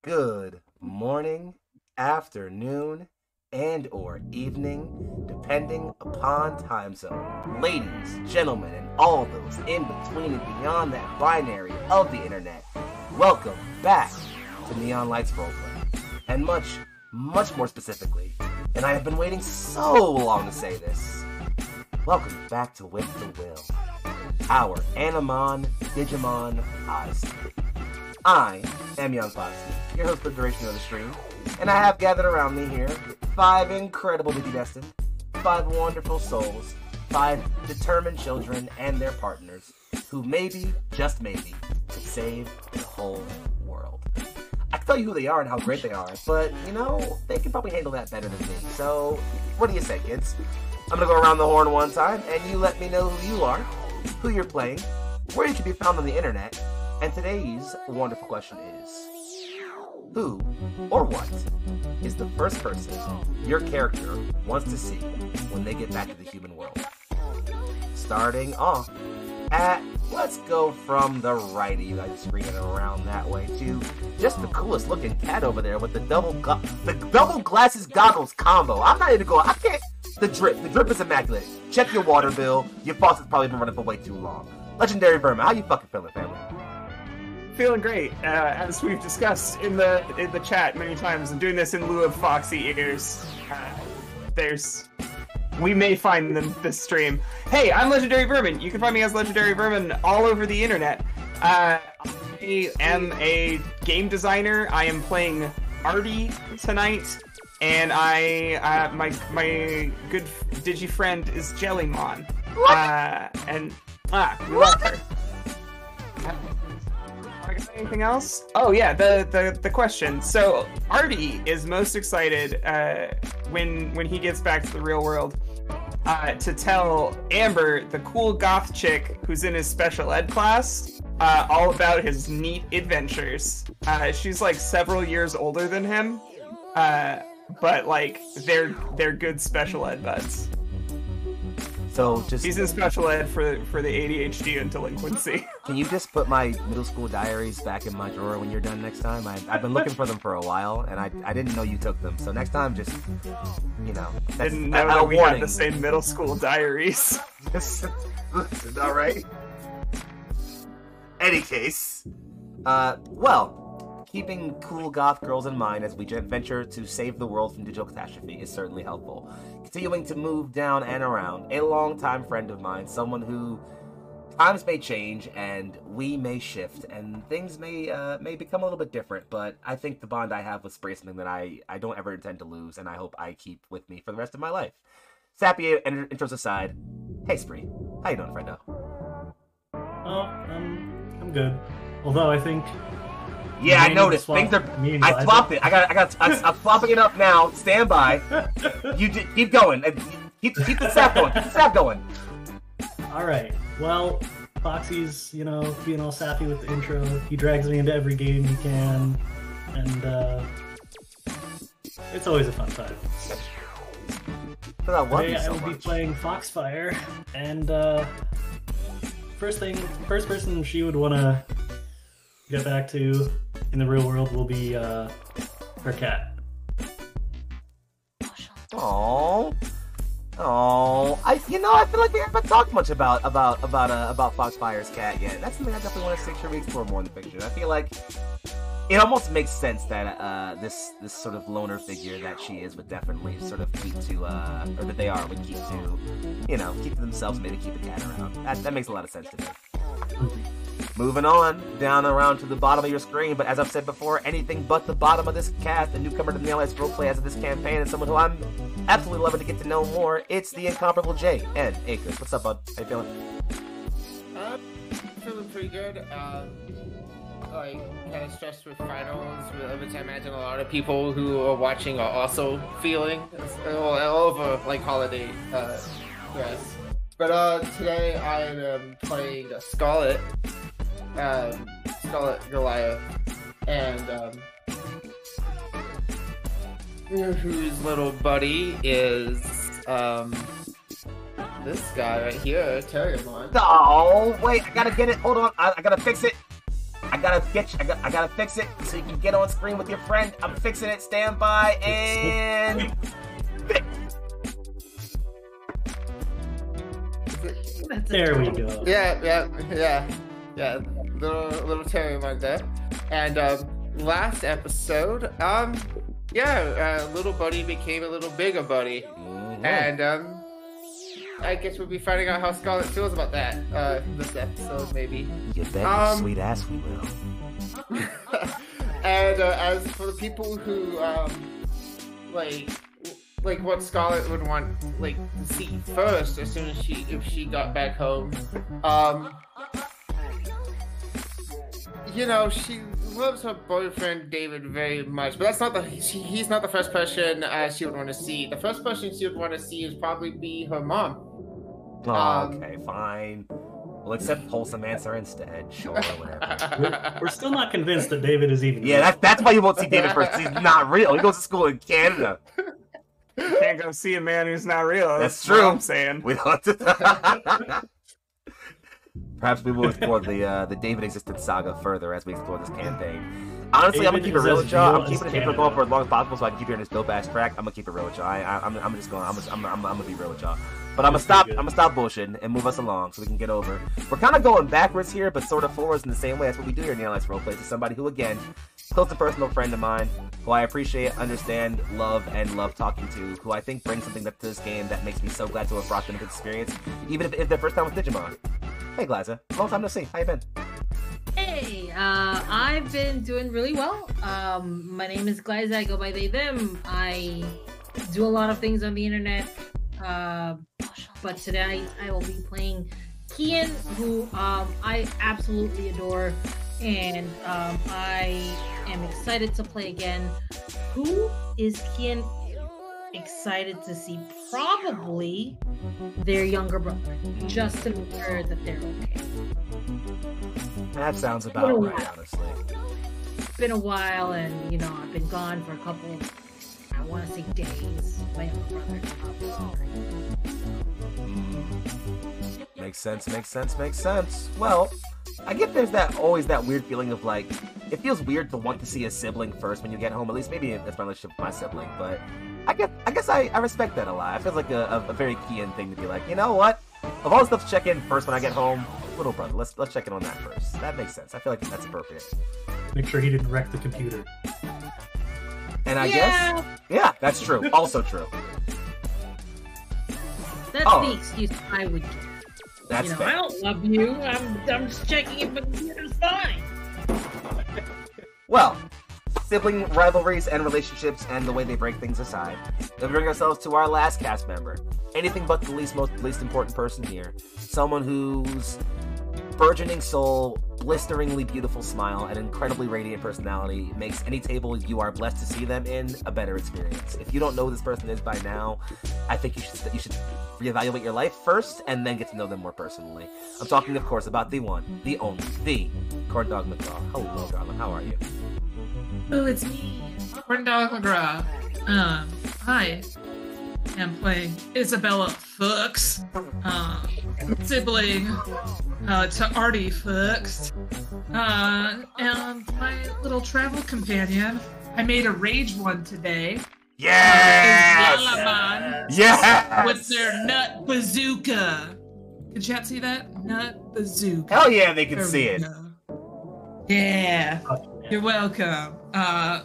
Good morning, afternoon, and or evening, depending upon time zone. Ladies, gentlemen, and all those in between and beyond that binary of the internet, welcome back to Neon Lights Roleplay. And much more specifically, and I have been waiting so long to say this, welcome back to With the Will, our Animon Digimon Odyssey. I am Young Foxy, your host for the duration of the stream, and I have gathered around me here 5 incredible Digidestined, 5 wonderful souls, 5 determined children and their partners, who maybe, just maybe, could save the whole world. I can tell you who they are and how great they are, but, you know, they can probably handle that better than me. So, what do you say, kids? I'm gonna go around the horn one time, and you let me know who you are, who you're playing, where you can be found on the internet. And today's wonderful question is, who or what is the first person your character wants to see when they get back to the human world? Starting off at, let's go from the right of you guys screaming around that way to just the coolest looking cat over there with the double glasses goggles combo. I'm not even going, I can't, the drip is immaculate. Check your water bill, your faucet's probably been running for way too long. Legendary Vermin, how you fucking feeling, family? Feeling great, as we've discussed in the chat many times. I'm doing this in lieu of Foxy ears. We may find them this stream. Hey, I'm Legendary Vermin. You can find me as Legendary Vermin all over the internet. I am a game designer. I am playing Artie tonight, and my good Digi friend is Jellymon. We love her. Anything else? Oh yeah, the question. So Artie is most excited when he gets back to the real world to tell Amber, the cool goth chick who's in his special ed class, all about his neat adventures. She's like several years older than him, but like they're good special ed buds. So he's in special ed for the ADHD and delinquency. Can you just put my middle school diaries back in my drawer when you're done next time? I've been looking for them for a while, and I didn't know you took them. So next time, just, you know. Didn't know that we had the same middle school diaries. All right. Any case, well, keeping cool goth girls in mind as we venture to save the world from digital catastrophe is certainly helpful. Continuing to move down and around, a longtime friend of mine, someone who times may change and we may shift and things may become a little bit different, but I think the bond I have with Spree is something that I don't ever intend to lose, and I hope I keep with me for the rest of my life. Sappy intros aside, hey Spree, how you doing, friendo? Oh, I'm good. Although I think. Yeah, I noticed. Things are. I flopped it. I'm flopping it up now. Stand by. You keep going. Keep the sap going. Keep the sap going. All right. Well, Foxy's, being all sappy with the intro. He drags me into every game he can. and it's always a fun time. Today I will be playing Foxfire, and first person she would want to get back to in the real world will be her cat. Oh, I feel like we haven't talked much about Foxfire's cat yet. That's something I definitely want to make sure we explore more in the picture. I feel like it almost makes sense that this sort of loner figure that she is would definitely sort of keep to or that they are would keep to, keep to themselves, maybe keep a cat around. That makes a lot of sense to me. Moving on, down around to the bottom of your screen, but as I've said before, anything but the bottom of this cast, the newcomer to Neon Lights Roleplay as of this campaign, and someone who I'm absolutely loving to get to know more, it's the incomparable Jay and Akers. What's up, bud? How you feeling? Feeling pretty good. Kind of stressed with finals, which I imagine a lot of people who are watching are also feeling all over holiday stress. But today I am playing Scarlet Goliath, and whose little buddy is this guy right here, Terriamon. Oh, wait, I gotta get it. Hold on, I gotta fix it. I gotta fix it so you can get on screen with your friend. I'm fixing it. Stand by and There we go. Yeah. Little Terriamon there. And last episode, little buddy became a little bigger buddy. Mm-hmm. And I guess we'll be finding out how Scarlet feels about that this episode, maybe. You bet, you sweet ass we will. And as for the people who like what Scarlet would want to see first as soon as if she got back home, she loves her boyfriend David very much, but he's not the first person she would want to see. The first person she would want to see is probably be her mom. Oh, okay, fine. We'll accept wholesome answer instead. Sure, whatever. We're still not convinced that David is even. Yeah, that's why you won't see David first. He's not real. He goes to school in Canada. You can't go see a man who's not real. That's true. What I'm saying. We don't have to... Perhaps we will explore the David existence saga further as we explore this campaign. Honestly, David I'm gonna keep it real with y'all. I'm keeping it Canada. going for as long as possible so I can keep hearing this dope ass track. I'm gonna keep it real with y'all. I'm gonna be real with y'all. But I'm gonna stop bullshitting and move us along so we can get over. We're kind of going backwards here, but sort of forwards in the same way. That's what we do here in Neon Lights Roleplay. To somebody who, again, close and personal friend of mine, who I appreciate, understand, love talking to, who I think brings something to this game that makes me so glad to have brought them into the experience, even if it's their first time with Digimon. Hey, Glaza. Long time no see. How you been? Hey, I've been doing really well. My name is Glaza. I go by they, them. I do a lot of things on the internet. But today I will be playing Kian, who I absolutely adore, and I am excited to play again. Who is Kian excited to see? Probably their younger brother, just to make sure that they're okay. That sounds about right, honestly. It's been a while, and I've been gone for a couple of, I want to say, days. My younger brother. Makes sense. Well, I get there's always that weird feeling of it feels weird to want to see a sibling first when you get home. At least maybe that's my relationship with my sibling, but I guess I respect that a lot. It feels like a very Kian thing to be like, you know what? Of all the stuff to check in first when I get home, little brother, let's check in on that first. That makes sense. I feel like that's appropriate. Make sure he didn't wreck the computer. And I guess, yeah, that's true. Also true. That's the excuse I would give. That's fair. I don't love you. I'm just checking if the computer's fine. Well, sibling rivalries and relationships and the way they break things aside, we bring ourselves to our last cast member. Anything but the least important person here. Someone whose burgeoning soul, blisteringly beautiful smile, and incredibly radiant personality makes any table you are blessed to see them in a better experience. If you don't know who this person is by now, I think you should reevaluate your life first and then get to know them more personally. I'm talking, of course, about the one, the only, the Corn Dog McGraw. Hello, darling. How are you? Oh, it's me, Brenda. Hi. I'm playing Isabella Fuchs, sibling to Artie Fuchs, and my little travel companion. I made a rage one today. Yes! Is Yalaman Yes! with their nut bazooka. Can chat see that? Nut bazooka. Hell yeah, they can There see we it. go. Yeah. You're welcome.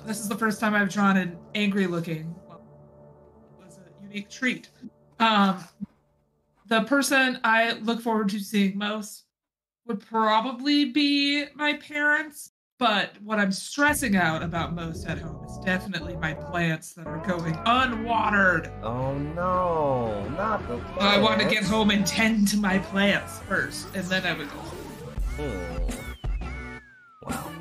This is the first time I've drawn an angry looking. Well, it was a unique treat. The person I look forward to seeing most would probably be my parents, but what I'm stressing out about most at home is definitely my plants that are going unwatered. Oh no, not the plants. I want to get home and tend to my plants first, and then I would go home. Wow.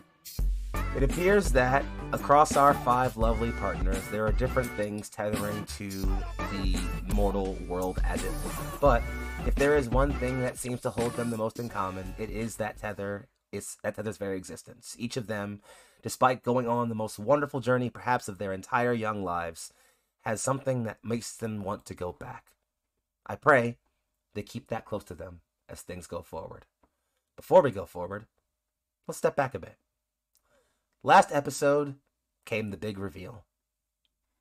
It appears that across our 5 lovely partners, there are different things tethering to the mortal world as it were. But if there is one thing that seems to hold them the most in common, it is that tether's very existence. Each of them, despite going on the most wonderful journey perhaps of their entire young lives, has something that makes them want to go back. I pray they keep that close to them as things go forward. Before we go forward, let's step back a bit. Last episode came the big reveal.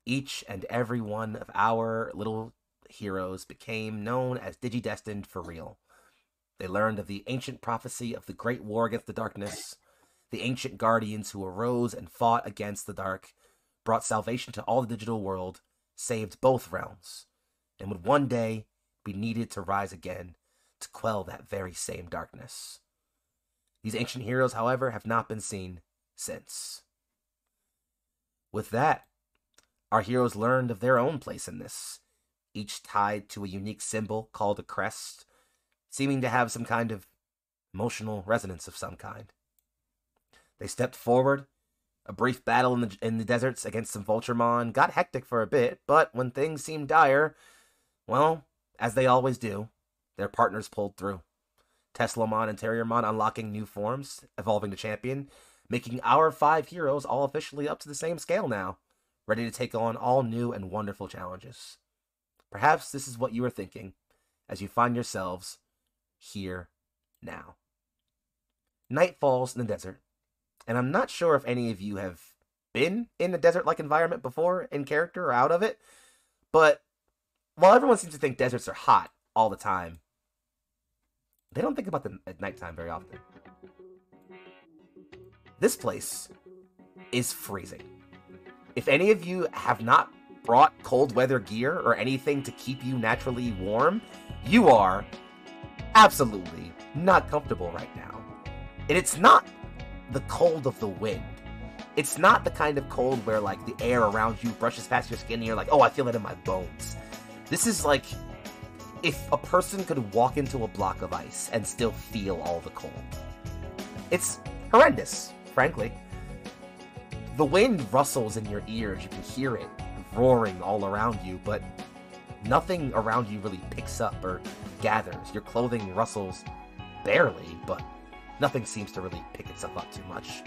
Each and every one of our little heroes became known as Digidestined for real. They learned of the ancient prophecy of the great war against the darkness, the ancient guardians who arose and fought against the dark, brought salvation to all the digital world, saved both realms, and would one day be needed to rise again to quell that very same darkness. These ancient heroes, however, have not been seen since. With that, our heroes learned of their own place in this, each tied to a unique symbol called a crest, seeming to have some kind of emotional resonance of some kind. They stepped forward. A brief battle in the deserts against some Vulturemon got hectic for a bit, but when things seemed dire, well, as they always do, their partners pulled through. Teslamon and Terriermon unlocking new forms, evolving to champion, making our 5 heroes all officially up to the same scale now, ready to take on all new and wonderful challenges. Perhaps this is what you are thinking as you find yourselves here now. Night falls in the desert, and I'm not sure if any of you have been in a desert-like environment before, in character or out of it, but while everyone seems to think deserts are hot all the time, they don't think about them at nighttime very often. This place is freezing. If any of you have not brought cold weather gear or anything to keep you naturally warm, you are absolutely not comfortable right now. And it's not the cold of the wind. It's not the kind of cold where like the air around you brushes past your skin and you're like, oh, I feel it in my bones. This is like if a person could walk into a block of ice and still feel all the cold. It's horrendous, frankly. The wind rustles in your ears, you can hear it roaring all around you, but nothing around you really picks up or gathers. Your clothing rustles barely, but nothing seems to really pick itself up too much.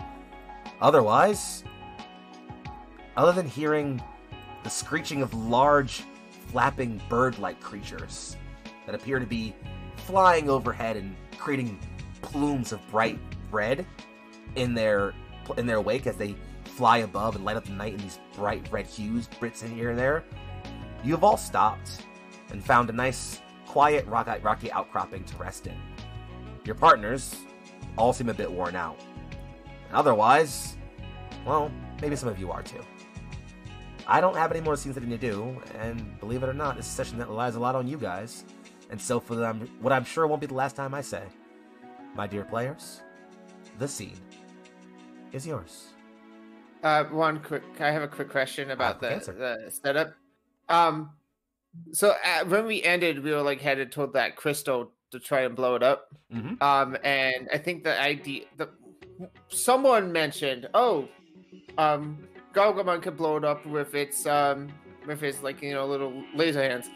Otherwise, other than hearing the screeching of large, flapping bird-like creatures that appear to be flying overhead and creating plumes of bright red in their wake as they fly above and light up the night in these bright red hues, bits in here and there, you have all stopped and found a nice, quiet, rocky outcropping to rest in. Your partners all seem a bit worn out. And otherwise, well, maybe some of you are too. I don't have any more scenes that I need to do, and believe it or not, this is a session that relies a lot on you guys. And so for what I'm sure won't be the last time I say, my dear players, the scene is yours. I have a quick question about the setup. So when we ended, we were like headed toward that crystal to try and blow it up. Mm-hmm. And I think the idea, someone mentioned, Gargamon could blow it up with its like, little laser hands.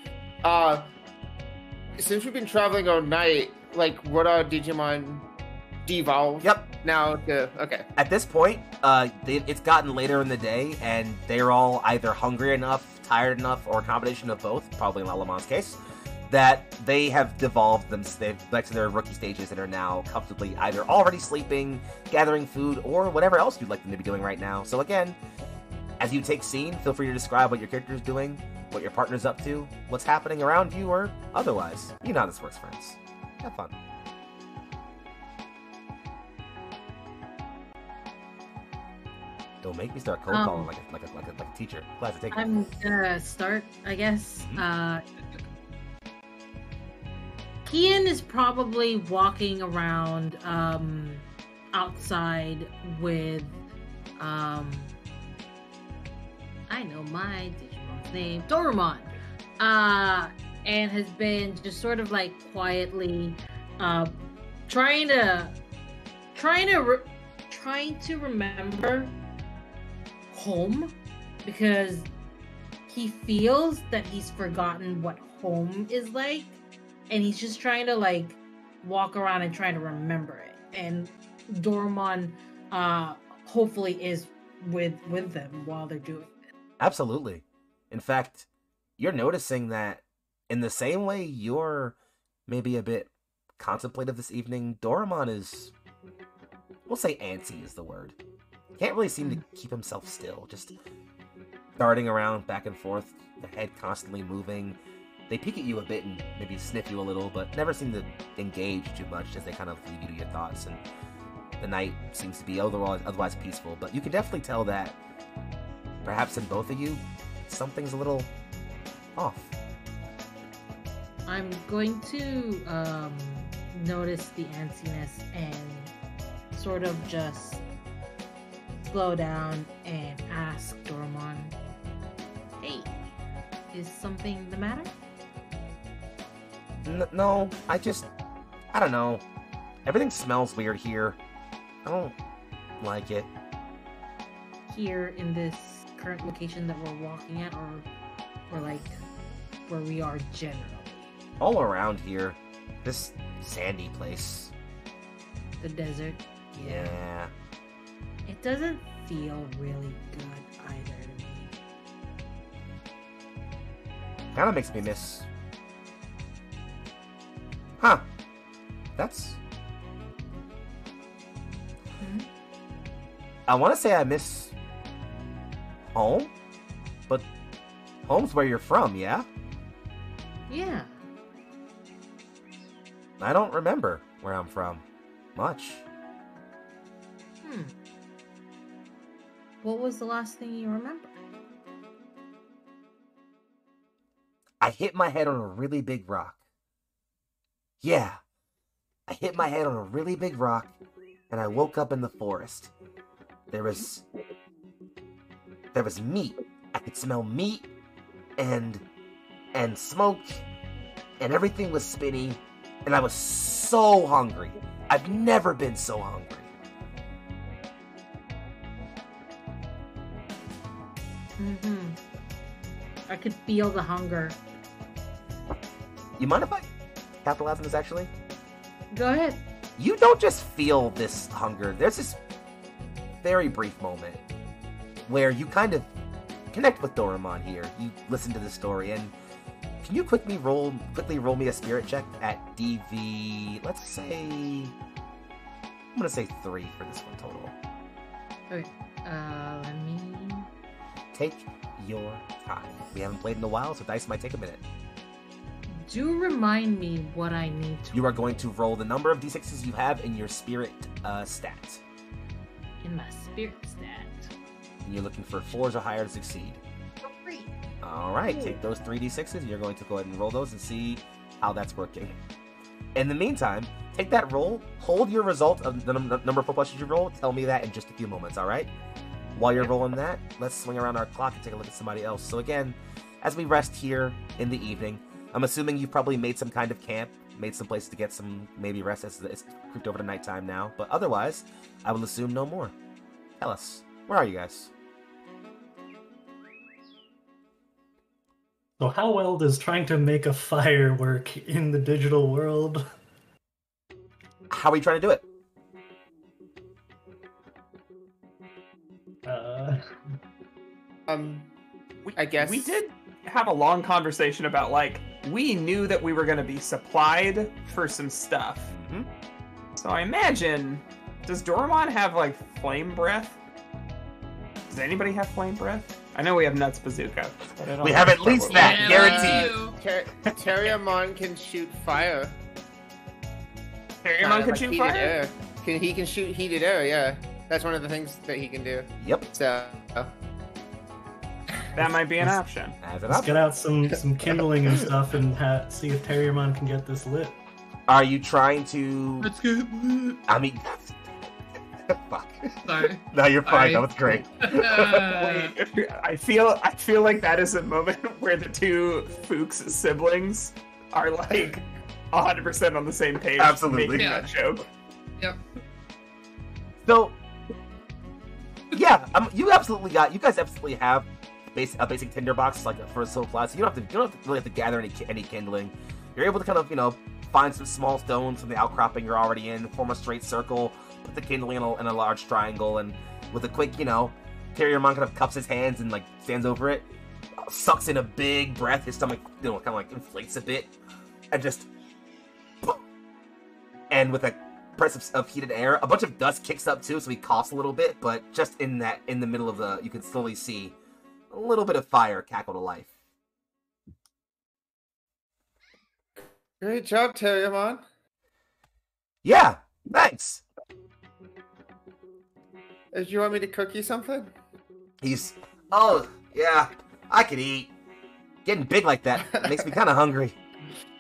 Since we've been traveling all night, like, what are Digimon devolve. Yep. Now, okay. At this point, it's gotten later in the day, and they're all either hungry enough, tired enough, or a combination of both, probably in Lalamon's case, that they have devolved them back to their rookie stages and are now comfortably either already sleeping, gathering food, or whatever else you'd like them to be doing right now. So again, as you take scene, feel free to describe what your character's doing, what your partner's up to, what's happening around you, or otherwise. You know how this works, friends. Have fun. Don't make me start cold calling like a teacher. Glad to take it. I'm gonna start, I guess. Kian is probably walking around outside with I know my Digimon's name, Dorumon, and has been just sort of like quietly trying to remember home, because he feels that he's forgotten what home is like, and he's just trying to like walk around and trying to remember it. And Dorumon hopefully is with them while they're doing it. Absolutely. In fact, you're noticing that in the same way you're maybe a bit contemplative this evening, Dorumon is, we'll say antsy is the word. Can't really seem to keep himself still, just darting around back and forth, the head constantly moving. They peek at you a bit and maybe sniff you a little, but never seem to engage too much as they kind of leave you to your thoughts. And the night seems to be otherwise peaceful, but you can definitely tell that perhaps in both of you, something's a little off. I'm going to notice the antsiness and sort of just slow down and ask Dorumon, hey, is something the matter? No, I don't know. Everything smells weird here. I don't like it. Here in this current location that we're walking at, or like where we are generally? All around here. This sandy place. The desert? Yeah. It doesn't feel really good either to me. Kinda makes me miss... Huh. That's... I want to say I miss... home? But home's where you're from, yeah? Yeah. I don't remember where I'm from. Much. What was the last thing you remember? I hit my head on a really big rock. Yeah. I hit my head on a really big rock, and I woke up in the forest. There was meat. I could smell meat and smoke, and everything was spinny, and I was so hungry. I've never been so hungry. I could feel the hunger. You mind if I capitalize on this, actually? Go ahead. You don't just feel this hunger. There's this very brief moment where you kind of connect with Dorumon here. You listen to the story, and can you quickly roll me a spirit check at DV? Let's say I'm gonna say 3 for this one total. Okay. Let me take your time. We haven't played in a while, so dice might take a minute. Do remind me what I need to. You are going to roll the number of d6s you have in your spirit stat. In my spirit stat. And you're looking for 4s or higher to succeed. 3. Alright, take those 3d6s. You're going to go ahead and roll those and see how that's working. In the meantime, take that roll, hold your result of the number of plus you roll, tell me that in just a few moments, alright? While you're rolling that, let's swing around our clock and take a look at somebody else. So again, as we rest here in the evening, I'm assuming you've probably made some kind of camp, made some place to get some maybe rest as it's creeped over to nighttime now, but otherwise, I will assume no more. Tell us, where are you guys? So how well does trying to make a fire work in the digital world? How are we trying to do it? I guess we did have a long conversation about like we knew that we were going to be supplied for some stuff. Mhm. So I imagine, does Doraemon have like flame breath? Does anybody have flame breath? I know we have Nuts Bazooka. But I don't We know have at what least we- that, Yeah, guaranteed. you. Terriermon can shoot fire. Terriermon Kind of can like shoot heated fire? air. He can shoot heated air. Yeah, that's one of the things that he can do. Yep. So That might be an option. As an Let's option. get out some kindling and stuff and see if Terriermon can get this lit. Are you trying to? Let's get lit. I mean, fuck. Sorry. No, you're fine. Sorry. That was great. Wait, I feel like that is a moment where the two Fuchs siblings are like 100% on the same page. Absolutely. Making Yeah. that joke. Yep. So, yeah, you guys absolutely have a basic tinderbox like for supplies. So you don't have to really have to gather any kindling. You're able to kind of find some small stones from the outcropping you're already in, form a straight circle, put the kindling in a large triangle, and with a quick Terriermon kind of cups his hands and like stands over it, sucks in a big breath. His stomach kind of like inflates a bit, and just and with a press of heated air, a bunch of dust kicks up too, so he coughs a little bit. But just in the middle of you can slowly see a little bit of fire cackle to life. great job, Terriermon. Yeah, thanks. Do you want me to cook you something? Oh, yeah, I could eat. Getting big like that makes me kind of hungry.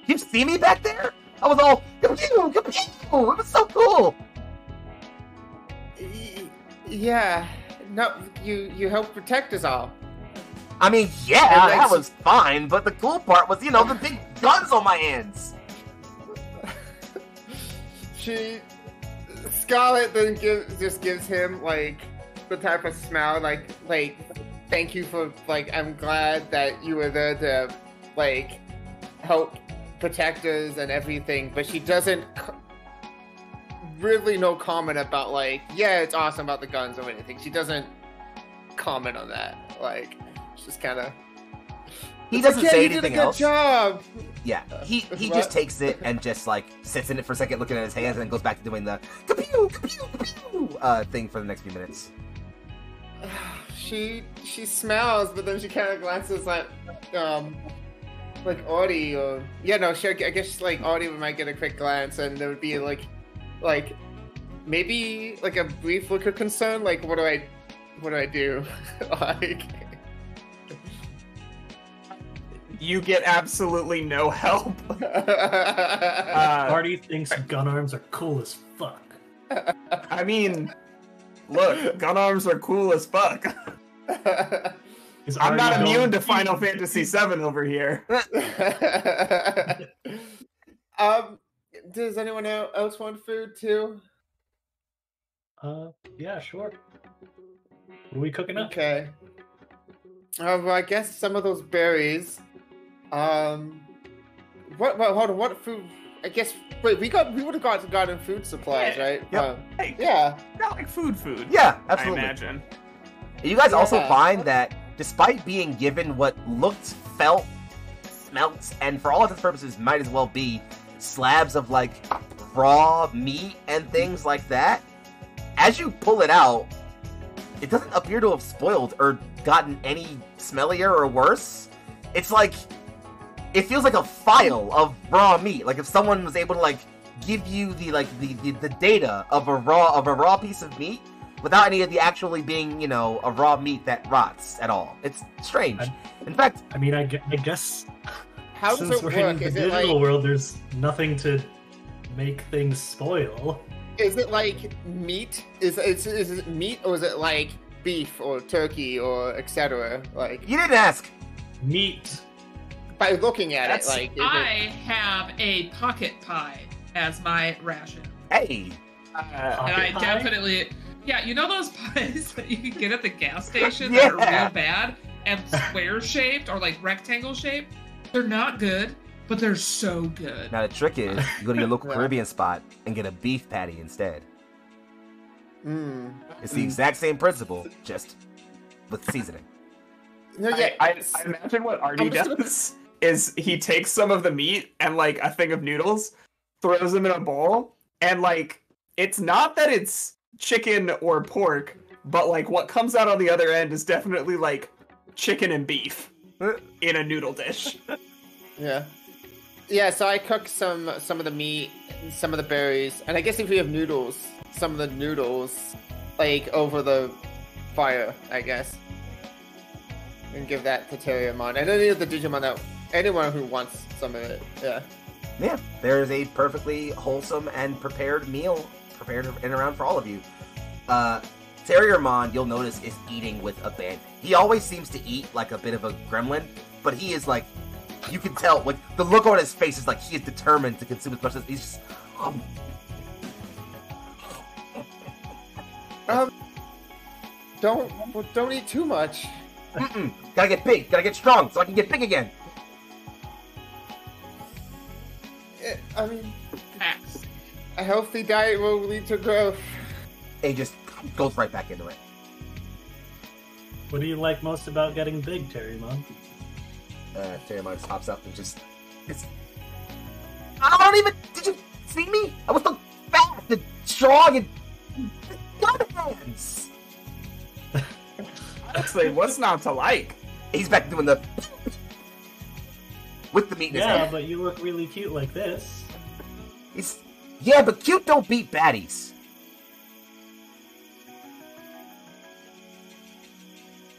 You see me back there? I was all, kapew, kapew. It was so cool. Yeah. No, you helped protect us all. I mean, yeah, And that that's- was fine, but the cool part was, the big guns on my hands. Scarlet then gives him like the type of smile like thank you for I'm glad that you were there to help protect us and everything, but she doesn't really no comment about yeah, it's awesome about the guns or anything. She doesn't comment on that. It's just kind of He doesn't yeah, say you anything did a good else. job. Yeah, he What? just takes it and just sits in it for a second, looking at his hands, and then goes back to doing the kapew, kapew, kapew thing for the next few minutes. She smells, but then she kind of glances at Audie or I guess Audie might get a quick glance, and there would be maybe a brief look of concern, what do I do? You get absolutely no help. Artie thinks gun arms are cool as fuck. I mean, look, gun arms are cool as fuck. Is I'm Artie not going- immune to Final Fantasy VII over here. Does anyone else want food too? Yeah, sure. What are we cooking up? Okay. Well, I guess some of those berries. What food? I guess. Wait, we would have gotten food supplies, Yeah. right? Yep. Hey, Yeah. not like food. Yeah, I absolutely. imagine. You guys also Yeah. find that despite being given what looked, felt, smelt, and for all intents and purposes might as well be slabs of raw meat and things like that, as you pull it out, it doesn't appear to have spoiled or gotten any smellier or worse. It's it feels like a file of raw meat. Like if someone was able to give you the data of a raw piece of meat without any of the actually being a raw meat that rots at all. It's strange. In fact, I mean, I guess How does since it we're in work? the Is it digital world, there's nothing to make things spoil. Is it meat? Is it meat, or is it beef or turkey or etc.? you didn't ask. Meat. By looking at That's- it, is I have a pocket pie as my ration. Hey, And I Pocket pie? definitely, yeah, you know those pies that you can get at the gas station that are Yeah. real bad and square shaped or rectangle shaped? They're not good, but they're so good. now the trick is you go to your local Yeah. Caribbean spot and get a beef patty instead. Mm. It's the exact same principle, just with seasoning. No, yeah. I imagine what Artie does is he takes some of the meat and like a thing of noodles, throws them in a bowl, and like it's not that it's chicken or pork, but like what comes out on the other end is definitely like chicken and beef in a noodle dish. Yeah. Yeah, so I cook some of the meat, some of the berries, and I guess if we have noodles, some of the noodles, like, over the fire, I guess. And give that to Terriermon. And any of the Digimon anyone who wants some of it, yeah. Yeah, there is a perfectly wholesome and prepared meal prepared and around for all of you. Terriermon, you'll notice, is eating with a band. He always seems to eat like a bit of a gremlin, but he is like, you can tell, like, the look on his face is like he is determined to consume as much as he's just. Don't eat too much. Gotta get big, gotta get strong, so I can get big again. I mean, Facts. a healthy diet will lead to growth. And he just goes right back into it. What do you like most about getting big, Terriermon? Terriermon just hops up and just. I don't even. Did you see me? I was so fast and strong and. Gun hands! Honestly, what's not to like? He's back doing the. With the meat in his Yeah, hand. but you look really cute like this. Yeah, but cute don't beat baddies.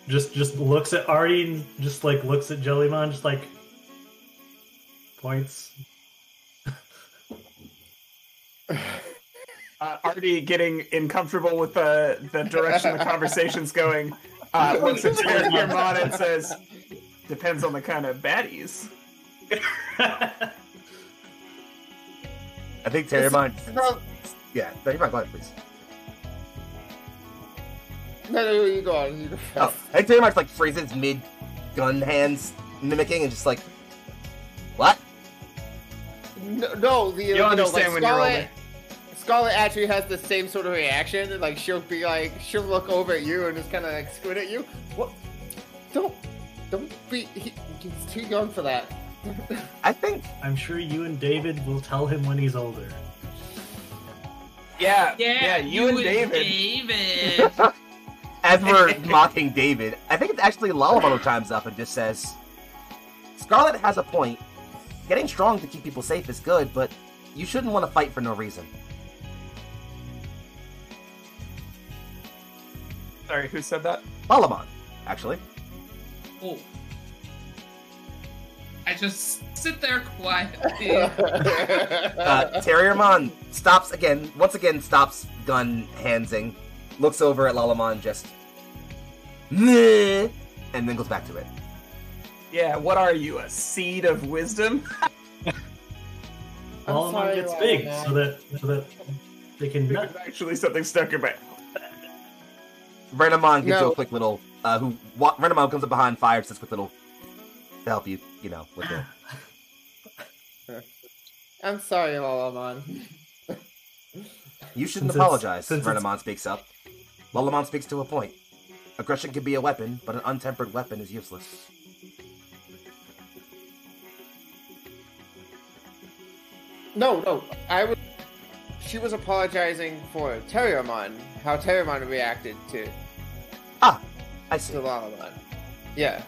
Just looks at Artie and just like looks at Jellymon, just like points. Artie getting uncomfortable with the direction the conversation's going, looks at Terriermon and says, depends on the kind of baddies. I think Terriermon. Yeah, Terriermon, go ahead, please. No, you go on. You go Oh, first. I think Terriermon's like phrases mid gun hands mimicking and just like. What? No, You'll understand when you're older. Scarlet actually has the same sort of reaction. Like she'll look over at you and just kind of like squint at you. What? Don't be. He's too young for that. I think. I'm sure you and David will tell him when he's older. Yeah, you and David. As we're mocking David, I think it's actually Lalabano who chimes up and just says, Scarlet has a point. Getting strong to keep people safe is good, but you shouldn't want to fight for no reason. Sorry, who said that? Lalabon, actually. Oh. I just sit there quietly. Terriermon once again stops gun handsing, looks over at Lalamon just, meh, and then goes back to it. Yeah, what are you, a seed of wisdom? Lalamon gets big so that they can There's nut. actually something stuck in my... Renamon gives you No. a quick little, Renamon comes up behind fire, says quick little, to help you, with the... I'm sorry, Lalamon. You shouldn't Since it's- apologize, since it's- Renamon speaks up. Lalamon speaks to a point. Aggression can be a weapon, but an untempered weapon is useless. No, she was apologizing for Terriermon, how Terriermon reacted to I see. Lalamon. Yeah.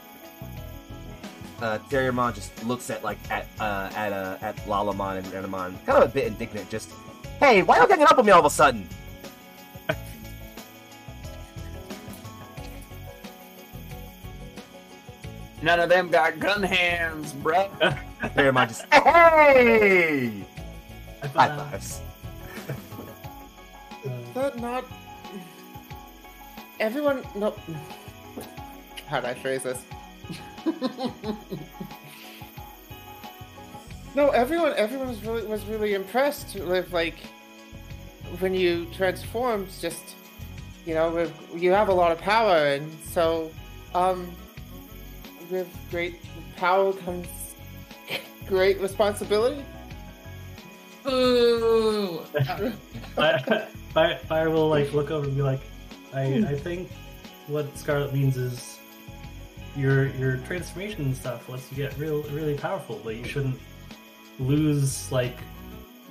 Terriermon just looks at Lalamon and Renamon, kind of a bit indignant, just, hey, why are you ganging up on me all of a sudden? None of them got gun hands, bro. Terriermon just, hey! High fives. But not... Everyone... No... How did I phrase this? No, everyone was really impressed with, like, when you transformed, just, you have a lot of power, and so, with great power comes great responsibility. Ooh. Fire will like look over and be like, I think what Scarlet means is your transformation and stuff lets you get really powerful, but you shouldn't lose like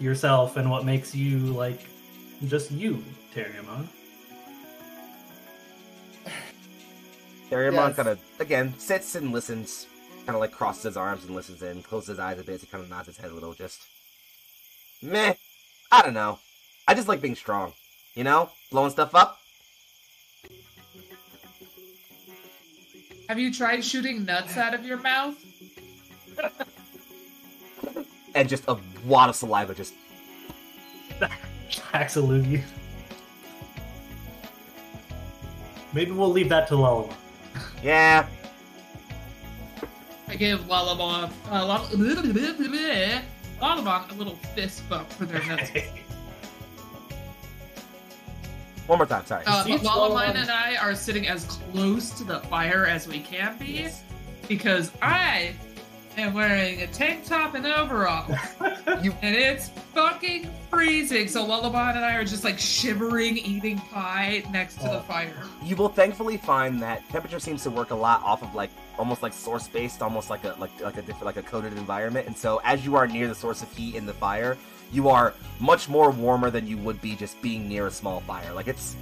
yourself and what makes you like just you, Terriamon. Terriamon Yes. kind of, again, sits and listens, kind of like crosses his arms and listens in, closes his eyes a bit, he kind of nods his head a little, just, meh, I don't know. I just like being strong, you know? Blowing stuff up. Have you tried shooting nuts out of your mouth? And just a wad of saliva just... Hacks a loogie. Maybe we'll leave that to Lullaby. Yeah. I gave Lullaby a little fist bump for their nuts. One more time, sorry. See, Lullaby and I are sitting as close to the fire as we can be because I am wearing a tank top and overalls. And it's fucking freezing. So Lullaby and I are just like shivering, eating pie next to the fire. You will thankfully find that temperature seems to work a lot off of like almost like source based, almost like a different like a coded environment. And so as you are near the source of heat in the fire, you are much more warmer than you would be just being near a small fire. Like it's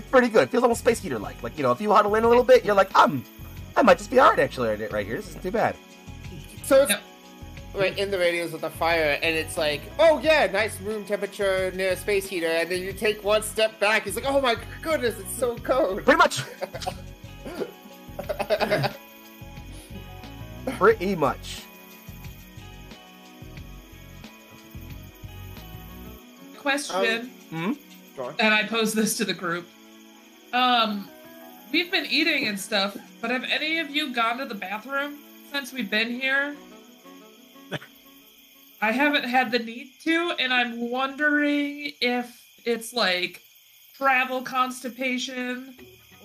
pretty good. It feels almost space heater like. Like, you know, if you huddle in a little bit, you're like, I might just be alright actually right here. This isn't too bad. So it's Yep. right in the radius of the fire, and it's like, oh yeah, nice room temperature near a space heater, and then you take one step back, it's like, oh my goodness, it's so cold. Pretty much. Pretty much. Question, Go on. and I posed this to the group. We've been eating and stuff, but have any of you gone to the bathroom since we've been here? I haven't had the need to, and I'm wondering if it's like travel constipation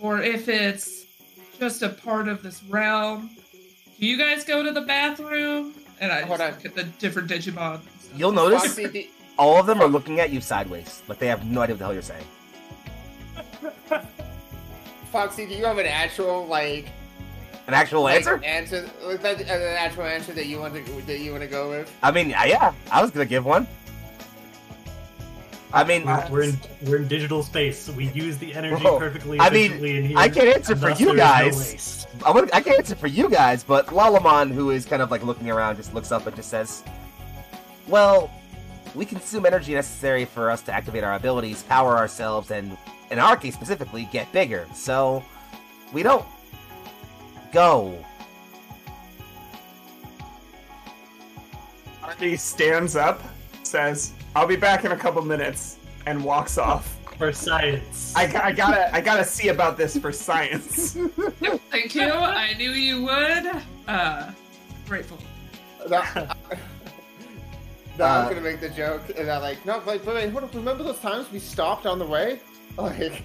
or if it's just a part of this realm. Do you guys go to the bathroom? And I Hold just on. look at the different Digimon. You'll notice Foxy, all of them are looking at you sideways. Like they have no idea what the hell you're saying. Foxy, do you have an actual like An actual answer? like an actual answer that you want to go with? I mean, yeah, I was gonna give one. I mean, We're in digital space, so we use the energy Whoa. perfectly I mean, efficiently in here. I can't answer and for thus you there is no guys. waste. I can't answer for you guys, but Lalamon, who is kind of like looking around, just looks up and just says, well, we consume energy necessary for us to activate our abilities, power ourselves, and, in our case specifically, get bigger. So, we don't go. Artie stands up, says, "I'll be back in a couple minutes," and walks off. For science. I gotta see about this for science. Thank you. I knew you would. Grateful. I'm gonna make the joke, and I'm like, no, wait, hold up, remember those times we stopped on the way? Like,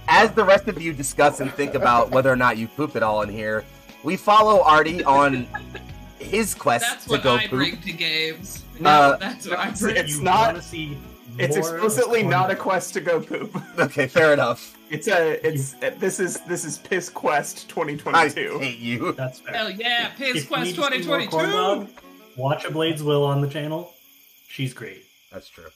As the rest of you discuss and think about whether or not you pooped at all in here, we follow Artie on his quest That's to what go I poop. bring to games. Uh, That's what I it's- bring. it's You not- wanna see It's more explicitly of not a Cornball. quest to go poop. Okay, fair enough. This is Piss Quest I 2022. hate you. That's fair. Hell yeah, Piss If you Quest need to see more 2022. Cornball, watch a Blades Will on the channel. She's great. That's true.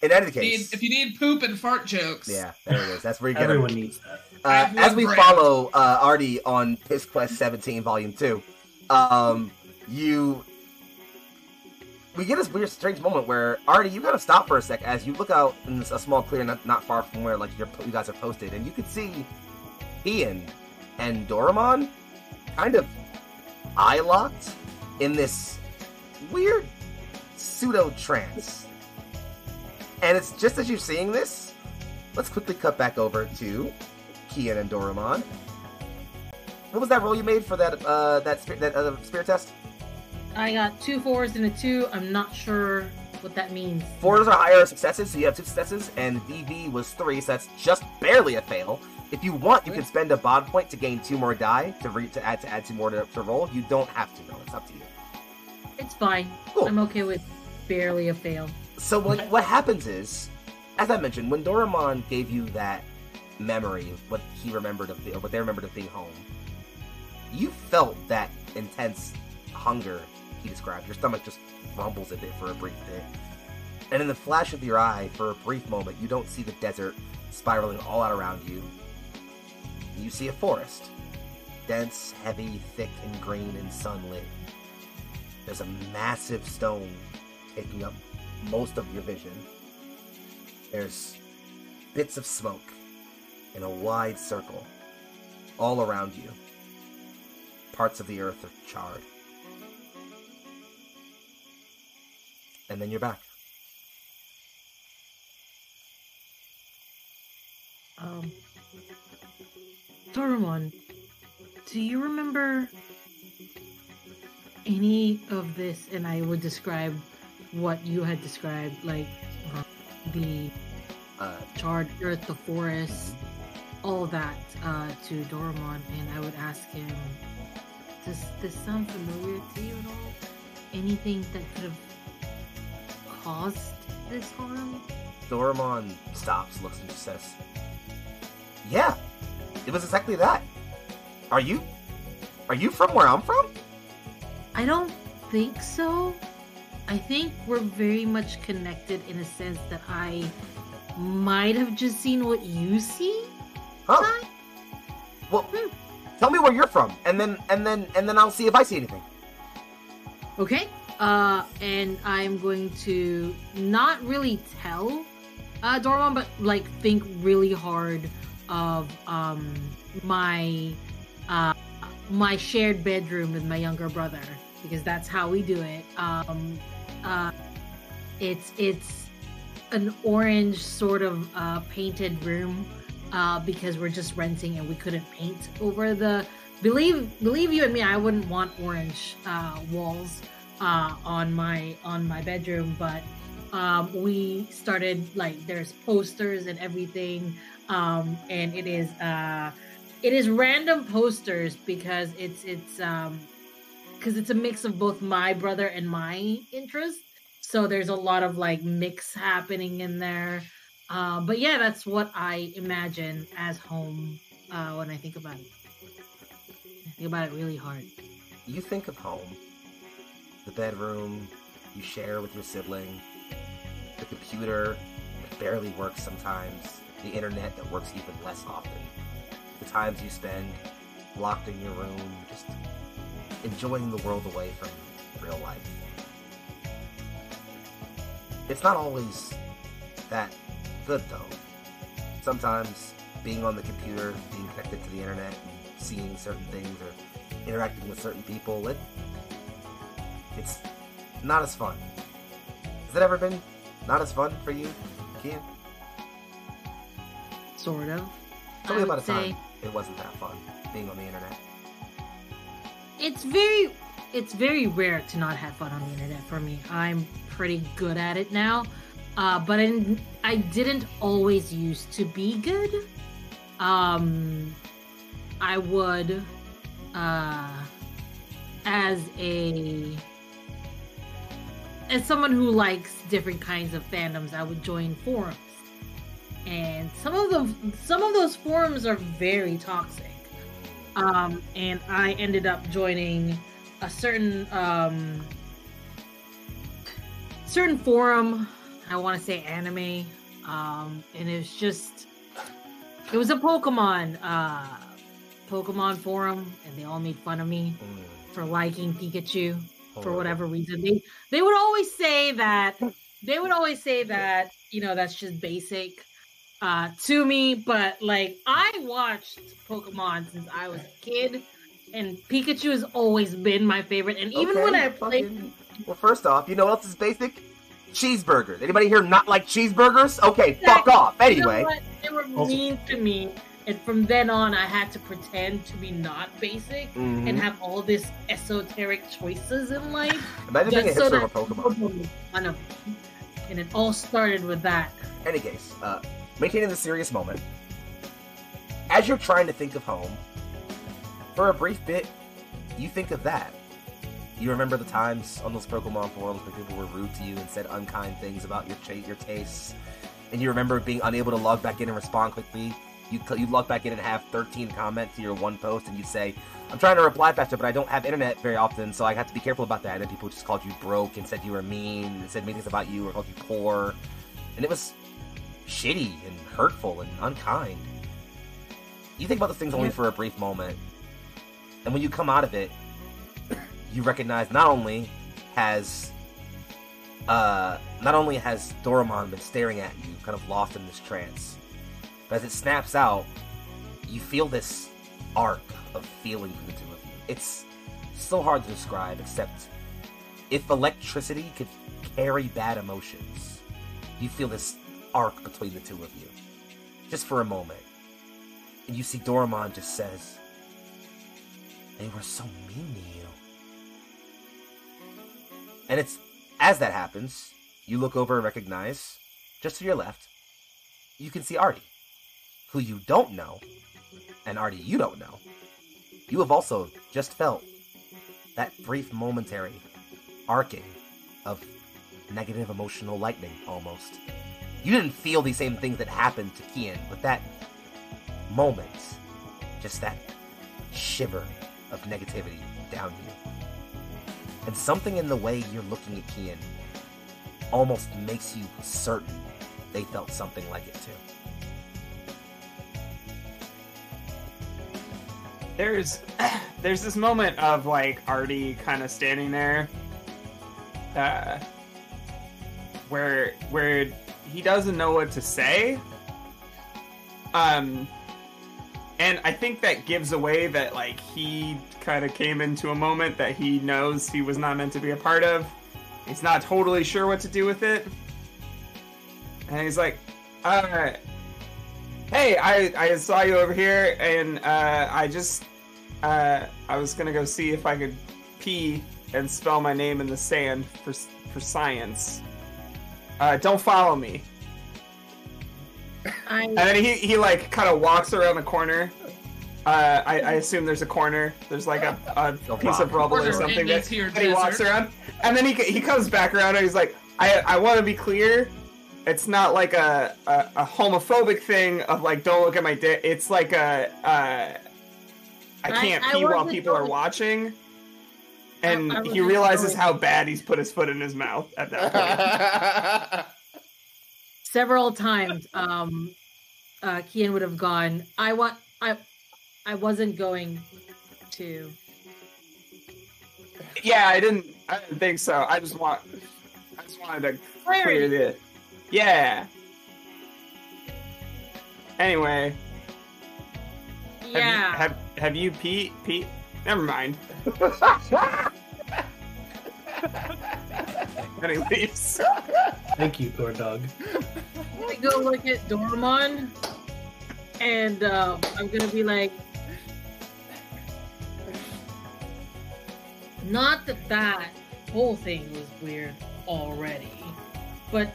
In any case, If you need poop and fart jokes, yeah, there it is. That's where you get Everyone them. needs that. have As one we brand. follow Artie on Piss Quest 17 Volume 2, we get this weird, strange moment where, Artie, you gotta stop for a sec as you look out in a small clearing not far from where like you guys are posted, and you can see Ian and Doraemon kind of eye-locked in this weird pseudo-trance. And it's just as you're seeing this, let's quickly cut back over to Kian and Doraemon. What was that roll you made for that spirit test? I got 2 4s and a 2. I'm not sure what that means. 4s are higher successes, so you have 2 successes, and VV was 3, so that's just barely a fail. If you want, you can spend a bod point to gain 2 more die to add 2 more to roll. You don't have to, though. It's up to you. It's fine. Cool. I'm okay with barely a fail. So what happens is, as I mentioned, when Doraemon gave you that memory, what he remembered of, or what they remembered of being home. You felt that intense hunger he described. Your stomach just rumbles a bit for a brief bit. And in the flash of your eye, for a brief moment, you don't see the desert spiraling all out around you. You see a forest. Dense, heavy, thick, and green and sunlit. There's a massive stone taking up most of your vision. There's bits of smoke in a wide circle all around you. Parts of the earth are charred. And then you're back. Doraemon, do you remember any of this? And I would describe what you had described, like the charred earth, the forest, all that to Doraemon, and I would ask him, does this sound familiar to you at all? Anything that could have caused this harm? Doraemon stops, looks, and just says, yeah, it was exactly that. Are you from where I'm from? I don't think so. I think we're very much connected in a sense that I might have just seen what you see. Huh? Well, tell me where you're from, and then I'll see if I see anything. Okay. And I'm going to not really tell Doraemon, but like think really hard of my shared bedroom with my younger brother, because that's how we do it. It's an orange sort of painted room because we're just renting and we couldn't paint over the. Believe you and me, I wouldn't want orange walls on my bedroom, but we started, like, there's posters and everything, and it is random posters because it's a mix of both my brother and my interest. So there's a lot of like mix happening in there. But yeah, that's what I imagine as home when I think about it. I think about it really hard. You think of home, the bedroom you share with your sibling, the computer that barely works sometimes, the internet that works even less often, the times you spend locked in your room, just enjoying the world away from real life. It's not always that good, though. Sometimes being on the computer, being connected to the internet, and seeing certain things or interacting with certain people, it's not as fun. Has it ever been not as fun for you, Kian? Sort of. Tell me about a time it wasn't that fun, being on the internet. It's very rare to not have fun on the internet for me. I'm pretty good at it now, but I didn't always used to be good. I would, as someone who likes different kinds of fandoms, I would join forums, and some of those forums are very toxic. And I ended up joining a certain forum. I want to say anime, and it was a Pokemon forum, and they all made fun of me for liking Pikachu for whatever reason. They would always say that that's just basic to me, but like, I watched Pokemon since I was a kid, and Pikachu has always been my favorite. And even when I played, well, first off, you know what else is basic? Cheeseburgers. Anybody here not like cheeseburgers? Okay, fuck off. Anyway, you know what? They were mean to me, and from then on, I had to pretend to be not basic and have all this esoteric choices in life. Imagine being a hipster of a Pokemon. And it all started with that. In any case, maintaining the serious moment. As you're trying to think of home, for a brief bit, you think of that. You remember the times on those Pokemon forums where people were rude to you and said unkind things about your tastes, and you remember being unable to log back in and respond quickly you'd log back in and have 13 comments to your one post, and you'd say, I'm trying to reply faster, but I don't have internet very often, so I have to be careful about that. And then people just called you broke and said you were mean, and said mean things about you, or called you poor. And it was shitty and hurtful and unkind. You think about those things only for a brief moment. And when you come out of it, you recognize not only has Doraemon been staring at you, kind of lost in this trance, but as it snaps out, you feel this arc of feeling from the two of you. It's so hard to describe, except if electricity could carry bad emotions, you feel this arc between the two of you. Just for a moment. And you see Doraemon just says, they were so mean to you. And it's, as that happens, you look over and recognize, just to your left, you can see Artie, who you don't know, and Artie you don't know. You have also just felt that brief momentary arcing of negative emotional lightning, almost. You didn't feel the same things that happened to Kian, but that moment, just that shiver of negativity down you. And something in the way you're looking at Kian almost makes you certain they felt something like it too. There's this moment of like Artie kind of standing there, where he doesn't know what to say, and I think that gives away that like he kind of came into a moment that he knows he was not meant to be a part of. He's not totally sure what to do with it, and he's like, hey, I saw you over here, and I was gonna go see if I could pee and spell my name in the sand for science. Don't follow me. And then he like kind of walks around the corner. I assume there's a corner. There's like a piece of rubble or something that he walks around, and then he comes back around and he's like, I want to be clear. It's not like a homophobic thing of like, don't look at my dick. It's like I can't pee while people are watching. And he realizes how bad he's put his foot in his mouth at that point. Several times, Kian would have gone, I wasn't going to. Yeah, I didn't think so. I just wanted to clear the... Yeah. Anyway. Yeah. Have you Pete? Never mind. And he leaves. Thank you, poor dog. I'm gonna go look at Doraemon, and I'm gonna be like, not that whole thing was weird already, but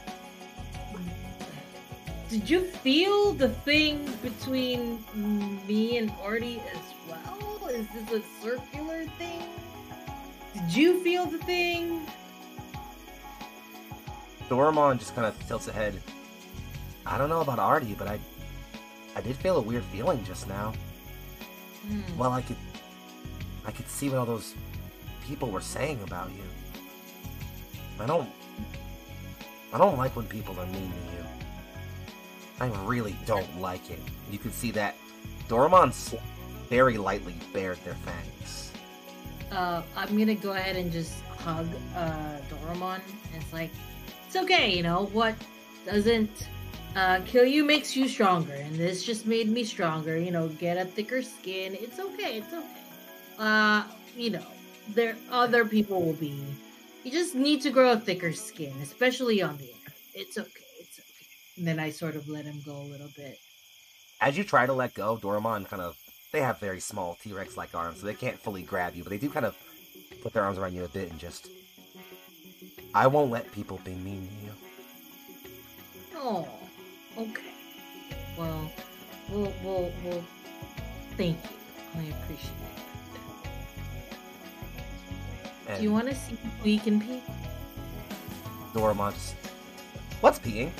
did you feel the thing between me and Artie as well? Is this a circular thing? Did you feel the thing? Doraemon just kind of tilts ahead. I don't know about Artie, but I did feel a weird feeling just now. Well, I could see what all those people were saying about you. I don't like when people are mean to you. I really don't like it. You can see that Doraemon's very lightly bared their fangs. I'm gonna go ahead and just hug Doraemon. And it's like, it's okay, you know, what doesn't kill you makes you stronger, and this just made me stronger, you know, get a thicker skin. It's okay. You know, other people will be. You just need to grow a thicker skin, especially on the air. It's okay. And then I sort of let him go a little bit. As you try to let go, Doraemon they have very small T-Rex-like arms, so they can't fully grab you, but they do kind of put their arms around you a bit and just... I won't let people be mean to you. Oh, okay. Well, we'll thank you. I appreciate it. Do you want to see if we can pee? Doraemon just... What's peeing?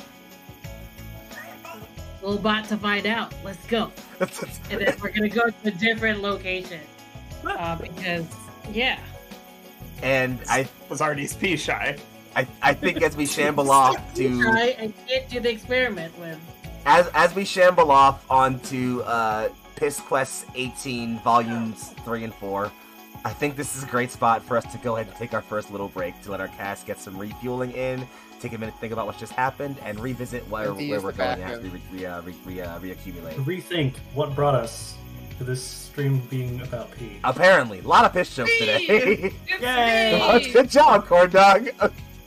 We're about to find out. Let's go. And then we're gonna go to a different location. Because yeah. And I was already pee shy. I think as we shamble off to I can't do the experiment with. as we shamble off onto Piss Quest 18 volumes 3 and 4, I think this is a great spot for us to go ahead and take our first little break to let our cast get some refueling in, take a minute to think about what just happened, and revisit where we're going as we reaccumulate. Rethink what brought us to this stream being about pee. Apparently, a lot of piss jokes today. Yay! Good job, Corn Dog.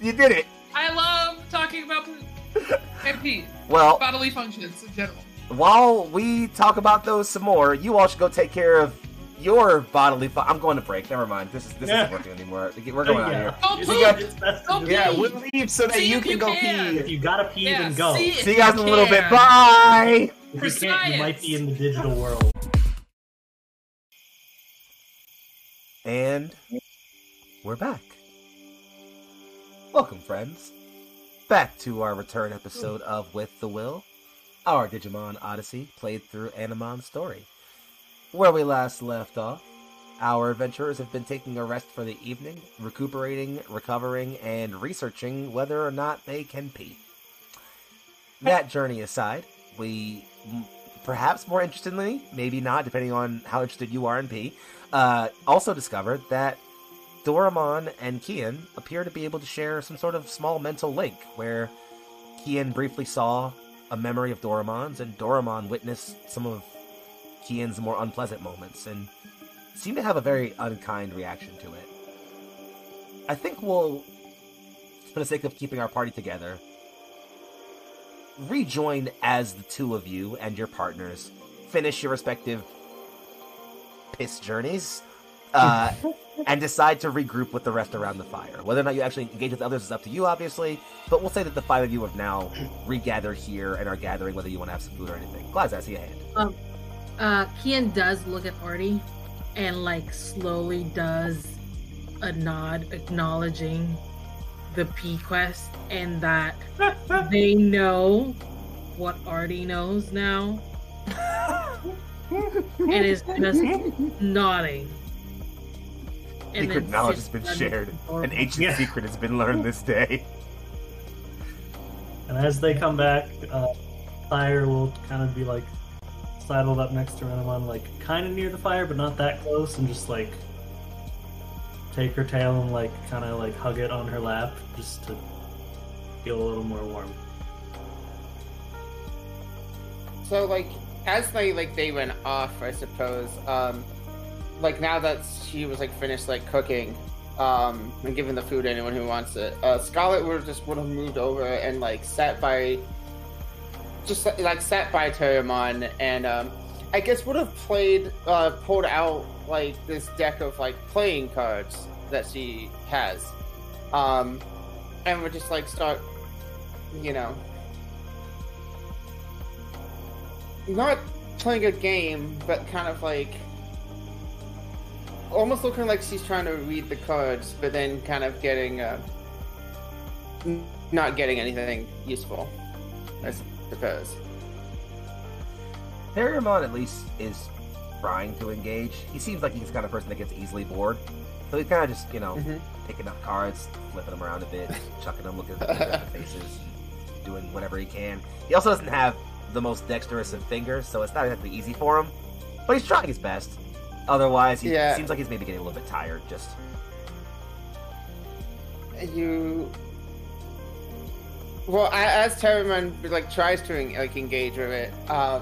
You did it. I love talking about poop and pee. Well, Bodily functions in general. while we talk about those some more, you all should go take care of your bodily I'm going to break. Never mind. This isn't working anymore. We're going out of here. Don't It's poop! good. It's best to Don't do pee! it. Yeah, we'll leave so that See you if can you go can. pee. If you gotta pee, Yeah, then go. see See you guys in a little bit. can. Bye! If For you can't, you might science. be in the digital world. And we're back. Welcome, friends. Back to our return episode of With the Will, our Digimon Odyssey played through Animon's story. Where we last left off, our adventurers have been taking a rest for the evening, recuperating, recovering, and researching whether or not they can pee. That journey aside, we, perhaps more interestingly, maybe not, depending on how interested you are in pee, also discovered that Doraemon and Kian appear to be able to share some sort of small mental link, where Kian briefly saw a memory of Doraemon's, and Doraemon witnessed some of Kian's more unpleasant moments, and seemed to have a very unkind reaction to it. I think we'll, for the sake of keeping our party together, rejoin as the two of you and your partners finish your respective piss journeys, and decide to regroup with the rest around the fire. Whether or not you actually engage with others is up to you, obviously, but we'll say that the five of you have now regathered here and are gathering whether you want to have some food or anything. Glad I see a hand. Kian does look at Artie and like slowly does a nod acknowledging the P quest and that they know what Artie knows now and is just nodding. And Secret then knowledge sits has been down shared. next to Doraemon. An ancient secret has been learned this day. And as they come back, Fire will kind of be like sidled up next to Renamon, like kind of near the fire, but not that close, and just like take her tail and like kind of like hug it on her lap, just to feel a little more warm. So like as they went off, I suppose, like now that she was like finished like cooking, and giving the food to anyone who wants it, Scarlet would have moved over and like sat by Terriermon, and I guess would have pulled out like this deck of like playing cards that she has, and would just like start, not playing a game, but kind of like almost looking like she's trying to read the cards, but then kind of getting not getting anything useful, I suppose. Terriermon at least is trying to engage. He seems like he's the kind of person that gets easily bored. So he's kind of just, picking up cards, flipping them around a bit, chucking them, looking at their faces, doing whatever he can. He also doesn't have the most dexterous of fingers, so it's not exactly easy for him. But he's trying his best. Otherwise, he seems like he's maybe getting a little bit tired, just... Well, as Terriermon like tries to like engage with it, I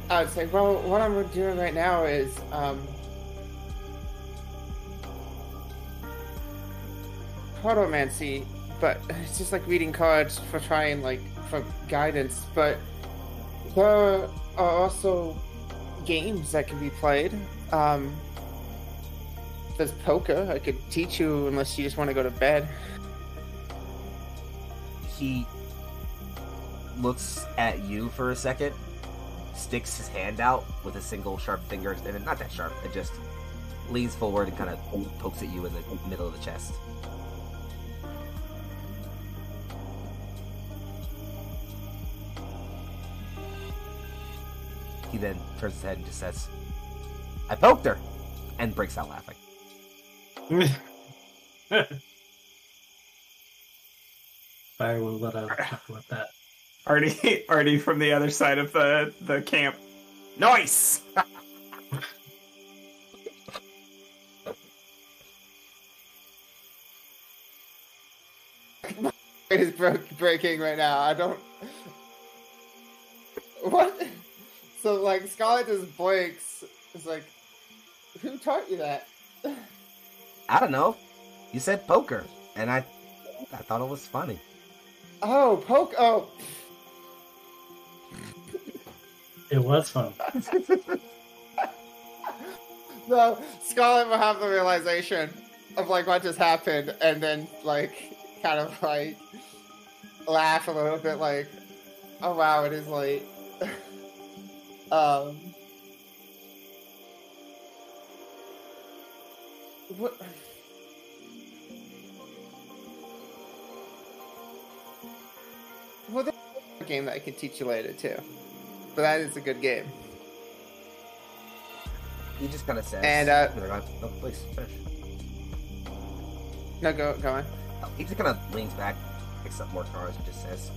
would say, well, what I'm doing right now is cartomancy, but it's just like reading cards for guidance. But there are also games that can be played. There's poker. I could teach you unless you just want to go to bed. He looks at you for a second, sticks his hand out with a single sharp finger extended. Not that sharp, it just leans forward and kind of pokes at you in the middle of the chest. He then turns his head and just says, "I poked her," and breaks out laughing. Fire will let out a chuckle at that. Artie from the other side of the camp. Nice! It is breaking right now. I don't. What? So, like, Scarlet just blinks. It's like, who taught you that? I don't know. You said poker, and I thought it was funny. Oh, oh. It was fun. No, Scarlet will have the realization of, like, what just happened, and then, like, kind of, like, laugh a little bit, like, oh, wow, it is late. What? Well, there's a game that I can teach you later, too. But that is a good game. He just kind of says, And, no, please, finish. No, go on. He just kind of leans back, picks up more cards, and just says,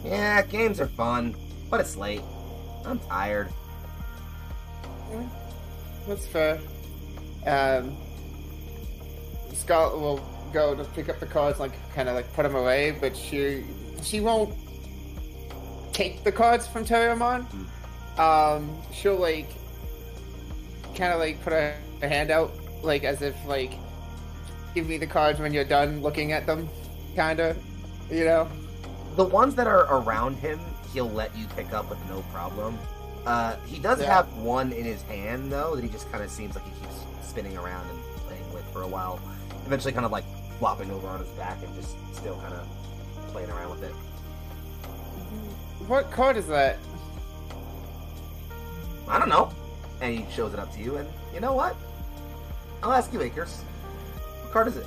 "Yeah, games are fun, but it's late. I'm tired." Yeah, that's fair. Scarlet will go to pick up the cards, like, kind of, like, put them away, but she won't take the cards from Terriermon. She'll, like, kind of, like, put her hand out, like, as if, like, give me the cards when you're done looking at them, kind of, you know? The ones that are around him, he'll let you pick up with no problem. He does Yeah. have one in his hand, though, that he just kind of seems like he keeps spinning around and playing with for a while. Eventually kind of, like, flopping over on his back and just still kind of playing around with it. What card is that? I don't know. And he shows it up to you, and you know what? I'll ask you, Akers. What card is it?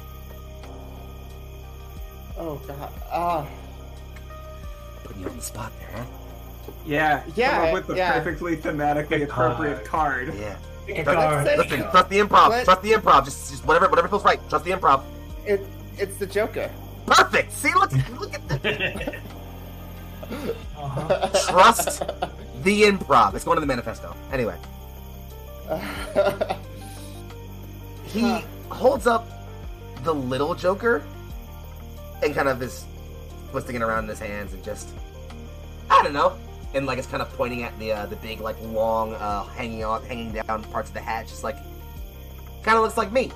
Oh, God. Putting you on the spot there, huh? Yeah, Yeah, come up with the yeah. perfectly thematically Good appropriate card. Yeah. Pick a Trust- card. Listen, trust the improv. Let- Trust the improv. Just whatever feels right. Trust the improv. It's the Joker. Perfect. See, look at this. Uh-huh. Trust the improv. It's going to the manifesto. Anyway, he holds up the little Joker and kind of is twisting it around in his hands and just, I don't know. And like it's kind of pointing at the big like long hanging down parts of the hat, just like kind of looks like me.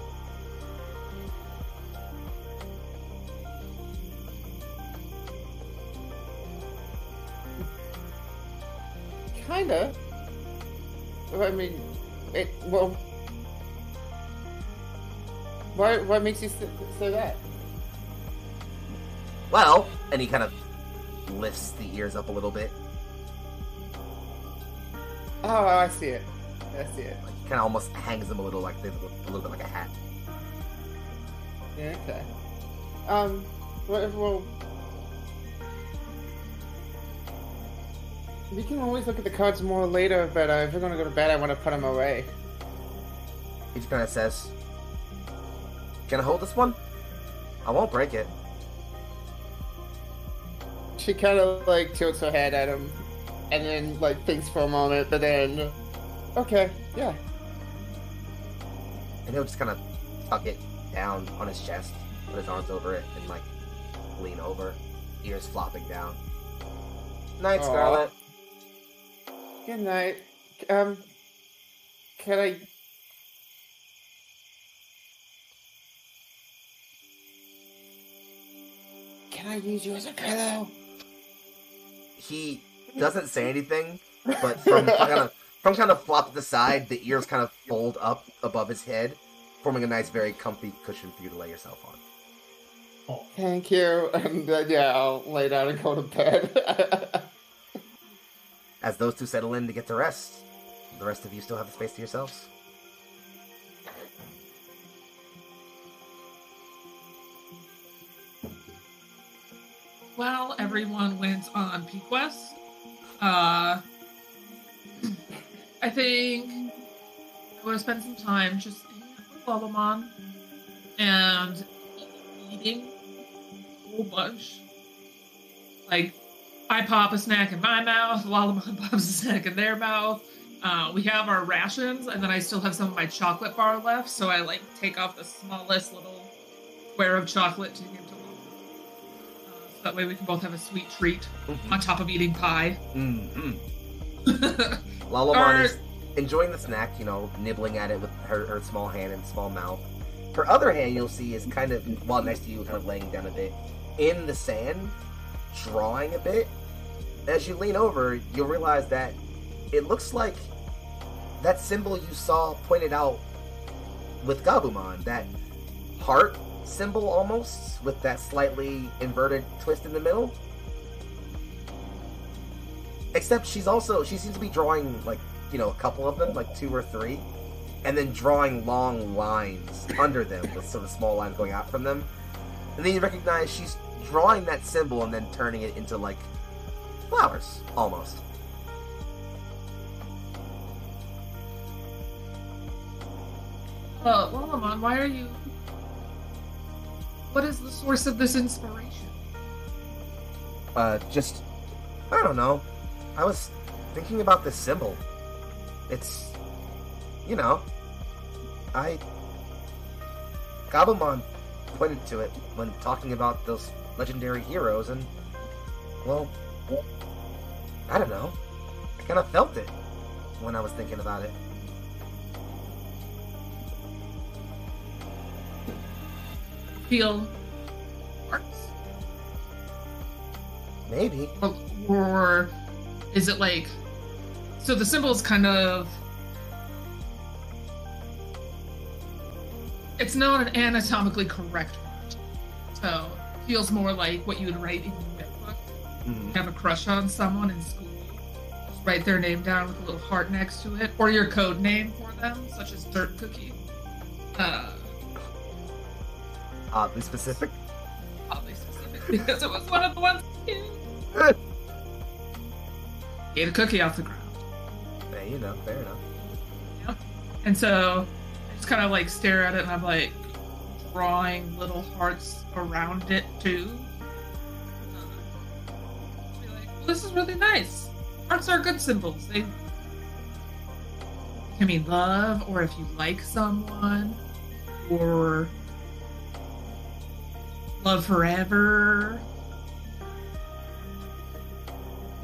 Kinda. I mean, well, what makes you say that? Well, and he kind of lifts the ears up a little bit. Oh, I see it. I see it. Like, kind of almost hangs them a little like a little bit like a hat. Yeah, okay. Well, we can always look at the cards more later, but if we're gonna go to bed, I want to put them away. He just kind of says, "Can I hold this one? I won't break it." She kind of like tilts her head at him, and then like thinks for a moment, but then, okay, yeah. And he'll just kind of tuck it down on his chest, put his arms over it, and like lean over, ears flopping down. Night, Aw. Scarlet. Good night. Can I use you as a pillow? He doesn't say anything, but from kind of flop to the side, the ears kind of fold up above his head, forming a nice, very comfy cushion for you to lay yourself on. Oh. Thank you. And yeah, I'll lay down and go to bed. As those two settle in to get to rest, the rest of you still have the space to yourselves. Well, everyone went on PQuest. I think I want to spend some time just hanging out with Bubblebon and eating a whole bunch. Like, I pop a snack in my mouth, Lallabon pops a snack in their mouth. We have our rations, and then I still have some of my chocolate bar left, so I like take off the smallest little square of chocolate to give to Lallabon. So that way we can both have a sweet treat on top of eating pie. Lallabon is enjoying the snack, you know, nibbling at it with her small hand and small mouth. Her other hand, you'll see, is kind of, while next to you, kind of laying down a bit in the sand, drawing a bit. As you lean over, you'll realize that it looks like that symbol you saw pointed out with Gabumon, that heart symbol almost, with that slightly inverted twist in the middle. Except she seems to be drawing, like, you know, a couple of them, like 2 or 3, and then drawing long lines under them with sort of small lines going out from them. And then you recognize she's drawing that symbol and then turning it into, like, flowers, almost. Lallabon, why are you... What is the source of this inspiration? Just... I don't know. I was thinking about this symbol. It's... You know... Gabumon pointed to it when talking about those legendary heroes, and... Well... I don't know. I kind of felt it when I was thinking about it. Feel hearts? Maybe. Or is it like... So the symbol is kind of... It's not an anatomically correct heart. So it feels more like what you would write in your book. You have a crush on someone in school. Just write their name down with a little heart next to it. Or your code name for them, such as Dirt Cookie. Oddly specific. Oddly specific, because it was one of the ones you ate a cookie off the ground. Yeah, you know, fair enough. Yep. And so I just kind of like stare at it, and I'm like drawing little hearts around it too. Be like, well, this is really nice. Hearts are good symbols. They can mean love, or if you like someone, or love forever.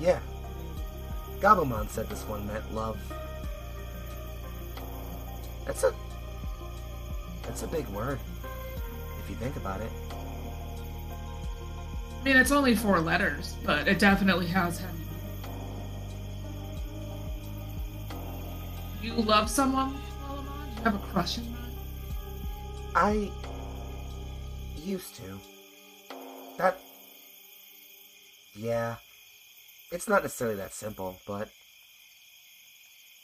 Yeah. Gabumon said this one meant love. That's a big word, if you think about it. I mean, it's only 4 letters, but it definitely has heavy. You love someone, Lallabon? Do you have a crush in mind? I used to. Yeah. It's not necessarily that simple, but...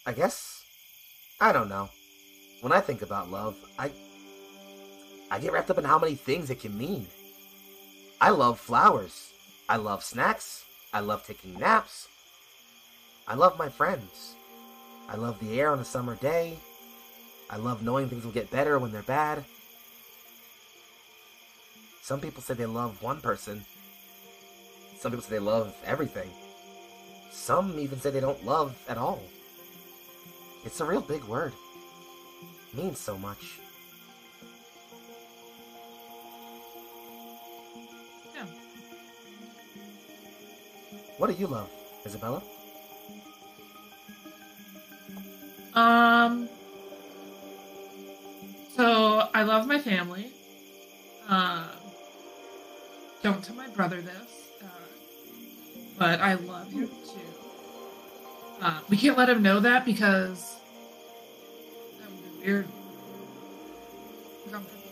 I guess... I don't know. When I think about love, I get wrapped up in how many things it can mean. I love flowers. I love snacks. I love taking naps. I love my friends. I love the air on a summer day. I love knowing things will get better when they're bad. Some people say they love one person. Some people say they love everything. Some even say they don't love at all. It's a real big word. It means so much. Yeah. What do you love, Isabella? So I love my family. Don't tell my brother this, but I love him too. We can't let him know that because that would be weird. Uncomfortable.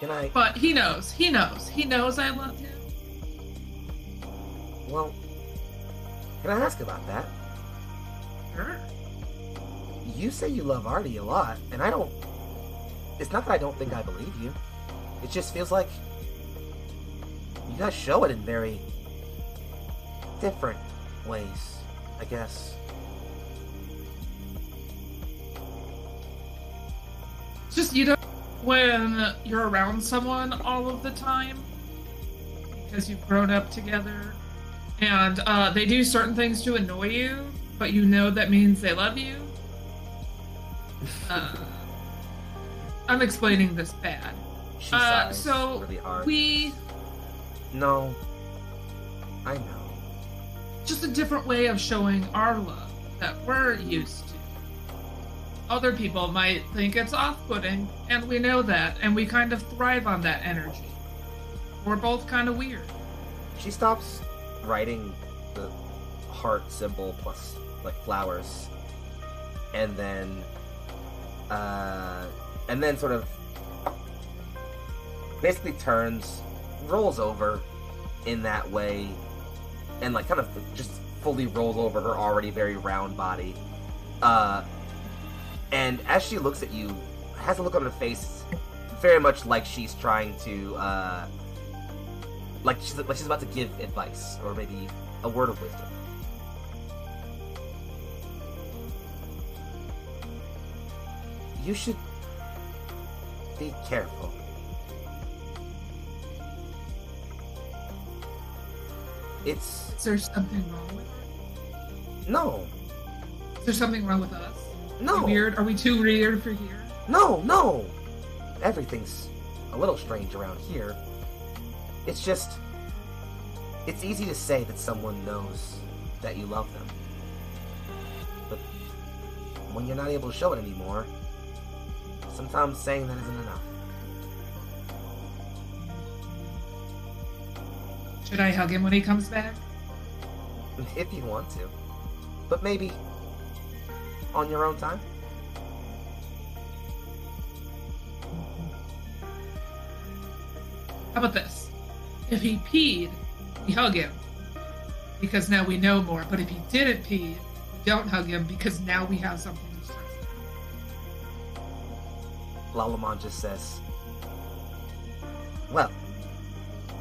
Can I... But he knows. He knows. He knows I love him. Well, can I ask about that? Sure. You say you love Artie a lot, and I don't... It's not that I don't think I believe you. It just feels like you guys show it in very different ways, I guess. Just, you know, when you're around someone all of the time, because you've grown up together, and they do certain things to annoy you, but you know that means they love you. I'm explaining this bad. She sighs So really hard. No, I know. just a different way of showing our love that we're used to. Other people might think it's off-putting, and we know that, and we kind of thrive on that energy. We're both kind of weird. She stops writing the heart symbol plus like flowers, and then sort of basically turns, rolls over in that way, and like kind of just fully rolls over her already very round body. And as she looks at you, has a look on her face very much like she's trying to like she's about to give advice or maybe a word of wisdom. You should be careful. Is there something wrong with it? No. Is there something wrong with us? No. Are we weird? Are we too weird for here? No. Everything's a little strange around here. It's just... It's easy to say that someone knows that you love them. But when you're not able to show it anymore, sometimes saying that isn't enough. Should I hug him when he comes back? If you want to. But maybe on your own time. How about this? If he peed, we hug him. Because now we know more. But if he didn't pee, we don't hug him because now we have something to stress about. Lalaman just says, well,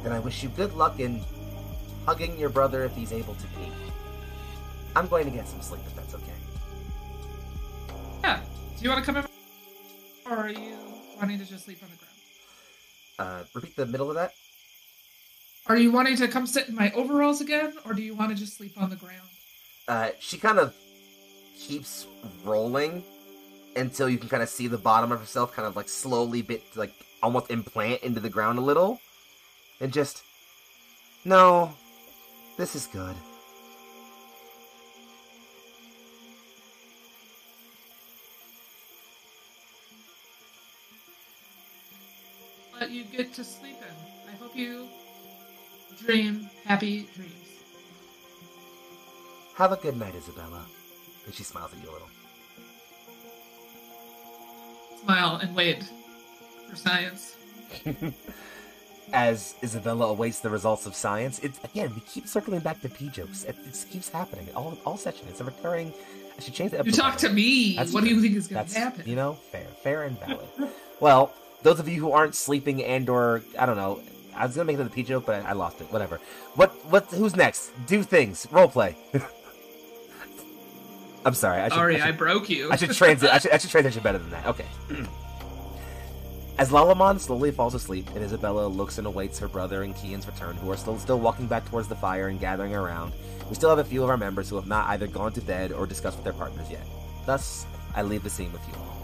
then I wish you good luck in hugging your brother if he's able to pee. I'm going to get some sleep if that's okay. Yeah. Do you want to come in? Or are you wanting to just sleep on the ground? Repeat the middle of that? Are you wanting to come sit in my overalls again? Or do you want to just sleep on the ground? She kind of keeps rolling until you can kind of see the bottom of herself kind of like slowly almost implant into the ground a little. And just, no, this is good. Let you get to sleep in. I hope you dream happy dreams. Have a good night, Isabella. And she smiles at you a little. Smile and wait for science. As Isabella awaits the results of science, we keep circling back to pee jokes. It just keeps happening. All session. It's a recurring... I should change the episode. You talk to me. What do you think is going to happen? You know, fair and valid. Well, those of you who aren't sleeping and or, I don't know, I was going to make it the pee joke, but I lost it. Whatever. Who's next? Do things. Roleplay. I'm sorry. I broke you. I should transit. I should transition better than that. Okay. As Lalaman slowly falls asleep and Isabella looks and awaits her brother and Kian's return, who are still walking back towards the fire and gathering around, we still have a few of our members who have not either gone to bed or discussed with their partners yet. Thus, I leave the scene with you all.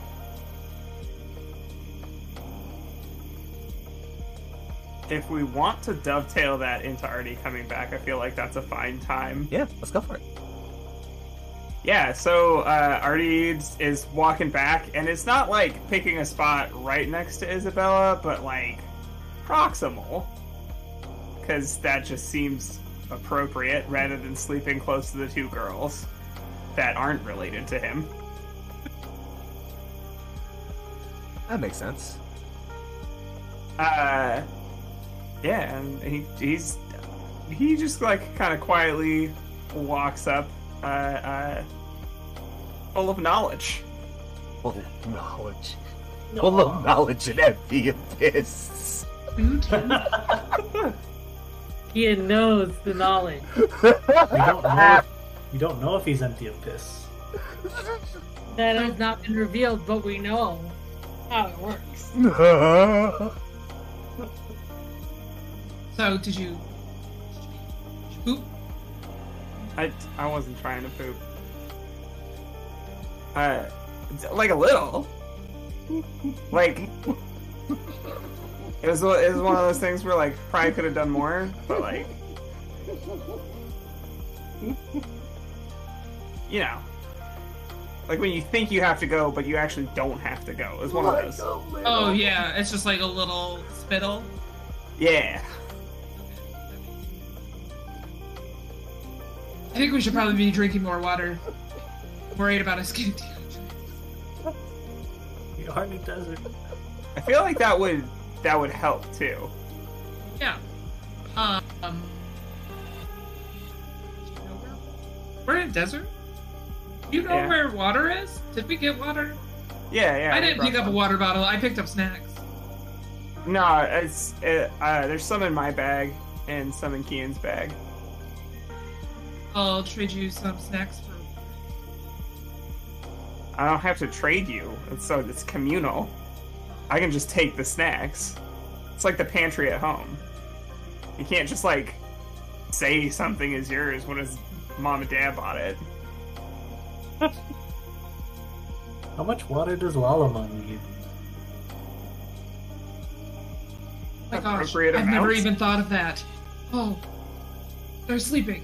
If we want to dovetail that into Artie coming back, I feel like that's a fine time. Yeah, let's go for it. Yeah, so Artie is walking back, and it's not like picking a spot right next to Isabella, but like proximal, because that just seems appropriate rather than sleeping close to the two girls that aren't related to him. That makes sense. Yeah, and he just like kind of quietly walks up, full of knowledge. Full of knowledge. Full of knowledge and empty abyss. He knows the knowledge. You don't know if he's empty of piss. That has not been revealed, but we know. how it works. So, did you poop? I wasn't trying to poop. Like a little. Like it was one of those things where like probably could have done more, but like you know, like when you think you have to go, but you actually don't have to go. It's one of those. Oh yeah, it's just like a little spittle. Yeah. I think we should probably be drinking more water. I'm worried about us getting dehydrated. We are in a desert. I feel like that would help too. Yeah. We're in a desert? You know Yeah. where water is? Did we get water? Yeah. I didn't pick up a water bottle. I picked up snacks. No, there's some in my bag and some in Kian's bag. I'll trade you some snacks for. I don't have to trade you, so it's communal. I can just take the snacks. It's like the pantry at home. You can't just like say something is yours when his mom and dad bought it. How much water does Lalamon need? Oh my gosh, Appropriate I've never amounts? even thought of that. Oh, they're sleeping.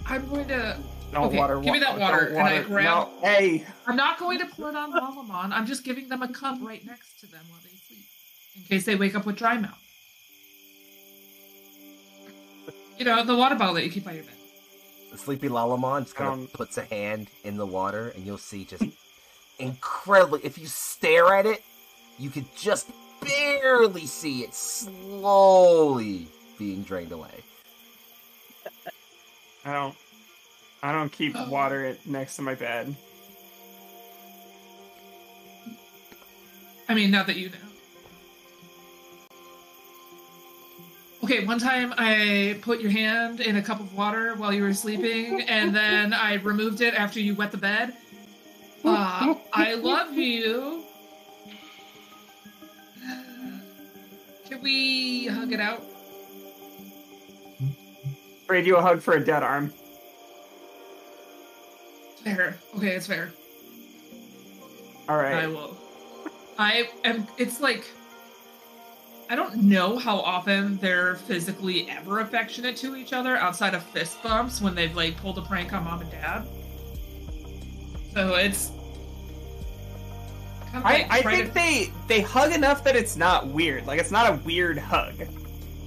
I'm going to. No Okay, water. give me that don't water, and I grab- No, hey, I'm not going to pour it on Lalamon. I'm just giving them a cup right next to them while they sleep, in case they wake up with dry mouth. You know, the water bottle that you keep by your bed. The sleepy Lalamon just kind Um, of puts a hand in the water, and you'll see just incredibly. If you stare at it, you could just barely see it slowly being drained away. I don't keep water next to my bed. I mean, now that you know. Okay, one time I put your hand in a cup of water while you were sleeping, and then I removed it after you wet the bed. I love you. Can we hug it out? Trade you a hug for a dead arm. Fair. Okay, it's fair. All right. I will. I am. It's like. I don't know how often they're physically ever affectionate to each other outside of fist bumps when they've like pulled a prank on mom and dad. So it's. Kind of like I trying think to- they hug enough that it's not weird. Like it's not a weird hug.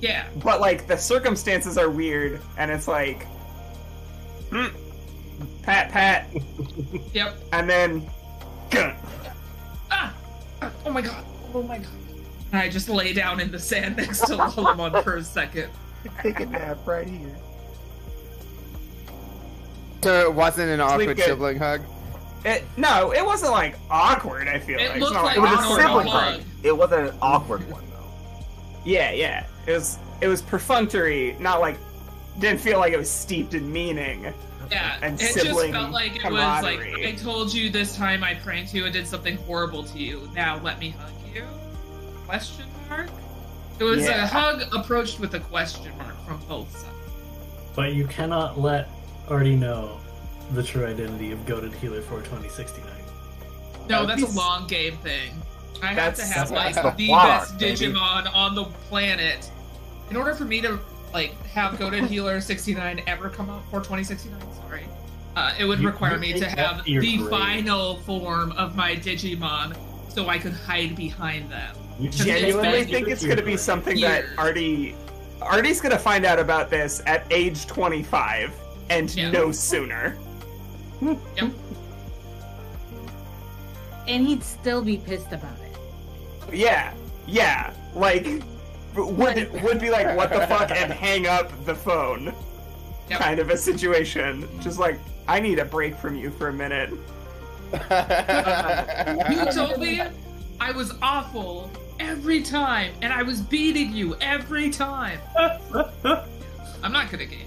Yeah. But like the circumstances are weird, and it's like, pat, Yep. and then, Ah! Oh my god. Oh my god. And I just lay down in the sand next to Lalamon for a second. Take a nap right here. So it wasn't an awkward good. sibling hug? No, it wasn't like awkward. I feel It like looked it's not like It was an a awkward sibling hug. hug. It wasn't an awkward one though. Yeah. It was perfunctory, not like didn't feel like it was steeped in meaning. Yeah, And it just sibling felt like it was like, camaraderie. I told you this time I pranked you and did something horrible to you. Now let me hug you? Question mark? It was Yeah. a hug approached with a question mark from both sides. But you cannot let Artie know the true identity of Goated Healer for 2069. No, That'd that's be a long game thing. I have to That's- have like that's the the plot best arc, baby. Digimon on the planet. In order for me to like have Goated Healer 69 ever come out for 2069, sorry. It would You- require you me take to that have to your the grave. final form of my Digimon so I could hide behind them. You It's Genuinely been think it's going to be something that Artie's going to find out about this at age 25 and Yeah. no sooner. Yep. And he'd still be pissed about it. Yeah, like would be like what the fuck and hang up the phone. Yep. Kind of a situation. Just like I need a break from you for a minute. You told me I was awful every time, and I was beating you every time. I'm not good at games.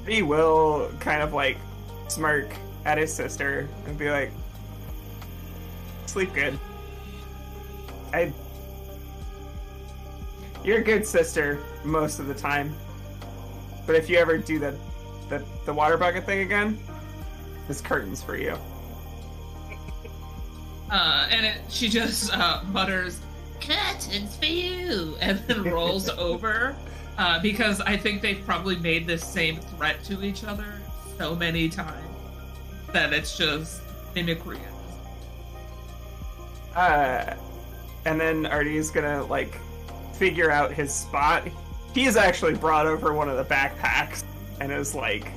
He will kind of like smirk at his sister and be like, Sleep good. You're a good sister most of the time. But if you ever do the water bucket thing again, there's curtains for you. She just mutters, "Curtains for you," and then rolls over because I think they've probably made this same threat to each other so many times that it's just mimicry. And then Artie's gonna like figure out his spot. He's actually brought over one of the backpacks and is like,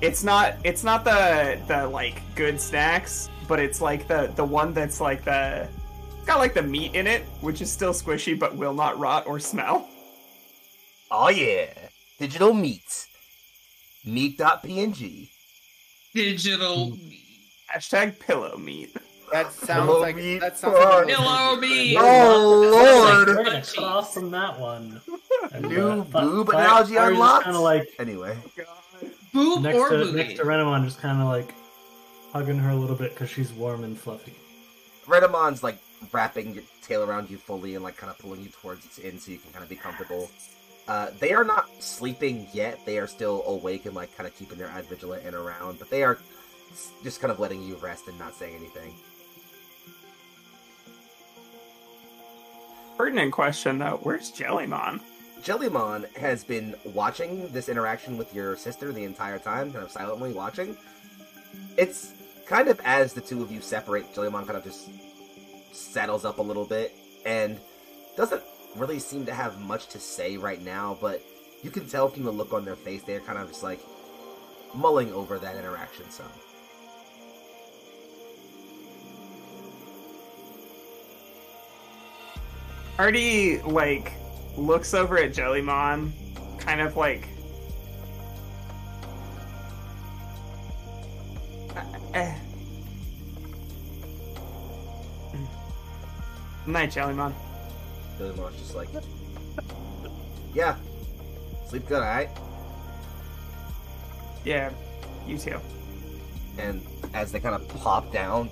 it's not the like good snacks, but it's like the one that's like it's got like the meat in it, which is still squishy but will not rot or smell. Oh yeah, digital meat. Meat.png. Digital meat. Hashtag pillow meat. That sounds Pillow like meat Pillow meat. Oh We're lord! gonna cut off from that one. And, New boob Fire- analogy Fire's just unlocked? Kind of like Anyway. Boob next or to booty. Renamon, just kind of like hugging her a little bit because she's warm and fluffy. Redamon's like wrapping your tail around you fully and like kind of pulling you towards its end so you can kind of be comfortable. They are not sleeping yet. They are still awake and like kind of keeping their eyes vigilant and around, but they are just kind of letting you rest and not saying anything. Pertinent question though, where's Jellymon? Jellymon has been watching this interaction with your sister the entire time, kind of silently watching. It's kind of as the two of you separate, Jellymon kind of just settles up a little bit and doesn't really seem to have much to say right now, but you can tell from the look on their face they're kind of just like mulling over that interaction some. Artie, like, looks over at Jellymon, kind of like... Night, Jellymon. Jellymon's just like, yeah, sleep good, alright? Yeah, you too. And as they kind of plop down,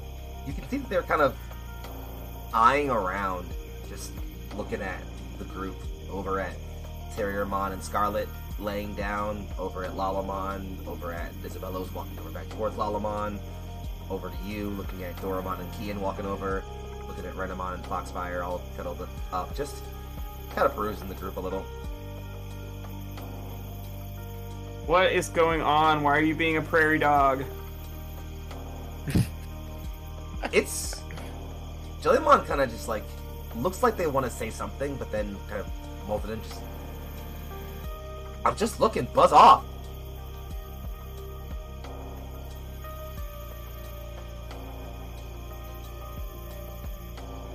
you can see that they're kind of eyeing around, just looking at the group over at Terriermon and Scarlet laying down, over at Lalamon, over at Isabello's walking over back towards Lalamon, over to you, looking at Doramon and Kian walking over, looking at Renamon and Foxfire all cuddled up, just kind of perusing the group a little. What is going on? Why are you being a prairie dog? It's... Jellymon kind of just like, looks like they want to say something, but then kind of molded in just... I'm just looking, buzz off!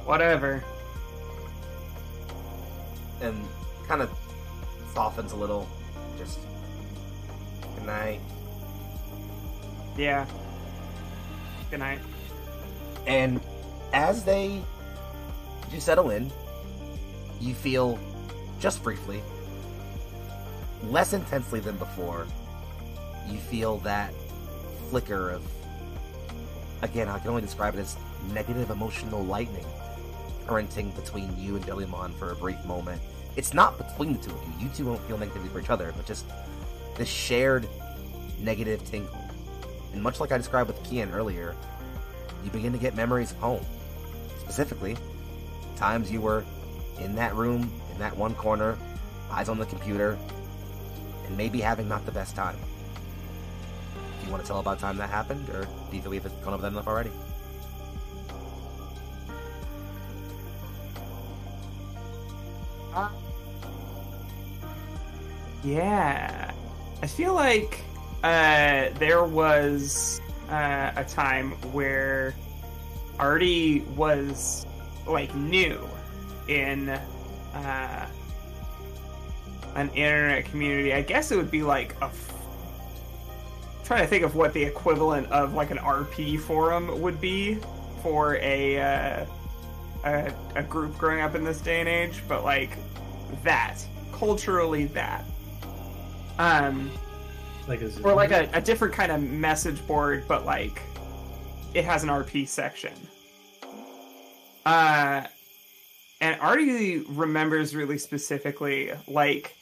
Whatever. And kind of softens a little, just... Good night. Yeah. Good night. And as they do settle in, you feel, just briefly, less intensely than before, you feel that flicker of, again, I can only describe it as negative emotional lightning currenting between you and Jellymon for a brief moment. It's not between the two of you. You two won't feel negatively for each other, but just this shared negative tingle. And much like I described with Kian earlier, you begin to get memories of home. Specifically, times you were in that room, in that one corner, eyes on the computer, and maybe having not the best time. Do you want to tell about time that happened, or do you feel we've gone over that enough already? Yeah. I feel like there was a time where Artie was like new in an internet community. I guess it would be like trying to think of what the equivalent of like an RP forum would be for a group growing up in this day and age, but like that, culturally that. Like a Or like a different kind of message board, but like it has an RP section. And Artie remembers really specifically, like,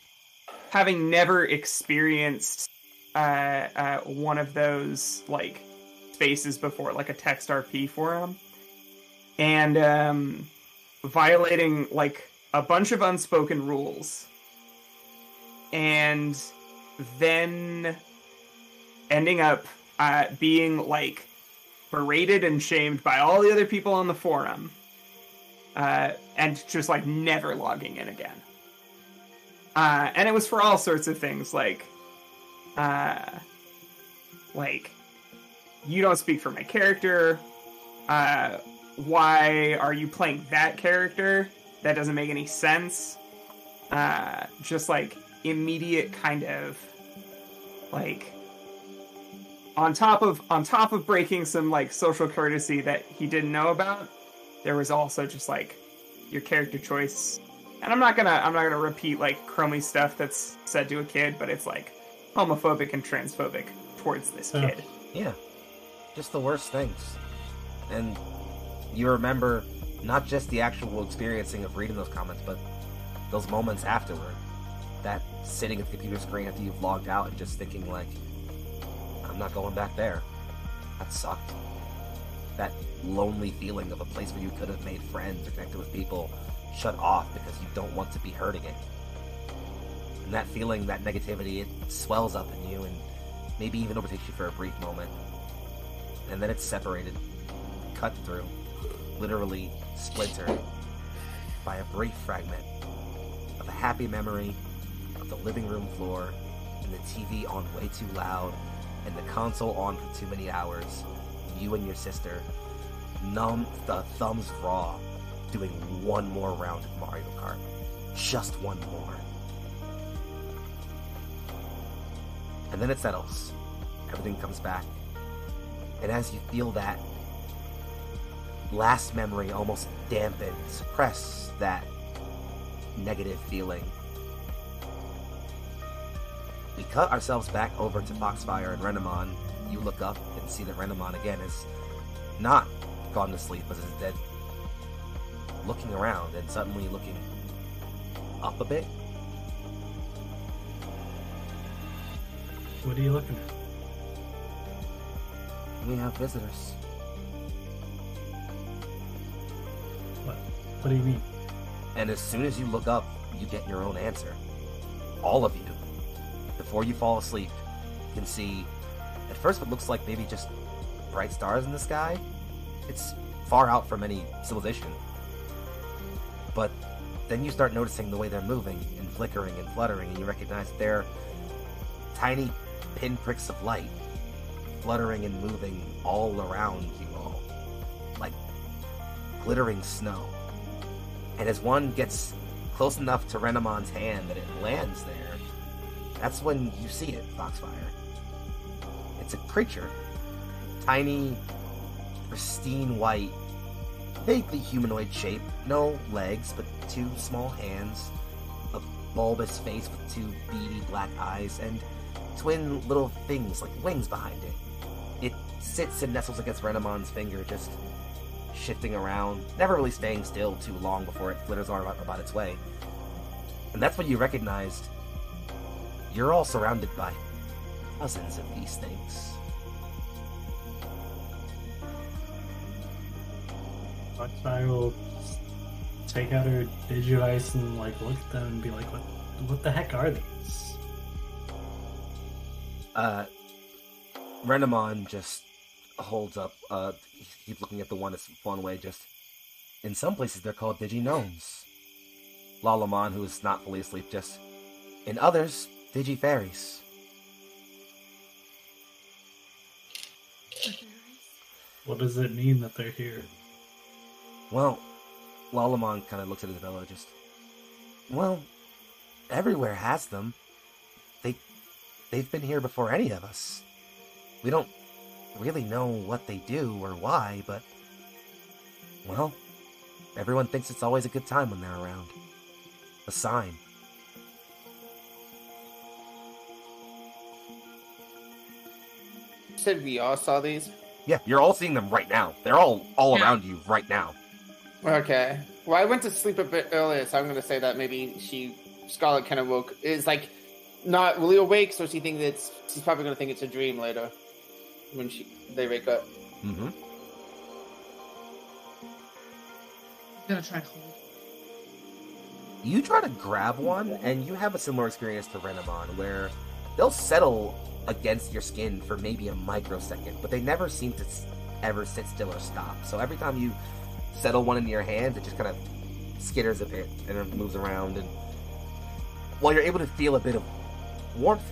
having never experienced one of those, like, spaces before, like a text RP forum, and violating, like, a bunch of unspoken rules, and then ending up being, like, berated and shamed by all the other people on the forum, and just, like, never logging in again. And it was for all sorts of things, like, you don't speak for my character, why are you playing that character? That doesn't make any sense. Just, like, immediate kind of, like, on top of breaking some, like, social courtesy that he didn't know about, there was also just, like, your character choice. And I'm not gonna repeat, like, crummy stuff that's said to a kid, but it's, like, homophobic and transphobic towards this kid. Yeah. Just the worst things. And you remember not just the actual experiencing of reading those comments, but those moments afterward. That sitting at the computer screen after you've logged out and just thinking, like, I'm not going back there. That sucked. That lonely feeling of a place where you could have made friends or connected with people shut off because you don't want to be hurt again. And that feeling, that negativity, it swells up in you and maybe even overtakes you for a brief moment. And then it's separated, cut through, literally splintered by a brief fragment of a happy memory of the living room floor and the TV on way too loud and the console on for too many hours. You and your sister, numb, the thumbs raw, doing one more round of Mario Kart. Just one more. And then it settles. Everything comes back. And as you feel that last memory almost dampen, suppress that negative feeling, we cut ourselves back over to Foxfire and Renamon. You look up and see that Renamon again is not gone to sleep, but is dead. Looking around and suddenly looking up a bit. What are you looking at? We have visitors. What do you mean? And as soon as you look up, you get your own answer. All of you. Before you fall asleep, you can see, at first it looks like maybe just bright stars in the sky. It's far out from any civilization. But then you start noticing the way they're moving and flickering and fluttering, and you recognize they're tiny pinpricks of light fluttering and moving all around you all, like glittering snow. And as one gets close enough to Renamon's hand that it lands there, that's when you see it, Foxfire. It's a creature. Tiny, pristine white, vaguely humanoid shape, no legs, but two small hands, a bulbous face with two beady black eyes, and twin little things like wings behind it. It sits and nestles against Renamon's finger, just shifting around, never really staying still too long before it flitters on about its way. And that's when you recognized you're all surrounded by dozens of these things. Foxfire will take out her Digivice and like look at them and be like, "What the heck are these?" Renamon just holds up, keeps looking at the one that's one way, just, in some places they're called Diginomes. Lalamon, who is not fully asleep, just, in others, Digifairies. What does it mean that they're here? Well, Lalamon kind of looks at Isabella, just, well, everywhere has them. They've been here before any of us. We don't really know what they do or why, but, well, everyone thinks it's always a good time when they're around. A sign. You said we all saw these? Yeah, you're all seeing them right now. They're all around you right now. Okay. Well, I went to sleep a bit earlier, so I'm going to say that maybe Scarlet kind of is like not really awake, so she thinks she's probably going to think it's a dream later when they wake up. Mm-hmm. I'm gonna try to hold. You try to grab one, and you have a similar experience to Renamon, where they'll settle against your skin for maybe a microsecond, but they never seem to ever sit still or stop. So every time you settle one in your hand, it just kind of skitters a bit and it moves around. And while you're able to feel a bit of warmth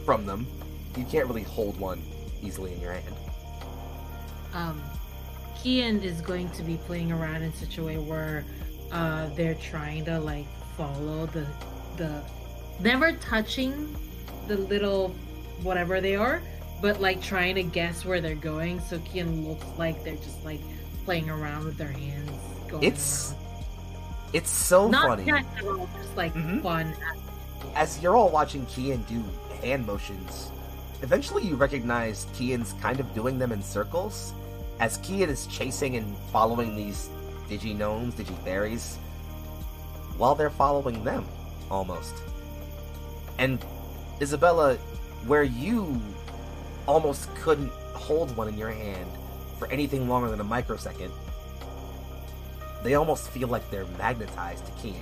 from them, you can't really hold one easily in your hand. Kian is going to be playing around in such a way where they're trying to like follow the never touching the little whatever they are, but like trying to guess where they're going. So Kian looks like they're just like playing around with their hands. It's so Not funny. technical, just like fun. As you're all watching Kian do hand motions, eventually you recognize Kian's kind of doing them in circles, as Kian is chasing and following these digi-gnomes, digi-fairies, while they're following them, almost. And Isabella, where you almost couldn't hold one in your hand for anything longer than a microsecond, they almost feel like they're magnetized to Kian.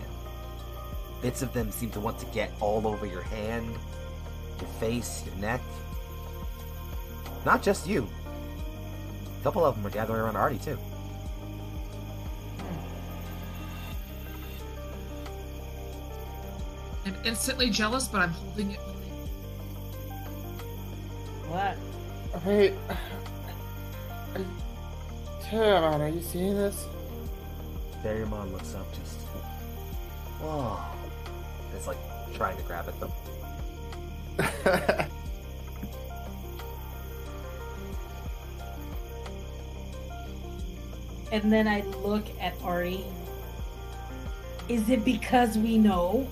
Bits of them seem to want to get all over your hand, your face, your neck. Not just you. A couple of them are gathering around Artie, too. I'm instantly jealous, but I'm holding it. What? Hey, Taramon, are you seeing this? Berrymon looks up just... Whoa. It's like trying to grab at them. And then I look at Artie. Is it because we know?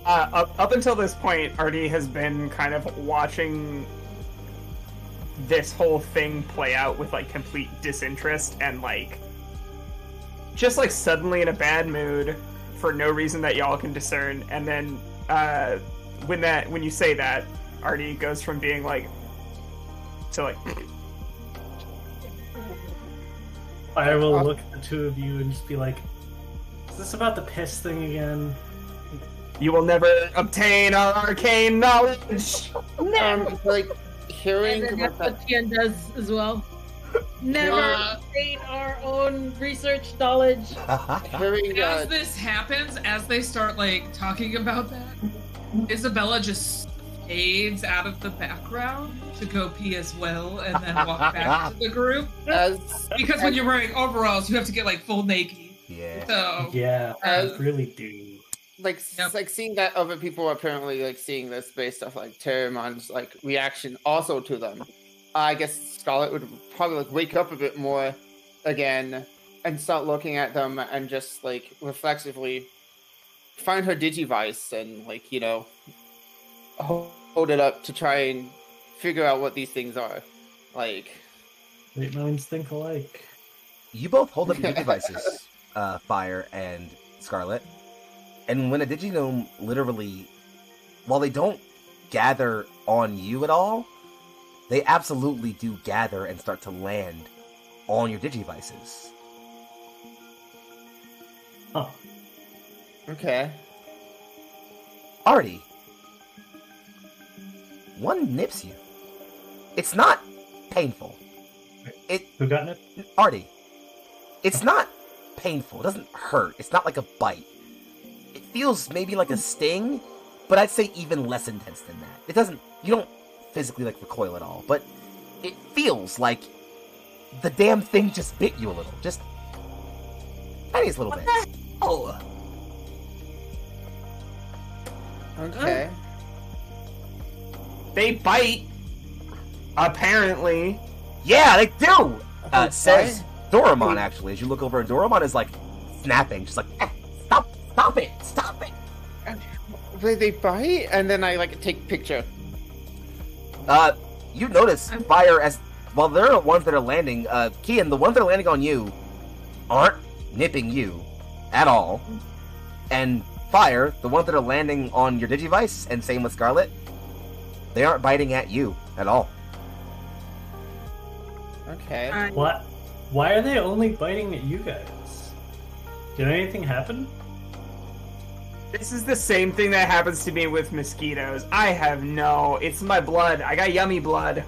Up until this point, Artie has been kind of watching this whole thing play out with like complete disinterest and like just like suddenly in a bad mood for no reason that y'all can discern. And then when you say that, Artie goes from being like to like. I will look at the two of you and just be like, is this about the piss thing again? You will never obtain our arcane knowledge. Like hearing And that's what Kian does as well. Never obtain our own research knowledge. hearing As this happens, as they start like talking about that, Isabella just fades out of the background to go pee as well, and then walk back to the group. Because when you're wearing overalls, you have to get like full naked. Yeah. So Yeah, I really do. like seeing that other people are apparently like seeing this based off like Terramon's like reaction also to them. I guess Scarlet would probably like wake up a bit more again and start looking at them and just like reflexively find her digivice and like hold it up to try and figure out what these things are. Like Great minds think alike. You both hold up your devices, Fire and Scarlet. And when a diginome literally, while they don't gather on you at all, they absolutely do gather and start to land on your digivices. Huh. Okay. Artie, one nips you. It's not painful. Who got it? Artie, it's not painful. It doesn't hurt. It's not like a bite. It feels maybe like a sting, but I'd say even less intense than that. It doesn't, you don't physically like recoil at all, but it feels like the damn thing just bit you a little. Just tiniest little bit. Oh. Okay. They bite. Apparently. Yeah, they do! Okay, Says Doraemon, actually. As you look over, Doraemon is like snapping, just like, stop it! Wait, they bite? And then I like take picture. You notice Fire as while there are ones that are landing, Kian, the ones that are landing on you aren't nipping you at all. And Fire, the ones that are landing on your Digivice, and same with Scarlet, they aren't biting at you at all. Okay. What? Why are they only biting at you guys? Did anything happen? This is the same thing that happens to me with mosquitoes. It's my blood. I got yummy blood.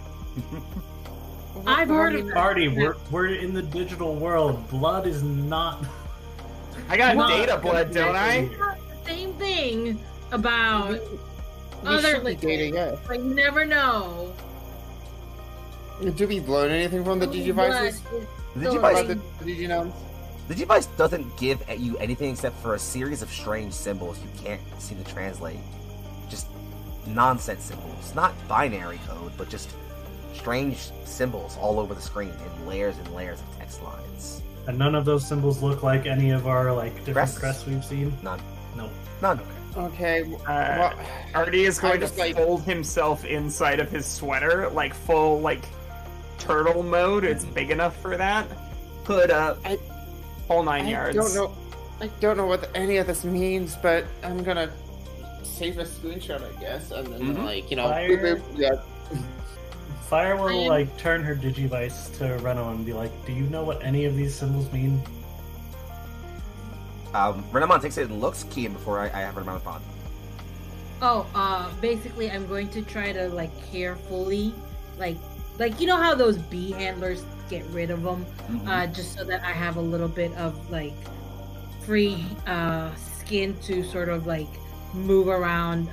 I've heard of Artie, we're in the digital world. Blood is not. I got Well, data blood, don't I? same thing about We other should be dating, yeah. I never know. Do we learn anything from the Digivices? The About Digivice, the Diginomes? the Digivice doesn't give at you anything except for a series of strange symbols you can't seem to translate. Just nonsense symbols. Not binary code, but just strange symbols all over the screen in layers and layers of text lines. And none of those symbols look like any of our different Crests? crests we've seen. None. Nope. None. Okay, Artie is going to just like- fold himself inside of his sweater, like full, turtle mode. It's big enough for that. Hood up. Whole 9 yards. I don't know what any of this means, but I'm gonna save a screenshot, I guess, and then Fire. boop, boop, yeah. Fire will turn her Digivice to Renault and be like, "Do you know what any of these symbols mean?" Renamon takes it and looks Kian before I have Renamon respond. Basically I'm going to try to carefully you know how those bee handlers get rid of them, just so that I have a little bit of free skin to sort of move around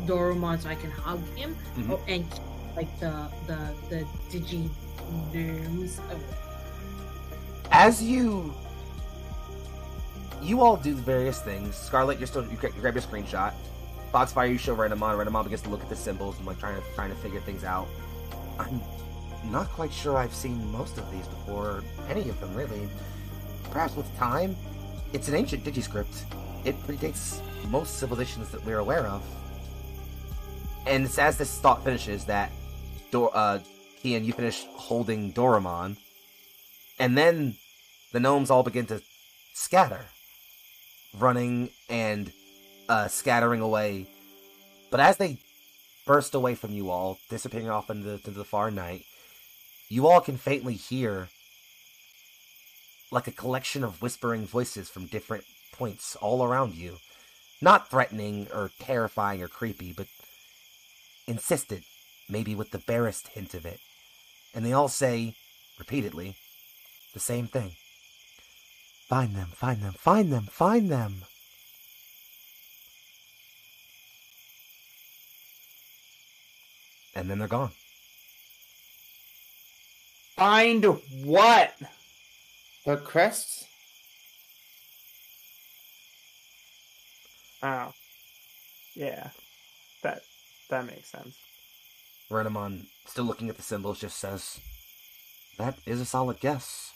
Dorumon so I can hug him and the digi nerves. As you all do the various things. Scarlet, you grab your screenshot. Foxfire, you show Renamon. Renamon begins to look at the symbols and trying to figure things out. I'm not quite sure I've seen most of these before, any of them really. Perhaps with time. It's an ancient digiscript. It predates most civilizations that we're aware of. And it's as this thought finishes that Kian, you finish holding Dorumon, and then the gnomes all begin to scatter, running and scattering away. But as they burst away from you all, disappearing off into the far night, you all can faintly hear a collection of whispering voices from different points all around you. Not threatening or terrifying or creepy, but insistent, maybe with the barest hint of it. And they all say, repeatedly, the same thing. Find them, find them, find them, find them. And then they're gone. Find what? The crests? Oh. Yeah. That makes sense. Renamon, still looking at the symbols, just says, that is a solid guess.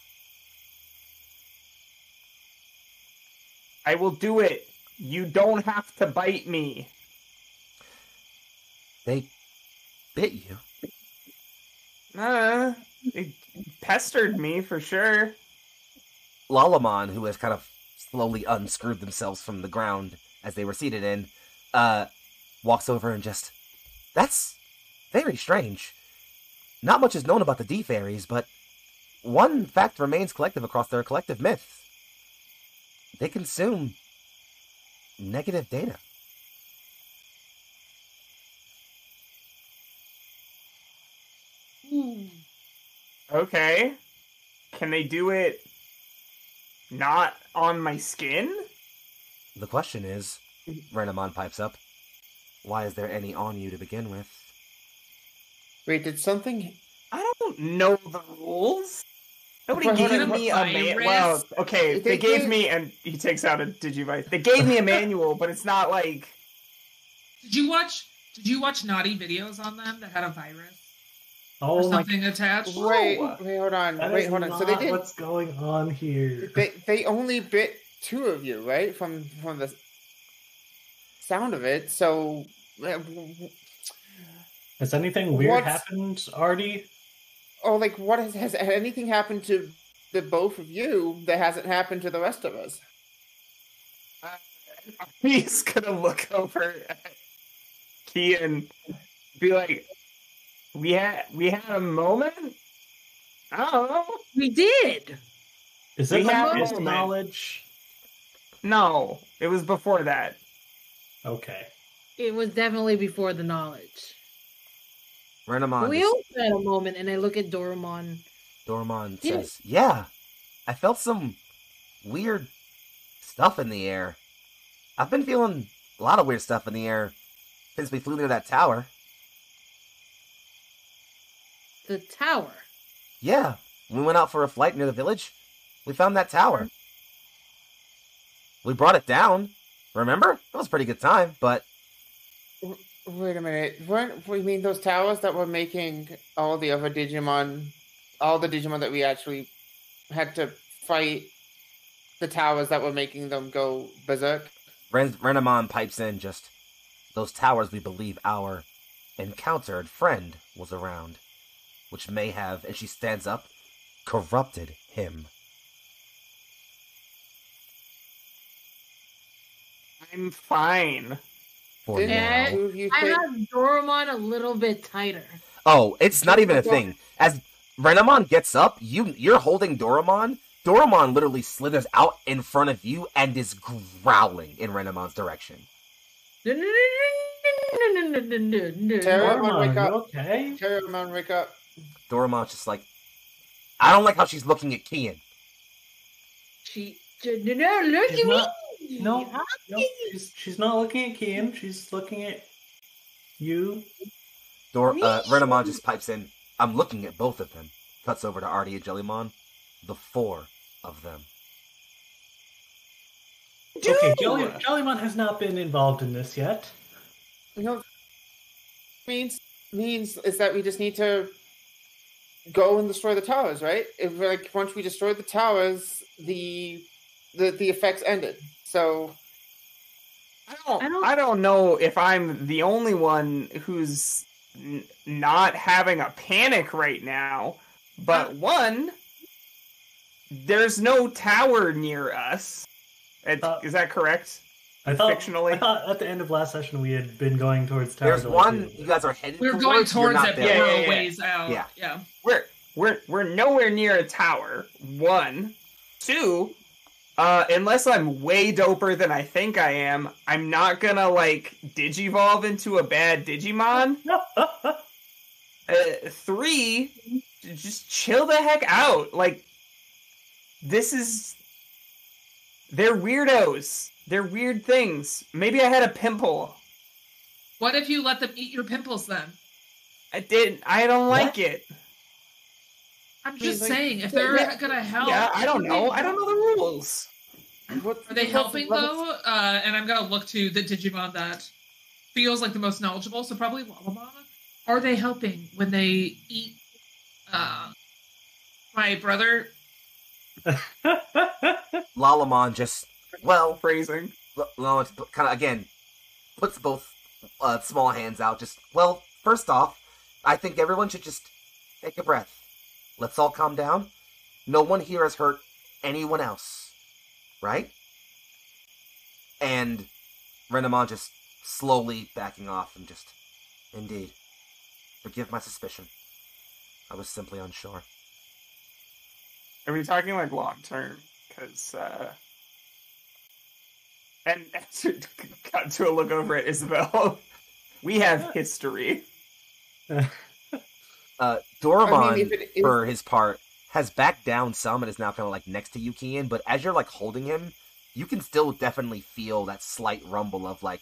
I will do it. You don't have to bite me. They bit you. It pestered me for sure. Lalamon, who has kind of slowly unscrewed themselves from the ground as they were seated in, walks over and just, that's very strange. Not much is known about the D-Fairies, but one fact remains collective across their collective myth. They consume negative data. Okay. Can they do it not on my skin? The question is, Renamon pipes up, why is there any on you to begin with? Wait, did something... I don't know the rules. Nobody But hold gave on, me a virus? well, okay, They they gave gave- me, and he takes out a Digivice. They gave me a manual, but it's not like... Did you watch naughty videos on them that had a virus or Oh my! something attached? Wait, hold on. That Wait, is hold on. not So they did... what's going on here. They only bit two of you, right? From the sound of it, so... Has anything weird What's- happened, Artie? or like, what has anything happened to the both of you that hasn't happened to the rest of us? He's gonna look over at Key and be like, we had a moment? I don't know. We did. Is We it like have his moment. knowledge? No, it was before that. Okay. It was definitely before the knowledge. Renamon, We all had a moment, and I look at Doraemon. Doraemon Yeah. says, yeah, I felt some weird stuff in the air. I've been feeling a lot of weird stuff in the air since we flew near that tower. The tower. Yeah, when we went out for a flight near the village, we found that tower. We brought it down. Remember? It was a pretty good time, but Wait a minute. What you mean those towers that were making all the other Digimon, all the Digimon that we actually had to fight, the towers that were making them go berserk? Renamon pipes in just, those towers we believe our encountered friend was around, which may have, and she stands up, corrupted him. I'm fine. For Didn't now. two of you I say- have Doraemon a little bit tighter. Oh, it's not even a thing. As Renamon gets up, you're holding Doraemon. Doraemon literally slithers out in front of you and is growling in Renamon's direction. Terramon, Doraemon, wake you up. okay? Terramon, wake up. Doraemon's just like, I don't like how she's looking at Kian. No, look She's at me. not- No, she's not looking at Kian. She's looking at you. Renamon just pipes in, I'm looking at both of them. Cuts over to Artie and Jellymon. The four of them. Okay, Jellymon has not been involved in this yet. No, means is that we just need to go and destroy the towers, right? If like once we destroy the towers, the effects ended. So I don't know if I'm the only one who's not having a panic right now, but one, there's no tower near us. Is that correct? I thought Fictionally? I thought at the end of last session we had been going towards Tower There's Door one 2. you guys are headed We're towards. going you're towards not it, but there. we're Yeah. a ways out. Yeah. Yeah. We're nowhere near a tower. One, two. Unless I'm way doper than I think I am, I'm not gonna like digivolve into a bad Digimon. Three, just chill the heck out. Like, they're weirdos. They're weird things. Maybe I had a pimple. What if you let them eat your pimples then? I don't like it. I'm just like, saying, if they're yeah. gonna help. Yeah, I don't know. I don't know the rules. Are they helping though? And I'm gonna look to the Digimon that feels like the most knowledgeable, so probably Lalamon. Are they helping when they eat my brother? Lalamon just, well, Phrasing. no, it's kind of, again, puts both small hands out. Just, well, first off, I think everyone should just take a breath. Let's all calm down. No one here has hurt anyone else. Right? And Renamon just slowly backing off and just, indeed, forgive my suspicion. I was simply unsure. Are we talking like long term? Because and got to a look over at Isabel. We have history. Doraemon, I mean, if it is- for his part, has backed down some and is now kind of like next to Yukian, but as you're like holding him, you can still definitely feel that slight rumble of like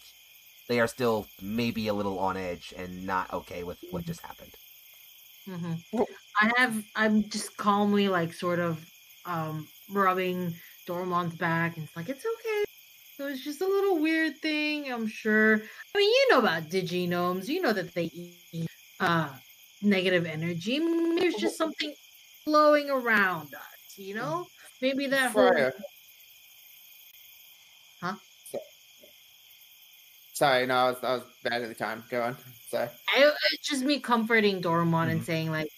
they are still maybe a little on edge and not okay with what just happened. I'm just calmly like sort of rubbing Doraemon's back, and it's like, it's okay. So it's just a little weird thing, I'm sure. I mean, you know about Diginomes. You know that they eat negative energy. There's just something flowing around us, you know? Maybe that whole... Freya. Huh? Sorry, no, I was bad at the time. Go on. Sorry. It's just me comforting Doraemon and saying, like,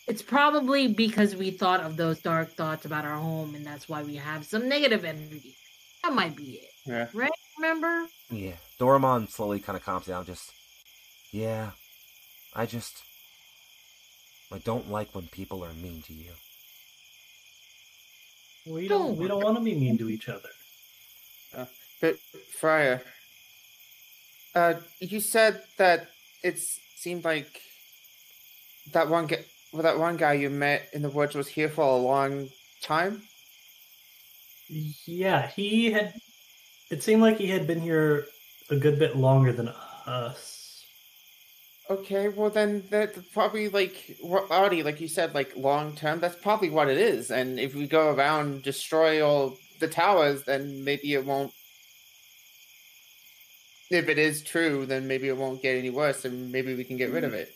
It's probably because we thought of those dark thoughts about our home, and that's why we have some negative energy. That might be it. Yeah. Right? Remember? Yeah. Doramon slowly kind of calms down. Yeah. I don't like when people are mean to you. We don't want to be mean to each other. But Friar, you said that it seemed like that one guy you met in the woods was here for a long time. Yeah, it seemed like he had been here a good bit longer than us. Okay, well then that's probably Audie, like you said, like long term. That's probably what it is. And if we go around destroy all the towers, then maybe it won't. If it is true, then maybe it won't get any worse, and maybe we can get rid of it.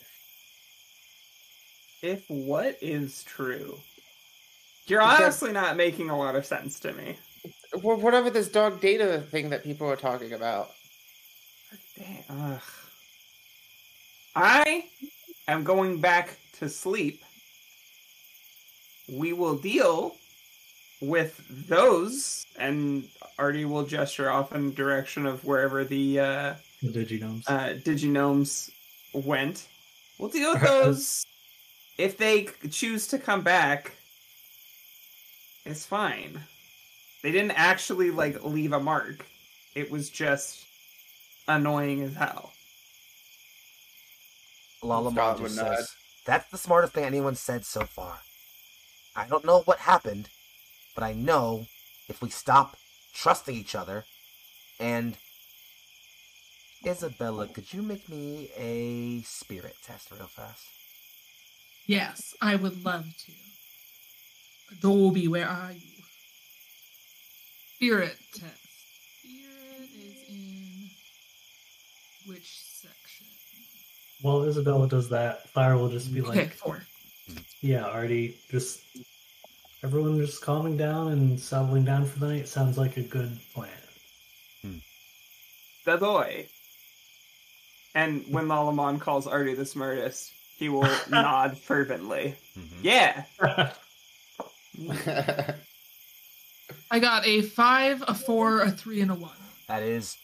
If what is true? You're honestly not making a lot of sense to me. Well, whatever this dog data thing that people are talking about. Damn. Ugh. I am going back to sleep. We will deal with those, and Artie will gesture off in the direction of wherever the diginomes went. We'll deal with those. If they choose to come back, it's fine. They didn't actually leave a mark. It was just annoying as hell. Lalamon just says, that's the smartest thing anyone's said so far. I don't know what happened, but I know if we stop trusting each other, and Isabella, could you make me a spirit test real fast? Yes, I would love to. Adobe, where are you? Spirit test. Spirit is in which section? While Isabella does that, Fire will just be like, Okay, 4. Yeah, Artie, everyone just calming down and settling down for the night sounds like a good plan. The boy. And when Lalamon calls Artie the smartest, he will nod fervently. Mm-hmm. Yeah. I got a 5, a 4, a 3, and a 1. That is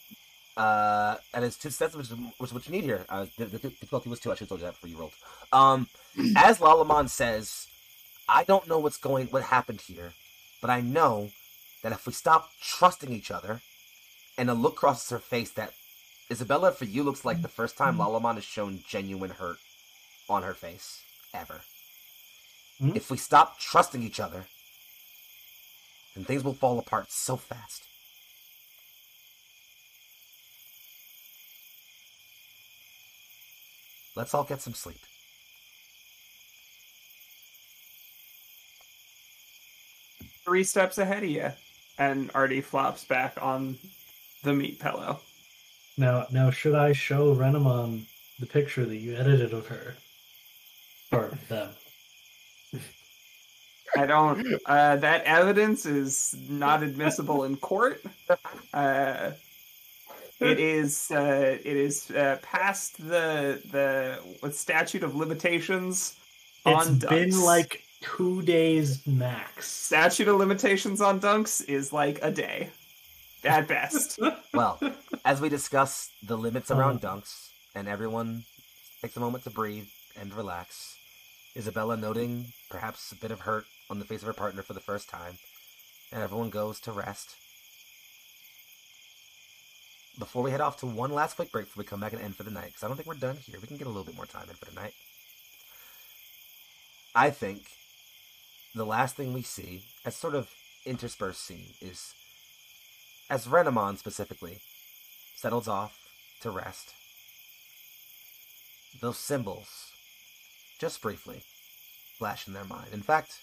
2 sets, which is what you need here. The difficulty was 2. I should have told you that before you rolled. As Lalamon says, I don't know what happened here, but I know that if we stop trusting each other, and a look crosses her face that Isabella, for you, looks like the first time Lalamon has shown genuine hurt on her face ever. Mm-hmm. If we stop trusting each other, then things will fall apart so fast. Let's all get some sleep. Three steps ahead of you. And Artie flops back on the meat pillow. Now, should I show Renamon the picture that you edited of her? Or them? I don't. That evidence is not admissible in court. It is past the statute of limitations on It's dunks. been like 2 days max. Statute of limitations on dunks is like a day, at best. Well, as we discuss the limits around dunks, and everyone takes a moment to breathe and relax, Isabella noting perhaps a bit of hurt on the face of her partner for the first time, and everyone goes to rest. Before we head off to one last quick break before we come back and end for the night, because I don't think we're done here. We can get a little bit more time in for the night. I think the last thing we see, as sort of interspersed scene, is as Renamon specifically settles off to rest, those symbols, just briefly, flash in their mind. In fact,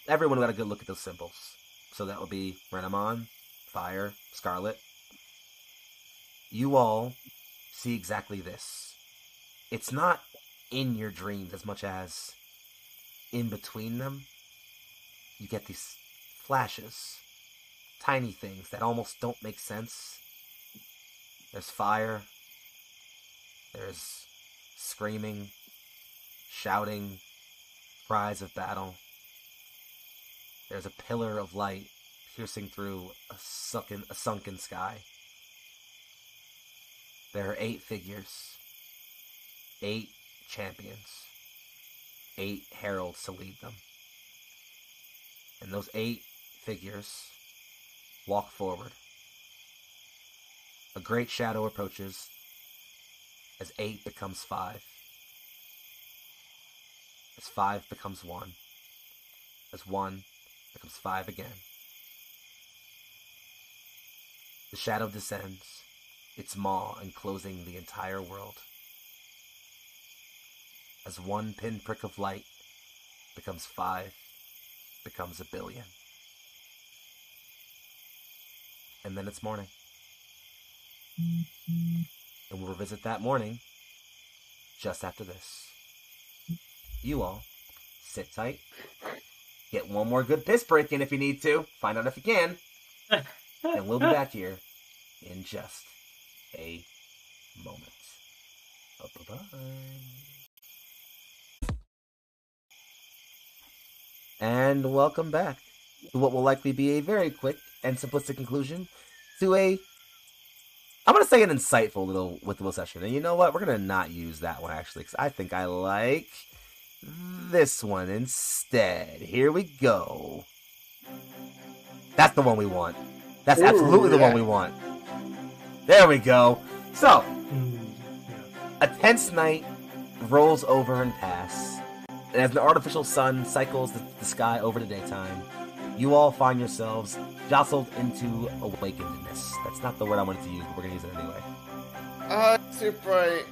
everyone got a good look at those symbols. So that would be Renamon, Fire, Scarlet. You all see exactly this. It's not in your dreams as much as in between them. You get these flashes, tiny things that almost don't make sense. There's fire, there's screaming, shouting, cries of battle. There's a pillar of light piercing through a sunken sky. There are 8 figures, 8 champions, 8 heralds to lead them. And those 8 figures walk forward. A great shadow approaches as 8 becomes 5. As 5 becomes 1. As 1 becomes 5 again. The shadow descends, its maw enclosing the entire world. As 1 pinprick of light becomes 5, becomes a billion. And then it's morning. And we'll revisit that morning just after this. You all, sit tight. Get one more good piss break in if you need to. Find out if you can. And we'll be back here in just a moment. Bye-bye. And welcome back to what will likely be a very quick and simplistic conclusion to I'm going to say an insightful little session. And you know what? We're going to not use that one, actually, because I think I like this one instead. Here we go. That's the one we want. That's absolutely the one we want. There we go. So, a tense night rolls over and past, and as an artificial sun cycles the sky over to daytime, you all find yourselves jostled into awakenedness. That's not the word I wanted to use, but we're going to use it anyway. Too bright.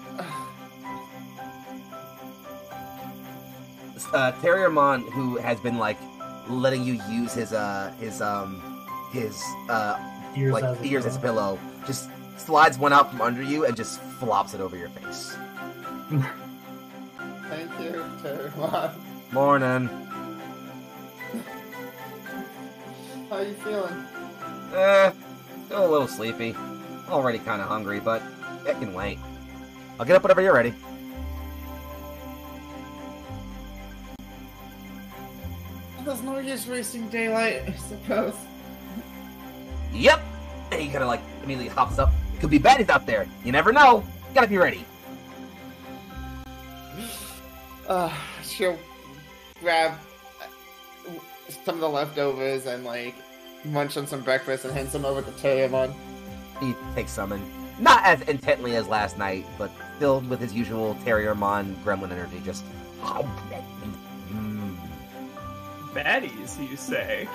Terriermon, who has been, like, letting you use his ears as a pillow, just slides one out from under you and just flops it over your face. Thank you, Terriermon. Morning. How you feeling? Still a little sleepy. Already kind of hungry, but it can wait. I'll get up whenever you're ready. There's no use wasting daylight, I suppose. Yep! And he kind of like immediately hops up. Could be baddies out there. You never know. Gotta be ready. She'll grab some of the leftovers and like munch on some breakfast and hand some over to Terriermon. He takes some and not as intently as last night, but filled with his usual Terriermon gremlin energy. Just Baddies, you say?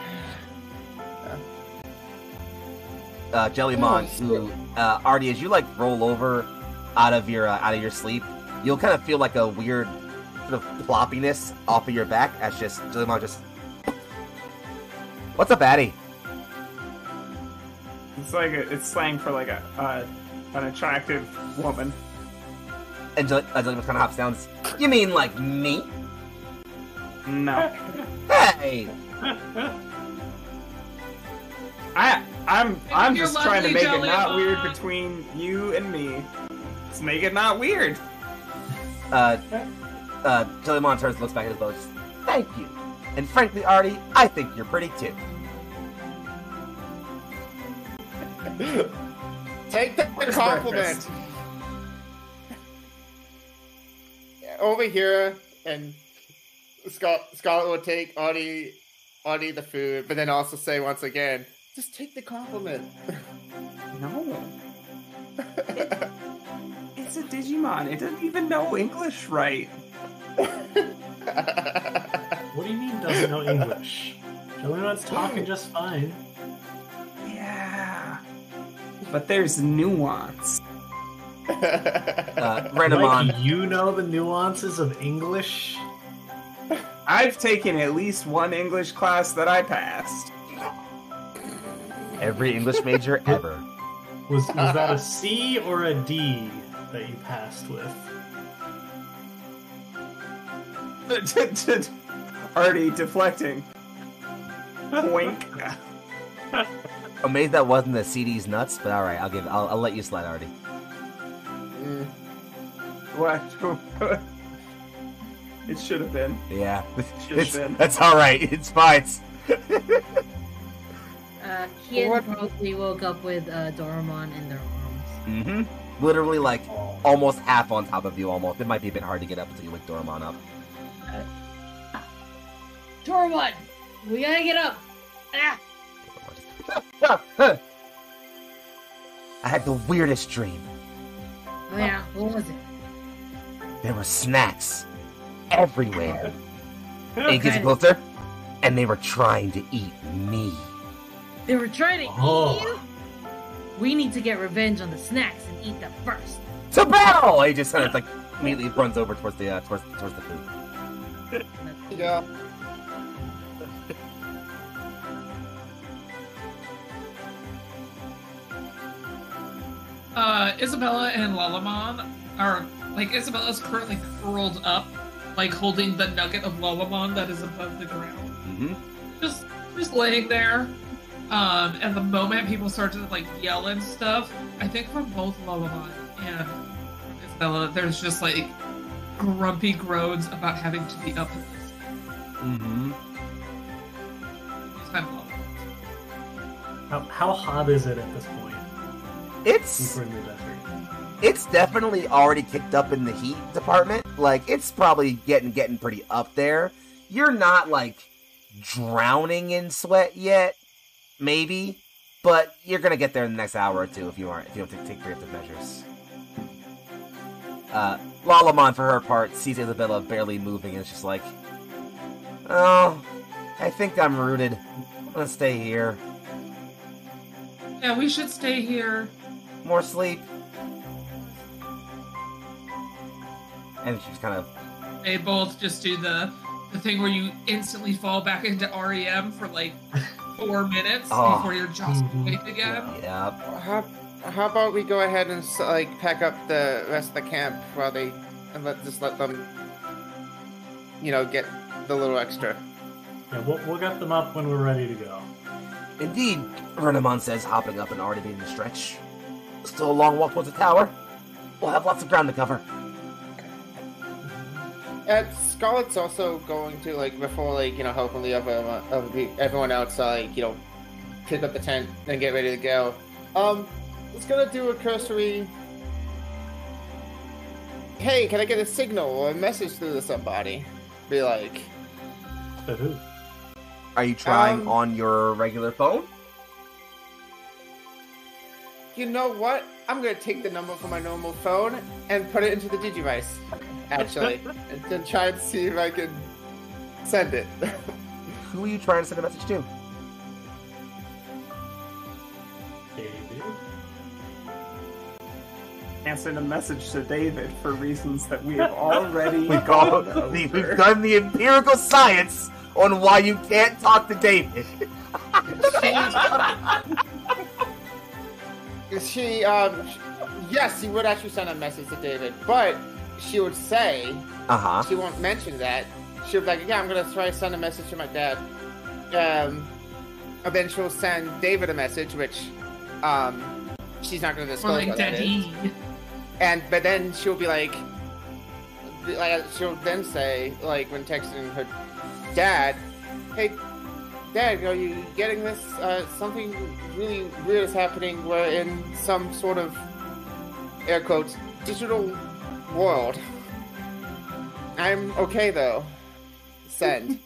Jellymon, who Artie, as you like roll over out of your sleep, you'll kind of feel like a weird sort of ploppiness off of your back as just Jellymon just. What's up, Addie? It's slang for like an attractive woman. And Jellymon kind of hops down. You mean like me? No. Hey. I'm You're just trying to lovely, make it not Jellymon. weird between you and me. Let's make it not weird. Jellymon turns and looks back at his boat. Thank you. And frankly, Artie, I think you're pretty too. Take the compliment. Over here, and Scarlet will take Audie the food, but then also say once again, just take the compliment. No. It's a Digimon. It doesn't even know English right. What do you mean doesn't know English? Jellymon's talking just fine. Yeah. But there's nuance. Renamon. Like, you know the nuances of English? I've taken at least one English class that I passed. Every English major ever. Was that a C or a D that you passed with? Already deflecting. Wink. Amazed that wasn't the CD's nuts, but alright, I'll let you slide, Artie. What? It should have been. Yeah, Should've been. that's all right. It's fine. Kian What? probably woke up with Doraemon in their arms. Mm-hmm. Literally, like, almost half on top of you, almost. It might be a bit hard to get up until you wake Doraemon up. Doraemon! We gotta get up! Ah! I had the weirdest dream. Oh yeah, what was it? There were snacks everywhere. It gets Okay. closer, and they were trying to eat me. They were trying to Oh. eat you? We need to get revenge on the snacks and eat them first. To battle! He just kind of like immediately runs over towards the towards the food. Yeah. Isabella and Lalamon are like Isabella's currently curled up, like holding the nugget of Lalamon that is above the ground. Mm-hmm. Just laying there. And the moment people start to like yell and stuff, I think from both Lalamon and from Isabella, there's just like grumpy groans about having to be up in this. Mm-hmm. It's kind of low. How hot is it at this point? It's Since we're in the desert. it's definitely already kicked up in the heat department. Like, it's probably getting pretty up there. You're not like drowning in sweat yet, maybe, but you're gonna get there in the next hour or two if you don't take preemptive measures. Lalamon, for her part, sees Isabella barely moving and is just like, "Oh, I think I'm rooted. I'm gonna stay here. Yeah, we should stay here. More sleep." And she's kind of, They both just do the thing where you instantly fall back into REM for like 4 minutes Oh. before you're just Mhm. awake again. yeah. How about we go ahead and like pack up the rest of the camp while they and let them, get the little extra. Yeah, we'll get them up when we're ready to go. Indeed, Renamon says, hopping up and already beginning to stretch. Still a long walk towards the tower. We'll have lots of ground to cover. Scarlett's also going to before helping the everyone else pick up the tent and get ready to go. It's gonna do a cursory. Hey, can I get a signal or a message through to somebody? Be like, To who? Are you trying on your regular phone? you know what? I'm gonna take the number from my normal phone and put it into the Digivice, actually, and then try and see if I can send it. Who are you trying to send a message to? David? Can't send a message to David for reasons that we have already We've gone over. done the empirical science on why you can't talk to David. She, yes, she would actually send a message to David, but she would say, Uh-huh. she won't mention that. She'll be like, yeah, I'm gonna try to send a message to my dad. And then she'll send David a message, which, she's not gonna Or disclose like what that is. Daddy. But then she'll be like, she'll then say, when texting her dad, hey, Dad, are you getting this? Something really weird is happening. We're in some sort of, air quotes, digital world. I'm okay, though. Send.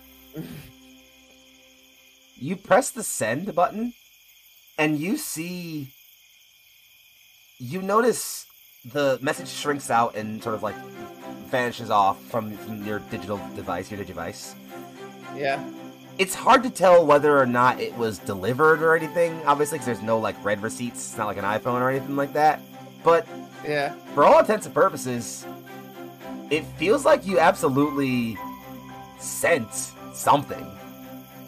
You press the send button, and you notice the message shrinks out and sort of vanishes off from your digital device, your Digivice. Yeah. It's hard to tell whether or not it was delivered or anything, obviously, because there's no red receipts. It's not like an iPhone or anything like that. But Yeah. for all intents and purposes, it feels like you absolutely sent something.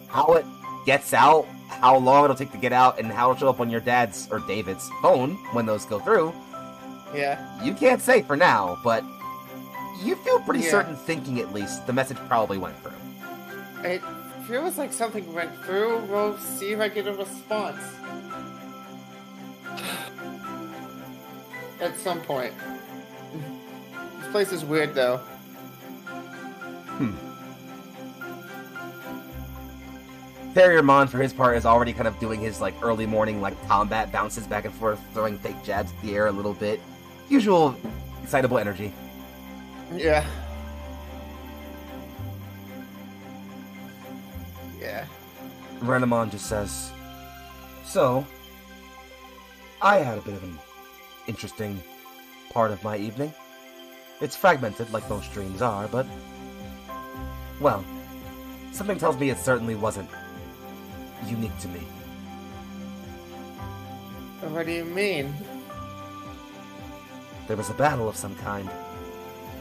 How it gets out, how long it'll take to get out, and how it'll show up on your dad's or David's phone when those go through, Yeah. you can't say for now, but you feel pretty Yeah. certain, thinking at least, the message probably went through. It feels like something went through. We'll see if I get a response. At some point. This place is weird, though. Terriermon, for his part, is already kind of doing his like early morning like combat bounces back and forth, throwing fake jabs at the air a little bit. Usual excitable energy. Yeah. Yeah. Renamon just says, "So, I had a bit of an interesting part of my evening. It's fragmented, like most dreams are, but, well, something tells me it certainly wasn't unique to me." What do you mean? There was a battle of some kind.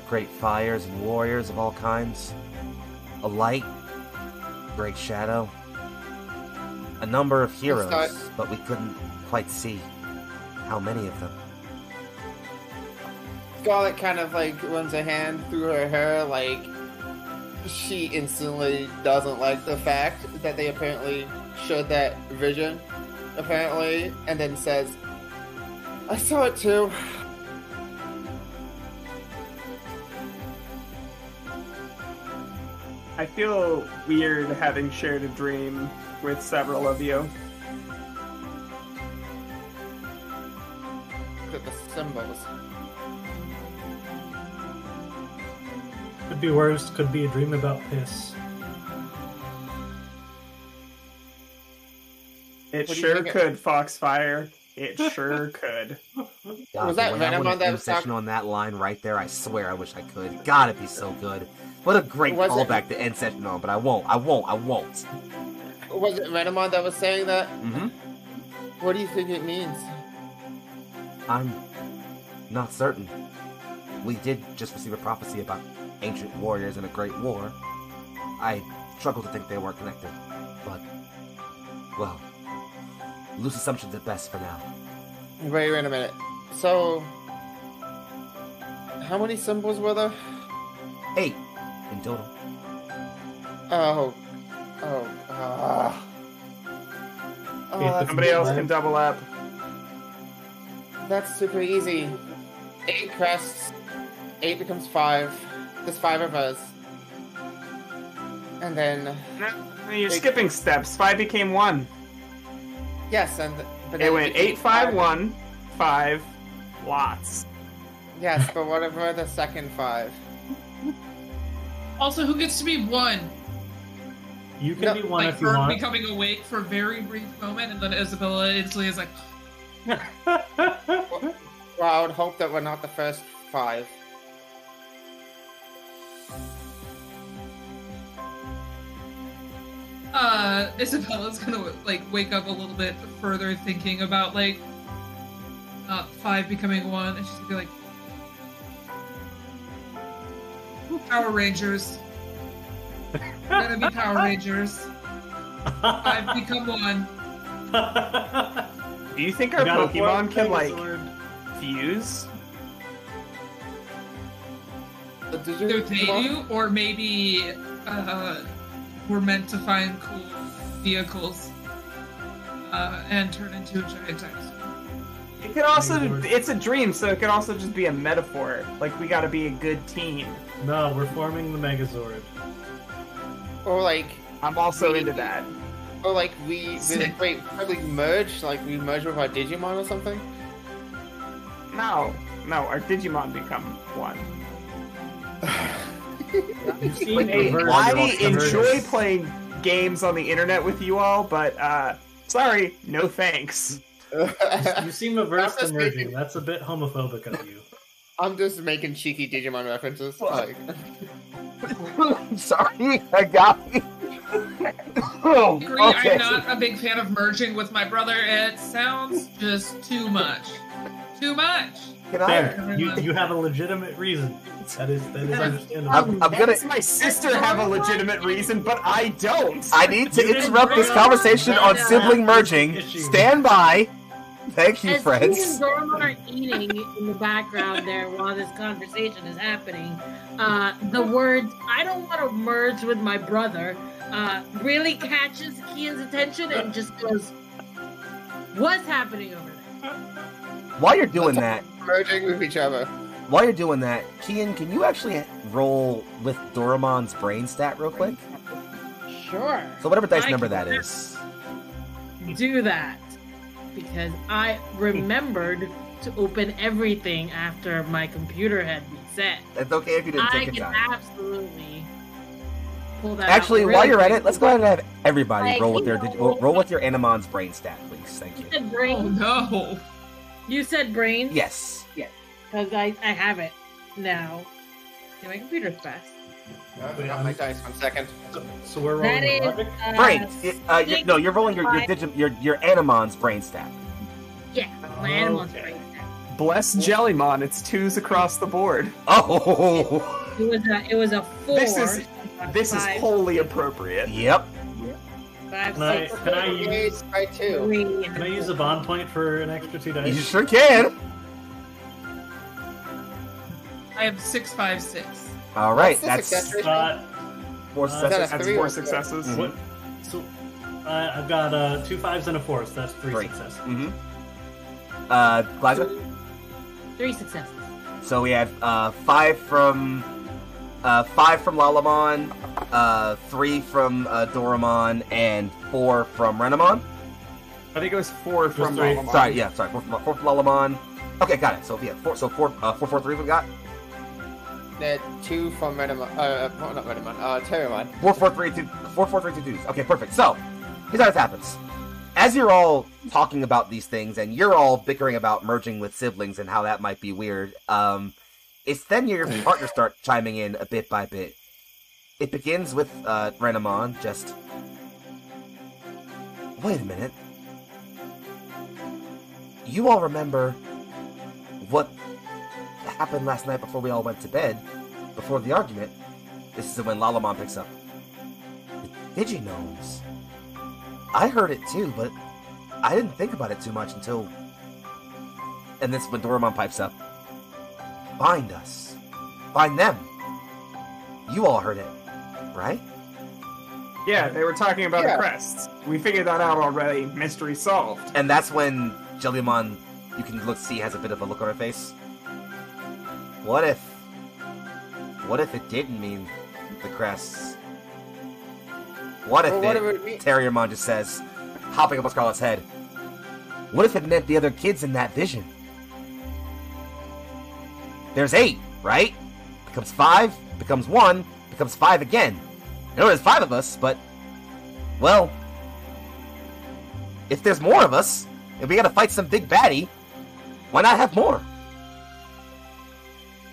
Great fires and warriors of all kinds. A light, great shadow. A number of heroes, but we couldn't quite see how many of them. Scarlet kind of like runs a hand through her hair, like she instantly doesn't like the fact that they apparently showed that vision, apparently, and then says, "I saw it too." I feel weird having shared a dream with several of you. Look at the symbols. Could be worse. Could be a dream about piss. It What do you sure think it- could, Foxfire. It sure could. God, Was that the way I Venom wanna on that end session on that line right there? I swear, I wish I could. God, it'd be so good. What a great Was it- callback to end session on, but I won't. Was it Renamon that was saying that? Mm-hmm. What do you think it means? I'm not certain. We did just receive a prophecy about ancient warriors in a great war. I struggle to think they weren't connected, but, well, loose assumptions at best for now. Wait a minute. So, how many symbols were there? 8 in total. Oh. Somebody else can double up. That's super easy. 8 crests, 8 becomes 5. There's 5 of us. And then, No, you're skipping steps. 5 became 1. yes, and... but It then went 8, 5, 1, 5, lots. Yes, but whatever the second 5. Also, who gets to be 1? You can No, be one Like if you Fern want. becoming awake for a very brief moment, and then Isabella instantly is like, Well, I would hope that we're not the first 5. Isabella's gonna like wake up a little bit further, thinking about like 5 becoming 1, and she's gonna be like, Power Rangers. Gonna be Power Rangers. 5 become 1. Do you think our Got a Pokemon can, like, Megazord. fuse? Either they do, or maybe we're meant to find cool vehicles and turn into a giant dinosaur. It could also, Megazord. it's a dream, so it could also just be a metaphor. Like, we gotta be a good team. No, we're forming the Megazord. Or like, I'm also into that. or like we Sick. wait, probably merge, like we merge with our Digimon or something. No, our Digimon become 1. You've seen Hey, reverse I convergence. enjoy playing games on the internet with you all, but sorry, no thanks. You seem averse I'm to just merging. making- That's a bit homophobic of you. I'm just making cheeky Digimon references. Like, Sorry, I got me. Oh, Agree, okay. I'm not a big fan of merging with my brother. It sounds just too much. Too much. Can I? Fair. You have a legitimate reason. That is understandable. I'm gonna. Makes my sister have a legitimate reason, but I don't. I need to You didn't interrupt this bring conversation up on that sibling merging. issue. Stand by. Thank you, As friends. Steve and Dorm are eating in the background there while this conversation is happening, the words "I don't want to merge with my brother" really catches Kian's attention and just goes, "What's happening over there?" While you're doing that, merging with each other. while you're doing that, Kian, can you actually roll with Doraemon's brain stat real quick? Sure. So whatever dice I number can that is. Do that because I remembered to open everything after my computer had reset. It's okay if you didn't I take can your time. absolutely pull that Actually, out while really you're at quick. it, let's go ahead and have everybody Like, roll with you their know- roll with your Animon's brain stat, please. Thank You you. said Oh brain. no. You said brain. Yes. Because I have it now. Yeah, my computer's fast. Wait, Got my dice 1 second. So we're That rolling is logic? Brain. You're rolling your six, your Animon's brain stat. Yeah, my animal's Okay. brain. Bless Jellymon, it's 2s across the board. Oh. It was a 4. This is five, wholly appropriate. Yep. 5, Can I 6, can I use Engaged by 2. 3, can I use a bond point for an extra 2 You dice? sure can. I have 6, 5, 6. All right. What's the That's success rate? 4 Is that successes. a That's 3 4 or 4? successes. Mhm. What? So I've got 2 5s and a 4, so that's 3 Great. successes. Mm-hmm. Glasgow? 3 successes. So we had 5 from Lalamon, 3 from Doraemon, and 4 from Renamon. I think it was 4 from three. Lalamon. Sorry, 4 from Lalamon. Okay, got it. So yeah, 4 4 3 we got. 2 from Redemon. Not Redemon. Terramon. 4 4 3 2 4 4 3 2 2. Okay, perfect. So here's how this happens. As you're all talking about these things, and you're all bickering about merging with siblings and how that might be weird, it's then your partners start chiming in a bit by bit. It begins with Renamon just... Wait a minute. You all remember what happened last night before we all went to bed, before the argument? This is when Lalamon picks up. The Diginomes. I heard it too, but I didn't think about it too much until... And this when Doraemon pipes up. Find us. Find them. You all heard it, right? Yeah, they were talking about Yeah. the crests. We figured that out already. Mystery solved. And that's when Jellymon, you can see, has a bit of a look on her face. What if it didn't mean the crests? What if Well, whatever it means. Terriermon just says, hopping up on Scarlet's head. What if it meant the other kids in that vision? There's 8, right? Becomes 5, becomes 1, becomes 5 again. I know there's 5 of us, but... Well... If there's more of us, and we gotta fight some big baddie, why not have more?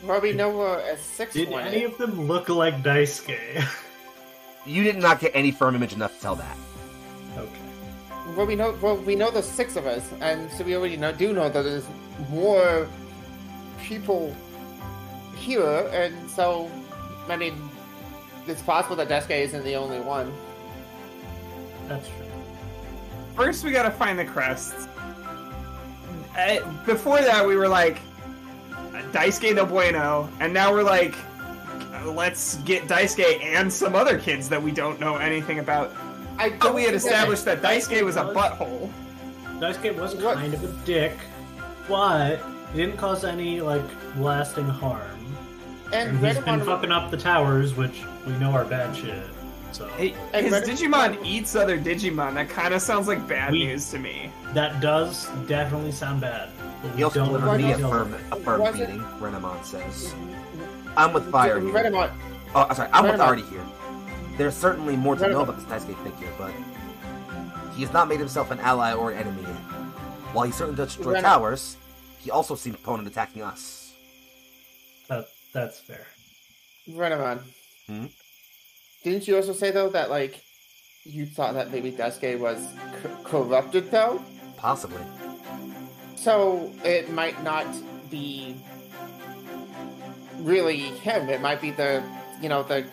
Well, we know a 6th Did one. any of them look like Daisuke? You did not get any firm image enough to tell that. Okay. Well, we know there's 6 of us, and so we already do know that there's more people here, and so, I mean, it's possible that Daisuke isn't the only one. That's true. First, we gotta find the crests. Before that, we were like, Daisuke no bueno, and now we're like, let's get Daisuke and some other kids that we don't know anything about. I But don't we had think that- established that Daisuke was a butthole. Daisuke was What? kind of a dick, but he didn't cause any, like, lasting harm. And And he's been Redemon, fucking up the towers, which we know are bad shit. So His And Digimon eats other Digimon. That kind of sounds like bad We- news to me. that does definitely sound bad. But He we also don't delivered me a know. firm Was it- beating, Renamon says. I'm with Fire here. Redemon, Oh, sorry, I'm with Renamon. Artie here. There's certainly more to know Renamon. about this Daisuke figure, but he has not made himself an ally or an enemy yet. While he certainly does destroy Renamon. towers, he also seems prone to attacking us. That's fair. Redemon. Hmm? Didn't you also say, though, that, like, you thought that maybe Daisuke was corrupted, though? Possibly. So it might not be really him. It might be the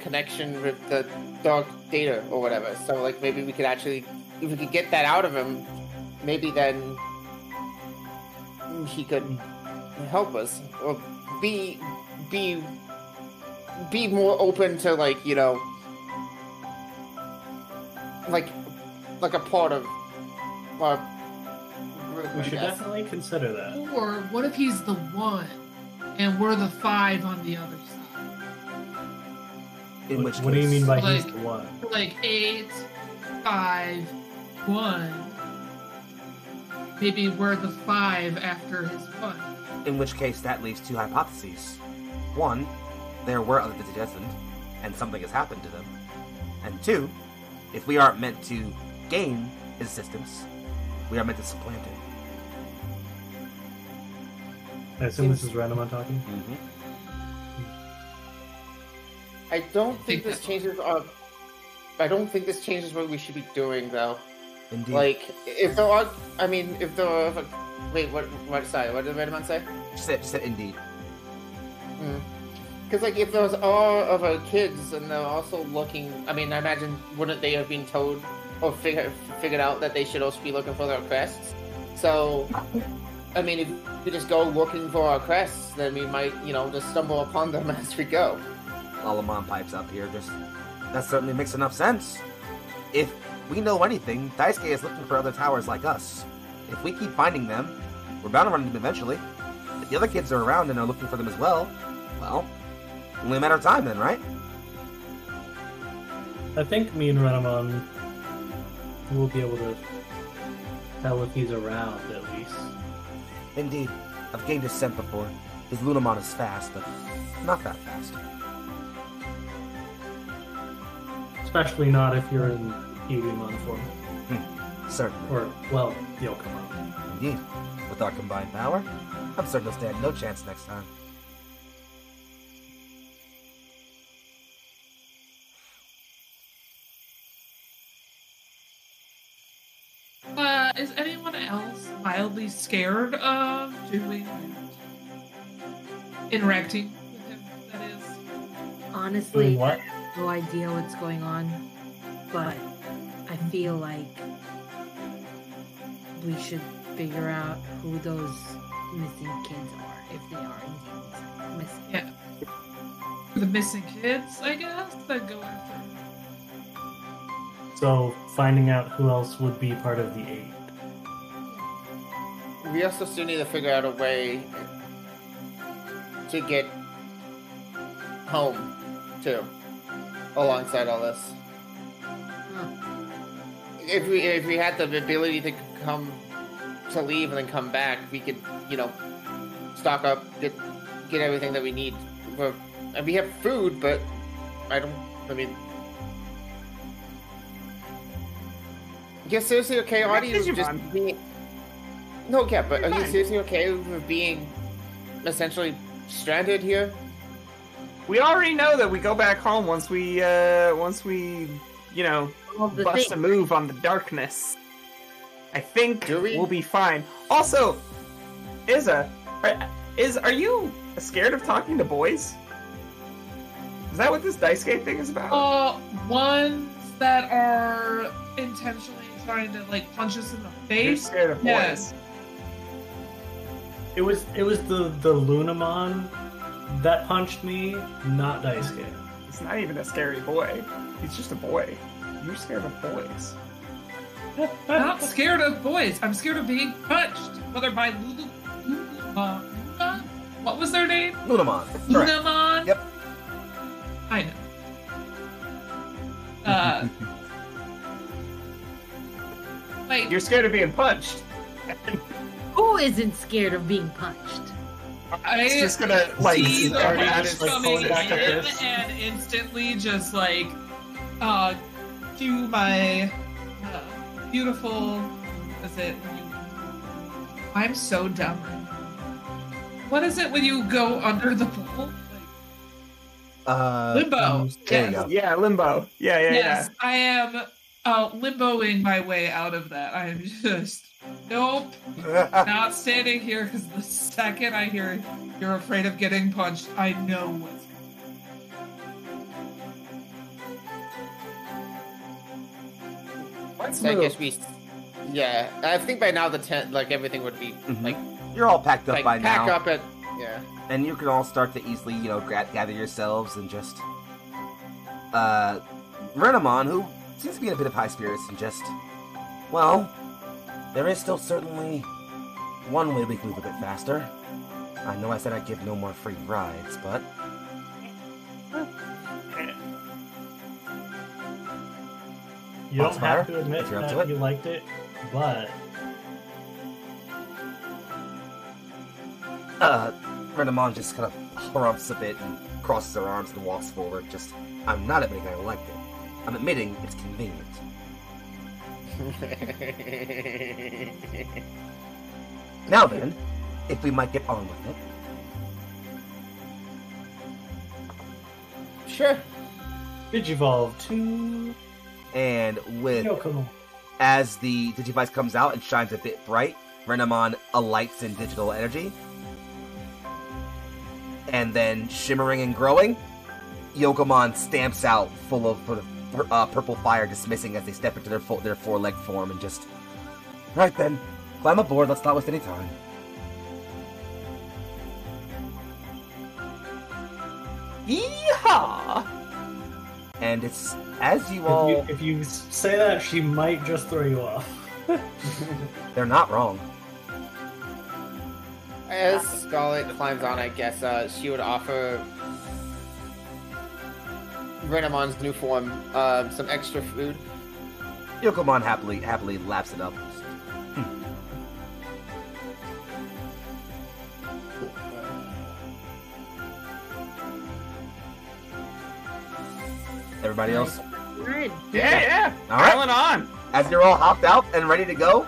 connection with the dark data or whatever. So like maybe we could actually, if we could get that out of him, maybe then he could help us or be more open to like like a part of our group. We I should guess. definitely consider that. Or what if he's the one? and we're the 5 on the other side. In which What do you case- mean by Like- he's the one? Like 8, 5, 1. Maybe we're the 5 after his 1. In which case, that leaves two hypotheses. One, there were other destined, and something has happened to them. And two, if we aren't meant to gain his assistance, we are meant to supplant him. I assume this is Renamon talking. Mm-hmm. I don't think think this that- changes our. I don't think this changes what we should be doing, though. Indeed. Like, if there are, I mean, if there are, wait, what? Sorry, what did Redmond say? Just said indeed. Because, like, if there's all of our kids and they're also looking, I mean, I imagine wouldn't they have been told or figured out that they should also be looking for their crests? So, I mean, if we just go looking for our crests, then we might, just stumble upon them as we go. Lalamon pipes up here. That certainly makes enough sense. If we know anything, Daisuke is looking for other towers like us. If we keep finding them, we're bound to run into them eventually. If the other kids are around and are looking for them as well, only a matter of time then, right? I think me and Renamon will be able to tell if he's around, at least. Indeed. I've gained his scent before. His Lunamon is fast, but not that fast. Especially not if you're in Eevimon form. Certainly. Or, well, Yokomon. Indeed. With our combined power, I'm certain he'll stand no chance next time. Is anyone else mildly scared of interacting with him? That is. Honestly, Doing what? I have no idea what's going on, but I feel like we should figure out who those missing kids are, if they are indeed missing. Yeah. The missing kids, I guess, that go after. So, finding out who else would be part of the 8. We also still need to figure out a way to get home, too, alongside all this. Huh. If we had the ability to leave and then come back, we could, stock up, get everything that we need. And we have food, but you're seriously okay, Artie? Digimon. No, yeah, but are you Fine. seriously okay with being essentially stranded here? We already know that we go back home once we All the bust a things. move on the darkness. I think Do we? we'll be fine. Also, Izza, are you scared of talking to boys? Is that what this Daisuke thing is about? Ones that are intentionally trying to punch us in the You're face. scared of boys. Yes. It was the Lunamon that punched me, not Daisuke. He's not even a scary boy. He's just a boy. You're scared of boys. I'm not scared of boys. I'm scared of being punched. Whether by Luna, what was their name? Lunamon. Correct. Lunamon? Yep. I know. Wait, You're scared of being punched. Who isn't scared of being punched? It's just gonna see the start punch at his coming pulling back at in this. and instantly just do my beautiful. Is it? I'm so dumb. What is it when you go under the pool? Limbo. There you go. Yeah, limbo. Yeah. Yes, I am limboing my way out of that. I am just nope, not standing here because the second I hear you're afraid of getting punched, I know what's coming. Let's I move. guess yeah, I think by now the tent, everything would be, You're all packed up by pack now. up at, yeah. And you can all start to easily, gather yourselves and just... Renamon, who seems to be in a bit of high spirits, and just... Well, there is still certainly one way we can move a bit faster. I know I said I'd give no more free rides, but... You don't Foxfire, have to admit if you're up to that it. you liked it, but Renamon just kind of harumphs a bit and crosses her arms and walks forward. Just, I'm not admitting I liked it. I'm admitting it's convenient. Now then, if we might get on with it. Sure. Digivolve to And with, Yokomo. as the Digivice comes out and shines a bit bright, Renamon alights in digital energy. And then, shimmering and growing, Yokomon stamps out full of purple fire, dismissing as they step into their four-leg form and just... Right then, climb aboard, let's not waste any time. Yeehaw! And it's, as you all... If you say that, she might just throw you off. They're not wrong. As Scarlet climbs on, I guess she would offer Renamon's new form some extra food. Yokomon happily laps it up. Everybody else? Alright. Yeah. All right. Piling on. As you're all hopped out and ready to go,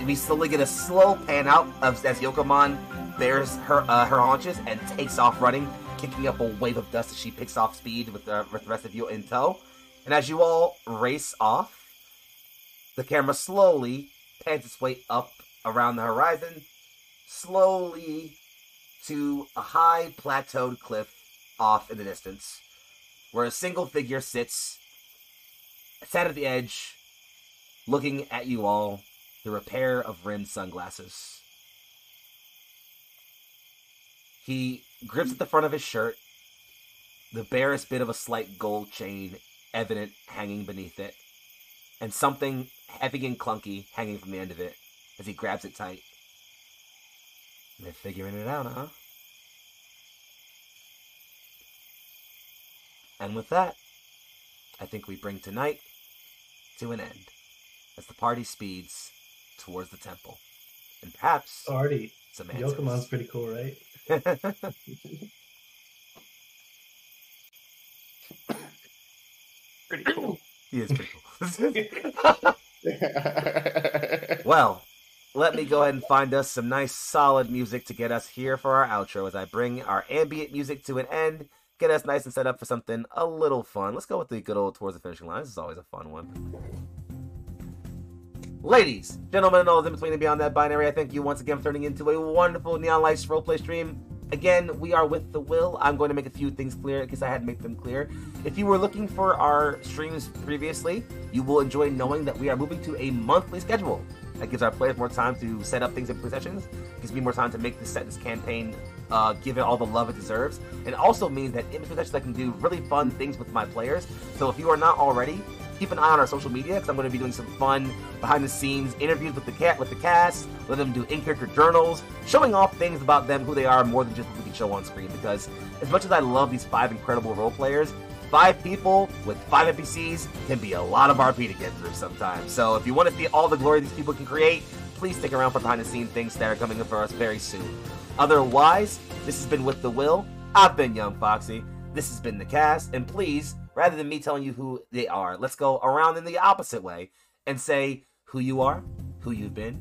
we slowly get a slow pan out as Yokomon bears her haunches and takes off running, kicking up a wave of dust as she picks off speed with the rest of you in tow. And as you all race off, the camera slowly pans its way up around the horizon, slowly to a high plateaued cliff off in the distance, where a single figure sat at the edge, looking at you all through a pair of rimmed sunglasses. He grips at the front of his shirt, the barest bit of a slight gold chain evident hanging beneath it, and something heavy and clunky hanging from the end of it as he grabs it tight. They're figuring it out, huh? And with that, I think we bring tonight to an end as the party speeds towards the temple. And perhaps Already, some answers. Yokomon's pretty cool, right? Pretty cool. He is pretty cool. Well, let me go ahead and find us some nice solid music to get us here for our outro as I bring our ambient music to an end. Get us nice and set up for something a little fun. Let's go with the good old Towards the Finishing Line. This is always a fun one. Ladies, gentlemen, and all in between and beyond that binary, I thank you once again for turning into a wonderful Neon Lights Roleplay stream. Again, we are with the Will. I'm going to make a few things clear in case I hadn't made them clear. If you were looking for our streams previously, you will enjoy knowing that we are moving to a monthly schedule. That gives our players more time to set up things in sessions, gives me more time to make this campaign give it all the love it deserves, and also means that in between sessions I can do really fun things with my players. So if you are not already, keep an eye on our social media because I'm going to be doing some fun behind-the-scenes interviews with the cast, let them do in-character journals, showing off things about them, who they are, more than just what we can show on screen. Because as much as I love these 5 incredible role players, 5 people with 5 NPCs can be a lot of RP to get through sometimes. So if you want to see all the glory these people can create, please stick around for behind-the-scenes things that are coming up for us very soon. Otherwise, this has been With the Will. I've been Young Foxy. This has been the cast, and please, rather than me telling you who they are, let's go around in the opposite way and say who you are, who you've been,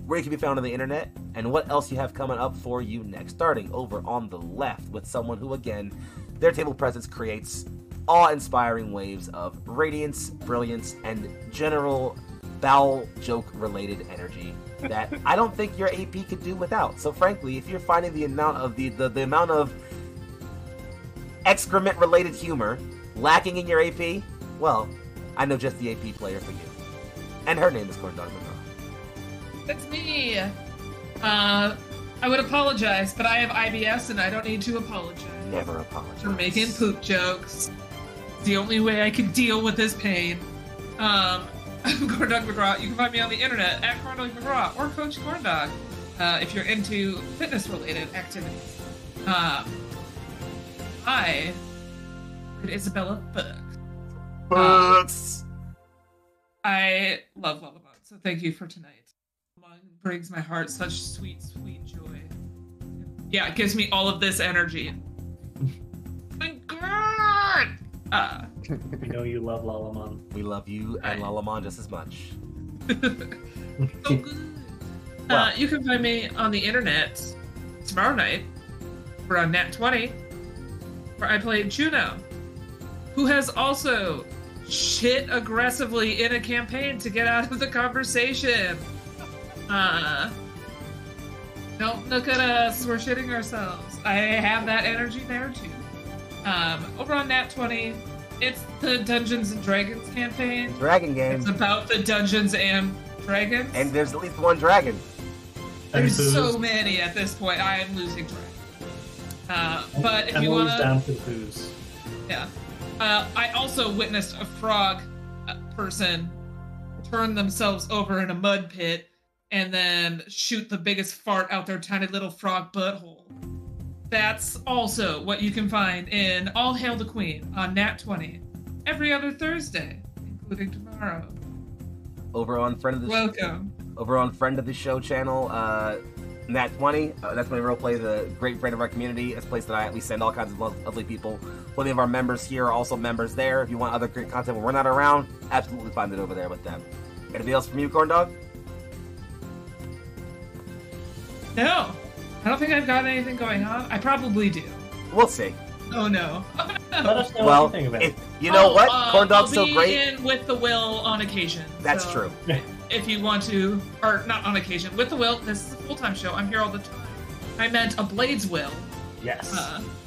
where you can be found on the internet, and what else you have coming up for you next. Starting over on the left with someone who, again, their table presence creates awe-inspiring waves of radiance, brilliance, and general bowel joke-related energy that I don't think your AP could do without. So frankly, if you're finding the amount of the amount of excrement-related humor lacking in your AP, well, I know just the AP player for you. And her name is Corn Dog Monroe. That's me. I would apologize, but I have IBS and I don't need to apologize. Never apologize. For making poop jokes. It's the only way I can deal with this pain. I'm Corndog McGraw. You can find me on the internet at Corndog McGraw or Coach Corndog. if you're into fitness-related activities. I read Isabella books. Books. I love Lullaby, so thank you for tonight. It brings my heart such sweet, sweet joy. Yeah, it gives me all of this energy. My God! We know you love Lalamon. We love you and Lalamon just as much. So good. You can find me on the internet tomorrow night around Nat 20, where I played Juno, who has also shit aggressively in a campaign to get out of the conversation. Don't look at us, we're shitting ourselves. I have that energy there too. Over on Nat 20, it's the Dungeons and Dragons campaign. Dragon game. It's about the Dungeons and Dragons. And there's at least one dragon. There's so many at this point. I am losing track. But if you want to, down to booze. yeah. I also witnessed a frog person turn themselves over in a mud pit and then shoot the biggest fart out their tiny little frog butthole. That's also what you can find in All Hail the Queen on Nat 20 every other Thursday, including tomorrow. Over on friend of the Welcome. Over on friend of the show channel, Nat 20. That's my Roleplay, the great friend of our community. It's a place that we send all kinds of lovely people. Plenty of our members here are also members there. If you want other great content when we're not around, absolutely find it over there with them. Anything else from you, Corn Dog? No, I don't think I've got anything going on. I probably do. We'll see. Oh no. Let us know Well, what you think about it. you know what? Corn Dog's so I'll be great. in with the will on occasion. That's so true. If you want to, or not on occasion, with the will. This is a full-time show. I'm here all the time. I meant a Blades will. Yes.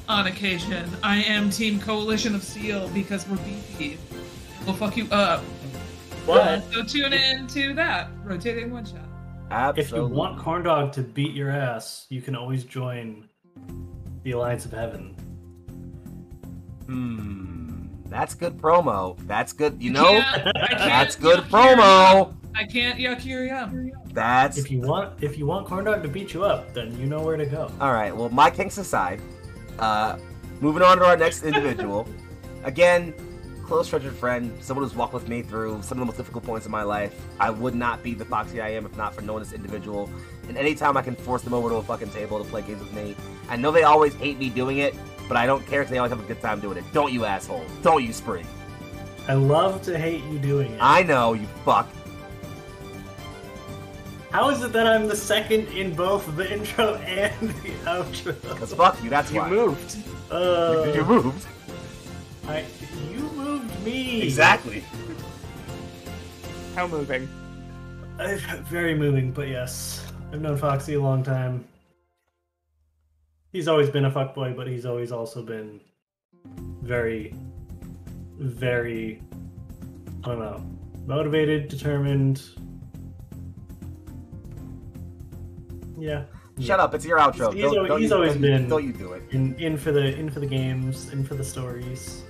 On occasion. I am Team Coalition of Steel because we're beefy. We'll fuck you up. But So tune in to that rotating one shot. Absolutely. if you want Corn Dog to beat your ass, you can always join the Alliance of Heaven. That's good promo. That's good. You know, I can't that's good yuck your promo. yum. I can't yuck your yum. That's If you want Corn Dog to beat you up, then you know where to go. all right. Well, my kinks aside, moving on to our next individual. Again, close treasured friend, someone who's walked with me through some of the most difficult points in my life. I would not be the Foxy I am if not for knowing this individual. And anytime I can force them over to a fucking table to play games with me, I know they always hate me doing it, but I don't care because they always have a good time doing it. Don't you, asshole? Don't you, Spree? I love to hate you doing it. I know, you fuck. How is it that I'm the second in both the intro and the outro? Because fuck you, that's why. You moved. You moved. You moved me. Exactly. How moving? Very moving, but yes. I've known Foxy a long time. He's always been a fuckboy, but he's always also been very, very, I don't know, motivated, determined. Yeah. Shut up, it's your outro. He's always been Don't you do it. in for the games, in for the stories.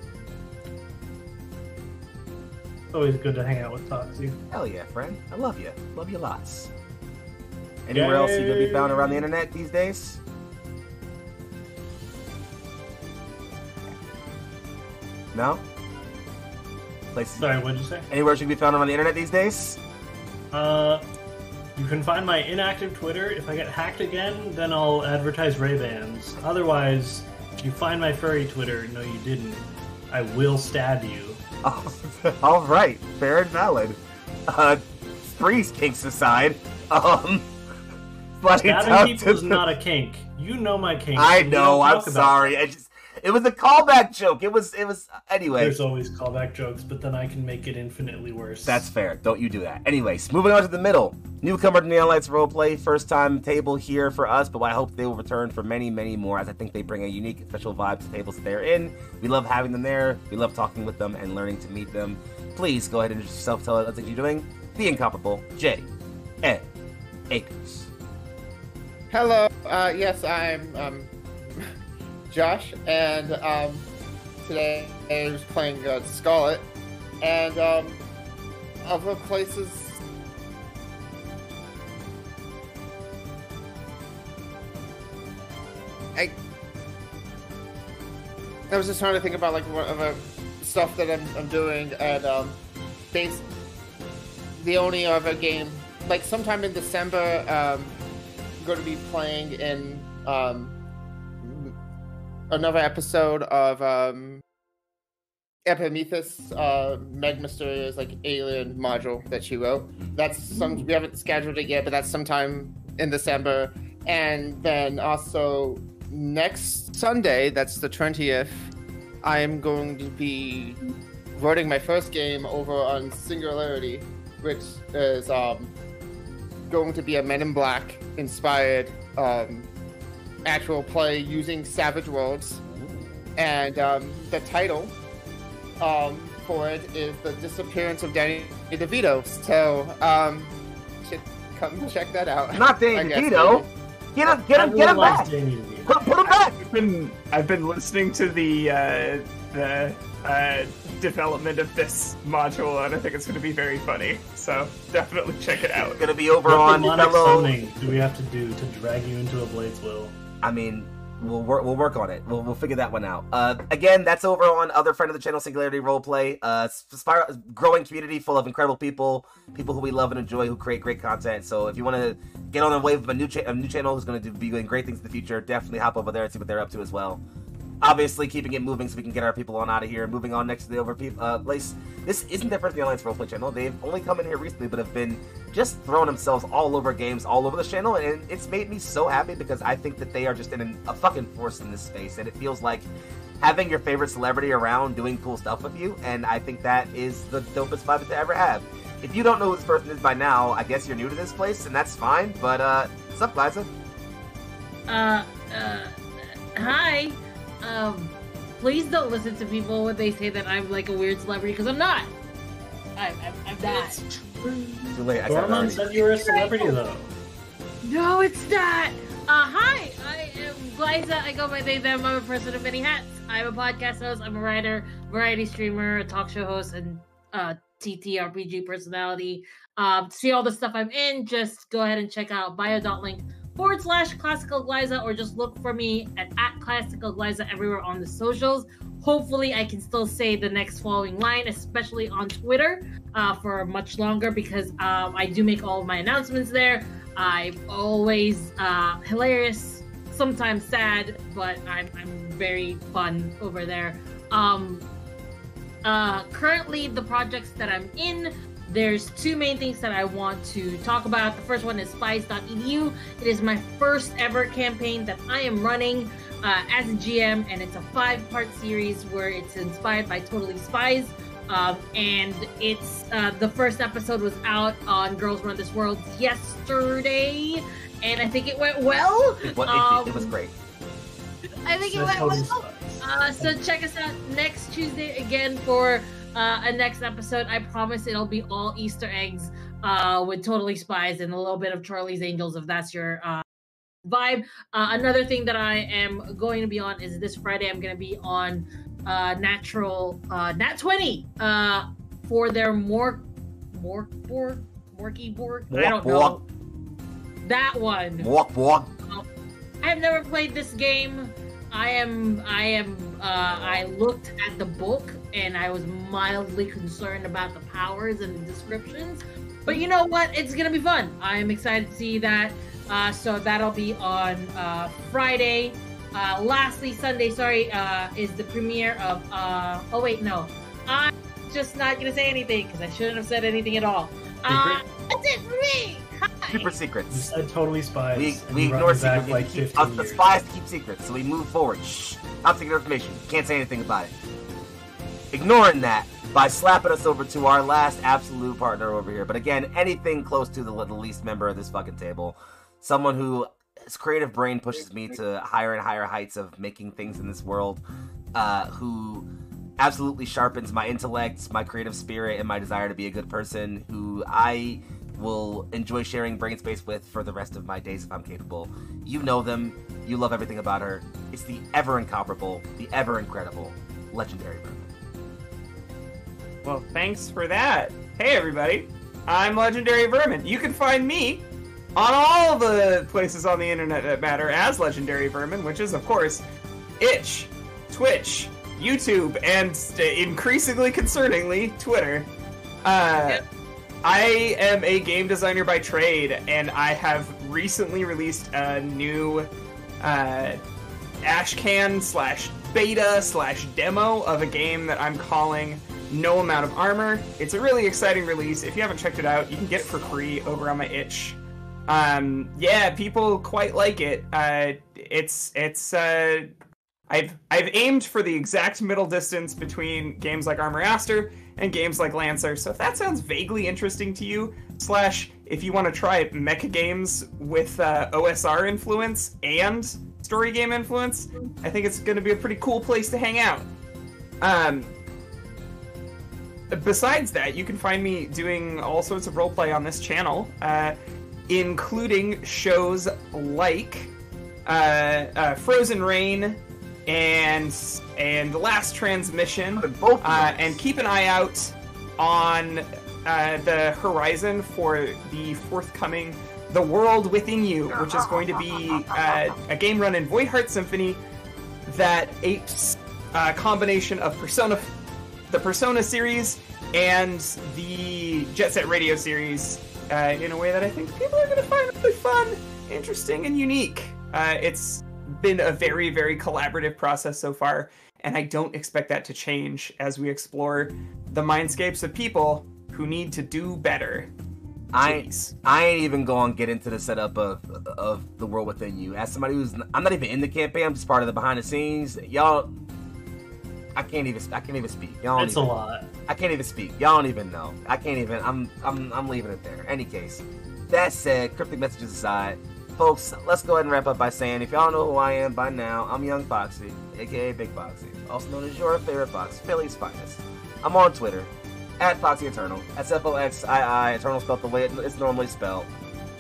Always good to hang out with Foxy. Hell yeah, friend. I love you. Love you lots. Anywhere else you can be found around the internet these days? No? Places. Sorry, what did you say? Anywhere you can be found around the internet these days? You can find my inactive Twitter. If I get hacked again, then I'll advertise Ray-Bans. Otherwise, if you find my furry Twitter, no you didn't, I will stab you. Oh, all right, fair and valid. Spree's kinks aside, Stabbing people is not a kink. You know my kink. I We know. don't I'm talk about sorry. It was a callback joke. It was. Anyway. There's always callback jokes, but then I can make it infinitely worse. That's fair. Don't you do that. Anyways, moving on to the middle. Newcomer to Neon Lights Roleplay. First time table here for us, but I hope they will return for many, many more, as I think they bring a unique, special vibe to tables that they're in. We love having them there. We love talking with them and learning to meet them. Please go ahead and introduce yourself. Tell us what you're doing. The incomparable J. Ed Akers. Hello. Yes, I'm Josh, and today I was playing Scarlet, and other places. I was just trying to think about like what other stuff that I'm doing, and the only other game, like sometime in December, I'm going to be playing in another episode of Epimetheus, Meg Mysterious like alien module that she wrote. We haven't scheduled it yet, but that's sometime in December. And then also next Sunday, that's the 20th, I am going to be writing my first game over on Singularity, which is going to be a Men in Black inspired actual play using Savage Worlds. And the title for it is The Disappearance of Danny DeVito. So should come check that out. Not Danny DeVito. Get him back. Put him back. I've been listening to the development of this module, and I think it's going to be very funny. So definitely check it out. It's going to be over what on demonic fellow. summoning do we have to do to drag you into a Blade's Will? I mean, we'll work on it. We'll figure that one out. Again, that's over on other friend of the channel, Singularity Roleplay. Growing community full of incredible people who we love and enjoy, who create great content. So if you want to get on the wave of a new channel who's going to be doing great things in the future, definitely hop over there and see what they're up to as well. Obviously, keeping it moving so we can get our people on out of here. Moving on next to the place. This isn't their first Neon Lights Roleplay channel. They've only come in here recently, but have been just throwing themselves all over games, all over the channel, and it's made me so happy because I think that they are just a fucking force in this space, and it feels like having your favorite celebrity around doing cool stuff with you, and I think that is the dopest vibe to ever have. If you don't know who this person is by now, I guess you're new to this place, and that's fine, but, what's up, Liza? Hi. Please don't listen to people when they say that I'm like a weird celebrity, because I'm not. I'm not. Too late. I said Gorman said you were a celebrity, though. No, it's not. Hi, I am Liza. I go by they, them. I'm a person of many hats. I'm a podcast host. I'm a writer, variety streamer, a talk show host, and TTRPG personality. To see all the stuff I'm in, just go ahead and check out bio.link/Classical Gliza, or just look for me at Classical Gliza everywhere on the socials. Hopefully I can still say the next following line, especially on Twitter, for much longer, because I do make all of my announcements there. I'm always hilarious, sometimes sad, but I'm very fun over there. Currently, the projects that I'm in, there's two main things that I want to talk about. The first one is spies.edu. It is my first ever campaign that I am running as a GM, and it's a 5-part series where it's inspired by Totally Spies. And it's the first episode was out on Girls Run This World yesterday, and I think it went well. It was great. I think it went well. So check us out next Tuesday again for a next episode. I promise it'll be all Easter eggs with Totally Spies and a little bit of Charlie's Angels, if that's your vibe. Another thing that I am going to be on is this Friday. I'm going to be on Nat 20 for their Morky Borg. I don't know. That one. I have never played this game. I looked at the book and I was mildly concerned about the powers and the descriptions. But you know what? It's gonna be fun. I'm excited to see that. So that'll be on Friday. Lastly, Sunday, is the premiere of oh wait, no. I'm just not gonna say anything because I shouldn't have said anything at all. That's it for me. Hi. Super secrets. You said Totally Spies. We ignore secrets. Like The spies keep secrets, so we move forward. Shh. Top secret information. Can't say anything about it. Ignoring that by slapping us over to our last absolute partner over here. But again, anything close to the least member of this fucking table. Someone who his creative brain pushes me to higher and higher heights of making things in this world. Who absolutely sharpens my intellect, my creative spirit, and my desire to be a good person. Who I will enjoy sharing brain space with for the rest of my days if I'm capable. You know them. You love everything about her. It's the ever incomparable, the ever incredible, legendary Vermin. Well, thanks for that. Hey, everybody. I'm Legendary Vermin. You can find me on all the places on the internet that matter as Legendary Vermin, which is, of course, Itch, Twitch, YouTube, and increasingly concerningly, Twitter. I am a game designer by trade, and I have recently released a new ashcan/beta/demo of a game that I'm calling No Amount of Armor. It's a really exciting release. If you haven't checked it out, you can get it for free over on my itch. Yeah, people quite like it. I've aimed for the exact middle distance between games like Armor Aster and games like Lancer, so if that sounds vaguely interesting to you, / if you want to try mecha games with OSR influence and story game influence, I think it's going to be a pretty cool place to hang out. Besides that, you can find me doing all sorts of roleplay on this channel, including shows like Frozen Rain and The Last Transmission, and keep an eye out on the horizon for the forthcoming The World Within You, which is going to be a game run in Void Heart Symphony that apes a combination of the Persona series and the Jet Set Radio series in a way that I think people are going to find really fun, interesting, and unique. It's been a very, very collaborative process so far, and I don't expect that to change as we explore the mindscapes of people who need to do better. I ain't even going to get into the setup of The World Within You. As somebody I'm not even in the campaign, I'm just part of the behind the scenes. Y'all, I can't even speak. Y'all It's a lot. I can't even speak. Y'all don't even know. I can't even. I'm leaving it there. Any case, that said, cryptic messages aside, folks, let's go ahead and wrap up by saying, if y'all know who I am by now, I'm Young Foxy, aka Big Foxy, also known as your favorite fox, Philly's finest. I'm on Twitter, @Foxy Eternal. That's FOXII, Eternal spelled the way it's normally spelled.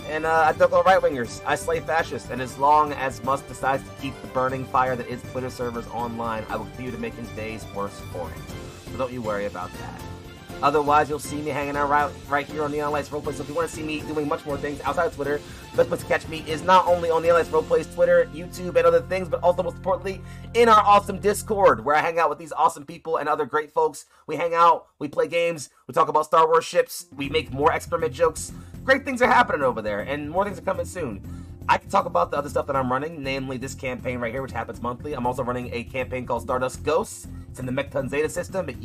And I don't go right-wingers. I slay fascists, and as long as Musk decides to keep the burning fire that is Twitter servers online, I will continue to make his days worse for him. So don't you worry about that. Otherwise, you'll see me hanging out right here on Neon Lights Roleplay. So if you want to see me doing much more things outside of Twitter, the best place to catch me is not only on Neon Lights Roleplay's Twitter, YouTube, and other things, but also, most importantly, in our awesome Discord, where I hang out with these awesome people and other great folks. We hang out, we play games, we talk about Star Wars ships, we make more excrement jokes. Great things are happening over there, and more things are coming soon. I can talk about the other stuff that I'm running, namely this campaign right here, which happens monthly. I'm also running a campaign called Stardust Ghosts. It's in the Mechton Zeta system. It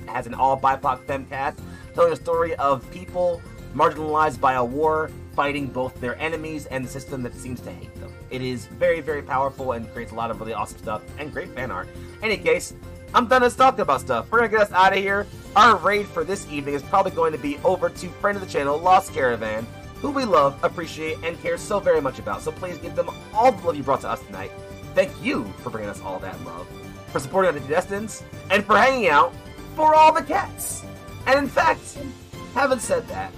has an all BIPOC femme cast, telling a story of people marginalized by a war, fighting both their enemies and the system that seems to hate them. It is very, very powerful and creates a lot of really awesome stuff and great fan art. In any case, I'm done with talking about stuff. We're gonna get us out of here. Our raid for this evening is probably going to be over to friend of the channel, Lost Caravan, who we love, appreciate, and care so very much about. So please give them all the love you brought to us tonight. Thank you for bringing us all that love, for supporting the Destins, and for hanging out for all the cats. And in fact, having said that,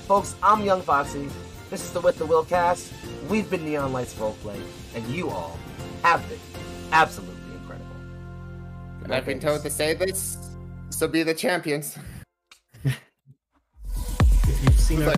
folks, I'm Young Foxy. This is the With the Will cast. We've been Neon Lights Roleplay, and you all have been absolutely incredible. And I've been told to say this, so be the champions. If you've seen our